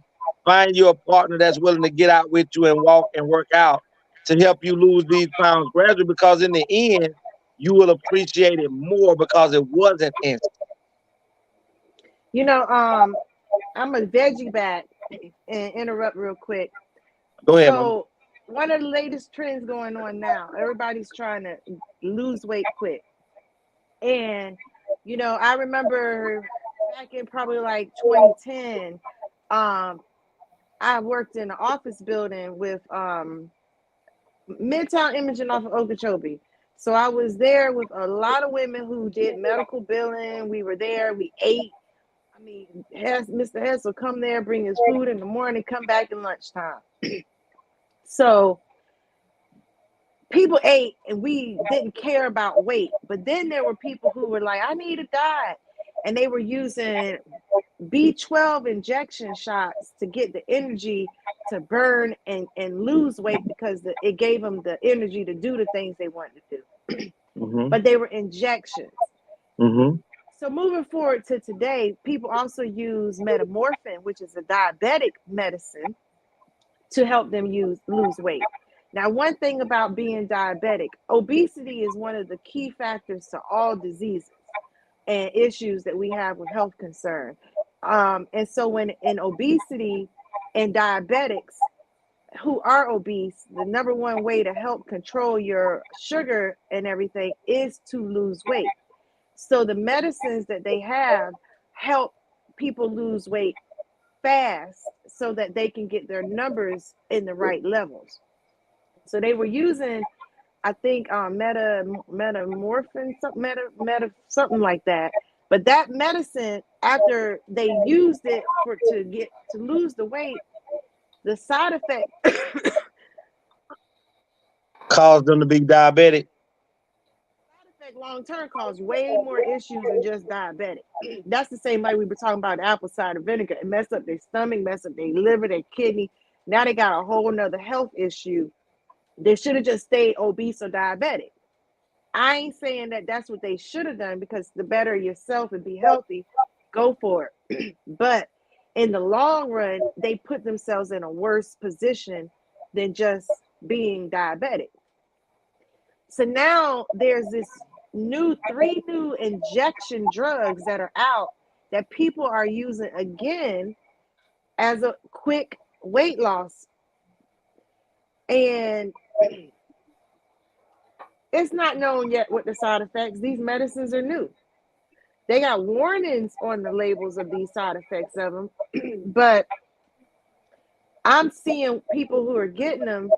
Speaker 10: find you a partner that's willing to get out with you and walk and work out to help you lose these pounds gradually, because in the end, you will appreciate it more because it wasn't instant.
Speaker 5: You know, I'm a veggie back and interrupt real quick.
Speaker 10: Go ahead,
Speaker 5: So one of the latest trends going on now, everybody's trying to lose weight quick. And, you know, I remember back in probably like 2010, I worked in an office building with Midtown Imaging off of Okeechobee. So I was there with a lot of women who did medical billing. We were there, we ate. I mean, Mr. Hess will come there, bring his food in the morning, come back at lunchtime. So people ate and we didn't care about weight. But then there were people who were like, I need a diet. And they were using B12 injection shots to get the energy to burn and lose weight, because it gave them the energy to do the things they wanted to do.
Speaker 10: Mm-hmm.
Speaker 5: But they were injections.
Speaker 10: Mm-hmm.
Speaker 5: So moving forward to today, people also use metamorphin, which is a diabetic medicine, to help them lose weight. Now, one thing about being diabetic, obesity is one of the key factors to all diseases and issues that we have with health concern. And so when in obesity and diabetics who are obese, the number one way to help control your sugar and everything is to lose weight. So the medicines that they have help people lose weight fast so that they can get their numbers in the right levels. So they were using, I think, metamorphin, something like that. But that medicine, after they used it to lose the weight, the side effect
Speaker 10: caused them to be diabetic.
Speaker 5: Long term cause way more issues than just diabetic. That's the same way we were talking about apple cider vinegar. It messed up their stomach, messed up their liver, their kidney. Now they got a whole nother health issue. They should have just stayed obese or diabetic. I ain't saying that that's what they should have done, because the better yourself and be healthy, go for it. But in the long run, they put themselves in a worse position than just being diabetic. So now there's this three new injection drugs that are out that people are using again as a quick weight loss. And it's not known yet what the side effects. These medicines are new. They got warnings on the labels of these side effects of them, but I'm seeing people who are getting them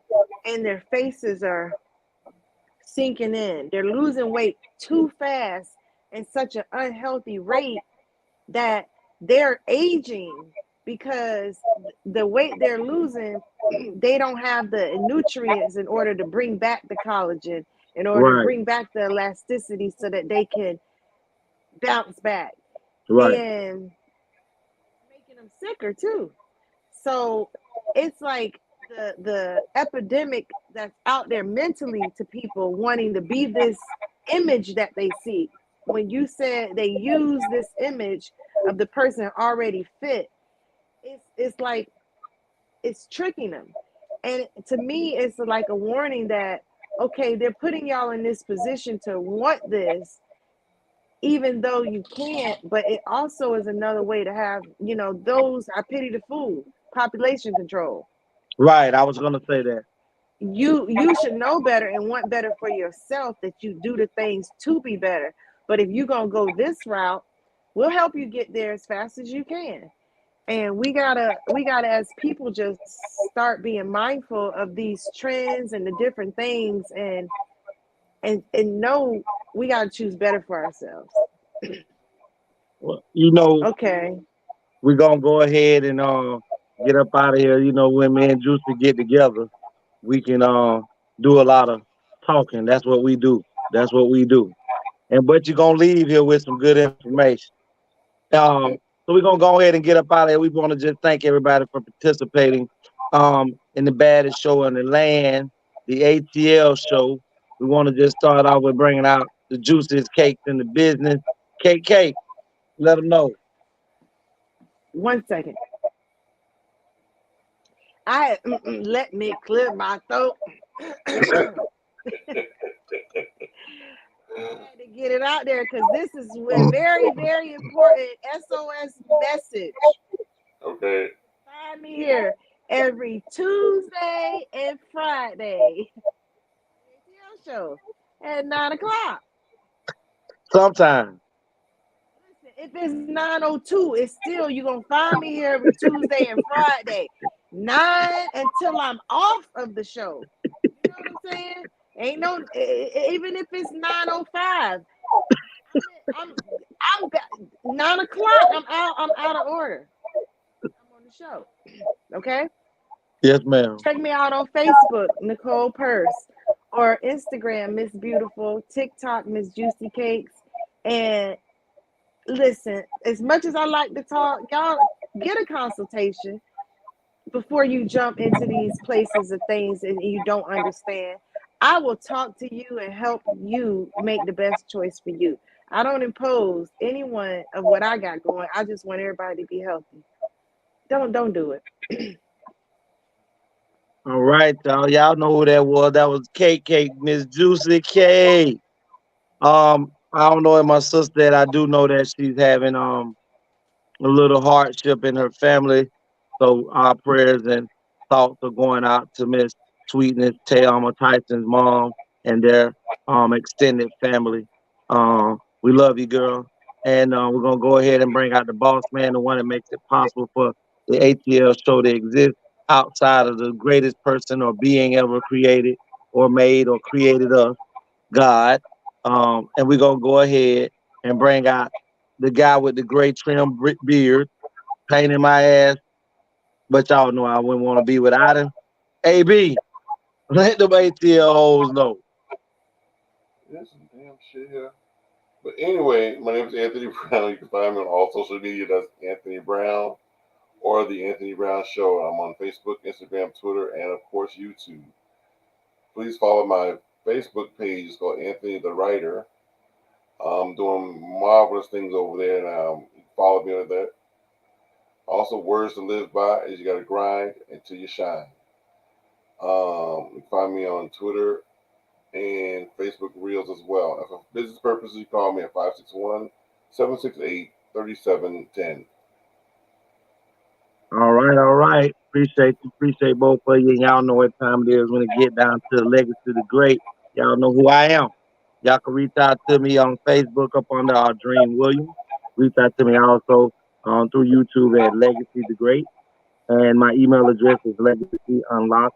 Speaker 5: and their faces are sinking in. They're losing weight too fast in such an unhealthy rate that they're aging, because the weight they're losing, they don't have the nutrients in order to bring back the collagen, in order to bring back the elasticity so that they can bounce back.
Speaker 10: Right.
Speaker 5: And making them sicker too. So it's like the epidemic that's out there mentally to people wanting to be this image that they see. When you said they use this image of the person already fit, it's like it's tricking them. And to me, it's like a warning that okay, they're putting y'all in this position to want this, even though you can't, but it also is another way to have, those I pity the fool, population control.
Speaker 10: Right. I was gonna say that.
Speaker 5: You should know better and want better for yourself, that you do the things to be better. But if you're gonna go this route, we'll help you get there as fast as you can. And we gotta as people just start being mindful of these trends and the different things, and know we gotta choose better for ourselves.
Speaker 10: Well, you know,
Speaker 5: Okay.
Speaker 10: we're gonna go ahead and get up out of here. You know, when me and Juicy get together, we can do a lot of talking. That's what we do. That's what we do. And but you're gonna leave here with some good information. So we're gonna go ahead and get up out of here. We want to just thank everybody for participating in the baddest show in the land, the ATL show. We want to just start off with bringing out the juiciest cakes in the business. Cake, let them know.
Speaker 5: 1 second. Let me clear my throat. I had to get it out there because this is a very, very important SOS message.
Speaker 4: Okay.
Speaker 5: Find me here every Tuesday and Friday. ATL show at 9 o'clock.
Speaker 10: Sometime.
Speaker 5: Listen, if it's 9:02, it's still you're gonna find me here every Tuesday and Friday, 9 until I'm off of the show. You know what I'm saying? Ain't no even if it's 9:05. I'm 9 o'clock. I'm out of order. I'm on the show. Okay.
Speaker 10: Yes, ma'am.
Speaker 5: Check me out on Facebook, Nicole Purse, or Instagram, Miss Beautiful, TikTok, Miss Juicy Cakes. And listen, as much as I like to talk, y'all get a consultation before you jump into these places of things and you don't understand. I will talk to you and help you make the best choice for you. I don't impose anyone of what I got going. I just want everybody to be healthy. Don't do it.
Speaker 10: All right, y'all know who that was. That was Cake, Miss Juicy Cake. I don't know if my sister that I do know that she's having a little hardship in her family. So our prayers and thoughts are going out to Miss Sweetness, Tayama Tyson's mom and their extended family. We love you, girl. And we're gonna go ahead and bring out the boss man, the one that makes it possible for the ATL show to exist outside of the greatest person or being ever created or made or created us, God. And we're gonna go ahead and bring out the guy with the gray trim beard, painting my ass, but y'all know I wouldn't want to be without him. AB, let them ATL hoes know.
Speaker 4: There's some damn shit here. But anyway, my name is Anthony Brown. You can find me on all social media. That's Anthony Brown or The Anthony Brown Show. I'm on Facebook, Instagram, Twitter, and of course YouTube. Please follow my Facebook page. It's called Anthony the Writer. I'm doing marvelous things over there, and you can follow me on that. Also, words to live by is you got to grind until you shine. You can find me on Twitter and Facebook Reels as well. And for business purposes, you call me at 561-768-3710.
Speaker 10: All right. Appreciate both of you. Y'all know what time it is when it get down to the legacy of the great. Y'all know who I am. Y'all can reach out to me on Facebook up under our Dream Williams. Reach out to me also through YouTube at Legacy the Great. And my email address is legacyunlocked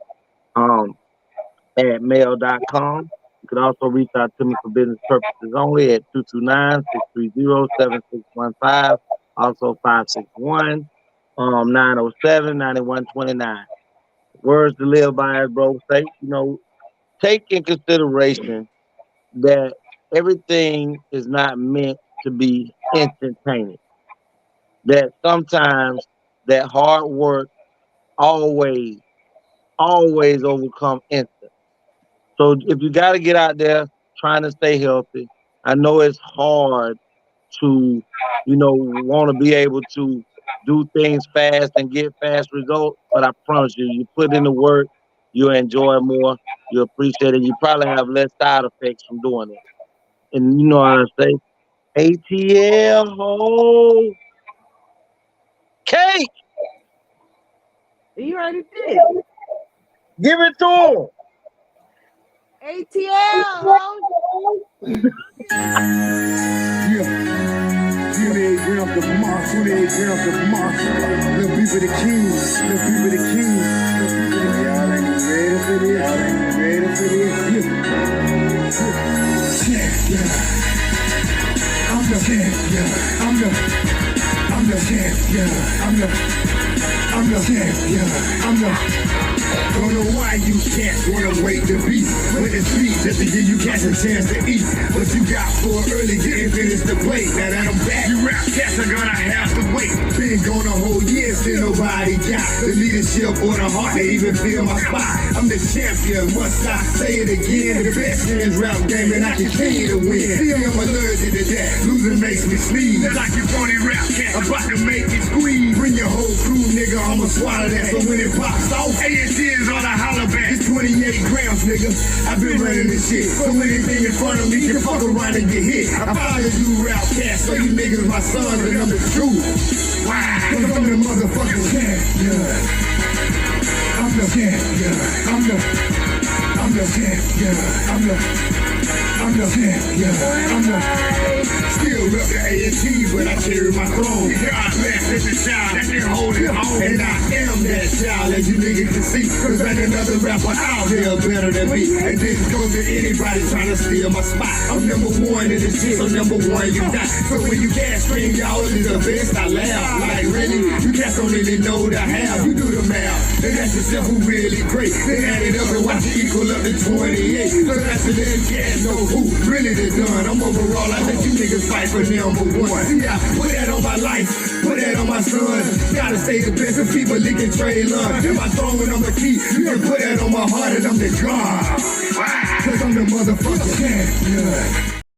Speaker 10: at mail.com. You can also reach out to me for business purposes only at 229-630-7615. Also 561-907-9129. Words to live by, bro. Say, take in consideration that everything is not meant to be instantaneous. That sometimes that hard work always overcome instant. So if you got to get out there trying to stay healthy, I know it's hard to, want to be able to do things fast and get fast results, but I promise you, you put in the work, you'll enjoy more, you appreciate it, you probably have less side effects from doing it. And you know what I say? ATL, ho, cake,
Speaker 5: You already did.
Speaker 10: give it to him.
Speaker 5: ATL, ho.
Speaker 1: Yeah. 28 grams of moss, 28 grams of moss. Little people the kings, little people the kings. Y'all ain't ready for this, y'all ain't ready for this. Yeah. I'm the champion, I'm the champion, I'm the champion, don't know why you can't wanna wait to beat. When it's sweet, just to give you cats a chance to eat. What you got for early, getting finished the plate. Now that I'm back, you rap cats are gonna have to wait. Been gone a whole year, still nobody got the leadership or the heart to even feel my spot. I'm the champion, must I say it again? The best in this rap game, and I continue to win. See, I'm allergic to that, losing makes me sneeze. Like you phony rap cat, about to make me squeeze. Bring your whole crew, nigga, I'ma swallow that. So when it pops off, ATL is on a holler back. It's 28 grams, nigga. I've been running this shit. So anything in front of me can fuck around and get hit. I follow you rap cats, so you niggas my sons, and I'm the truth. Wow, cause I'm the motherfucking champion. I'm the champion. I'm the champion. I'm the champion. Still rep the AT, but I carry my throne. God bless every child that can hold it on. And I am that child, as you niggas can see. Cause ain't another rapper out there better than me. And this goes to anybody trying to steal my spot. I'm number one in the shit, so number one you not. So when you gas scream, y'all is the best, I laugh. Like really, you cats don't really know the half. You do the math, and that's yourself who really great. Then add it up and watch it equal up to 28. So that's the little cats know who really the done. I'm overall, I let you niggas fight for number one. See, I put that on my life, put that on my son. Gotta stay the best of people licking trade love. If I throw it on the key, you can put that on my heart and I'm the God. Cause I'm the motherfucking champion.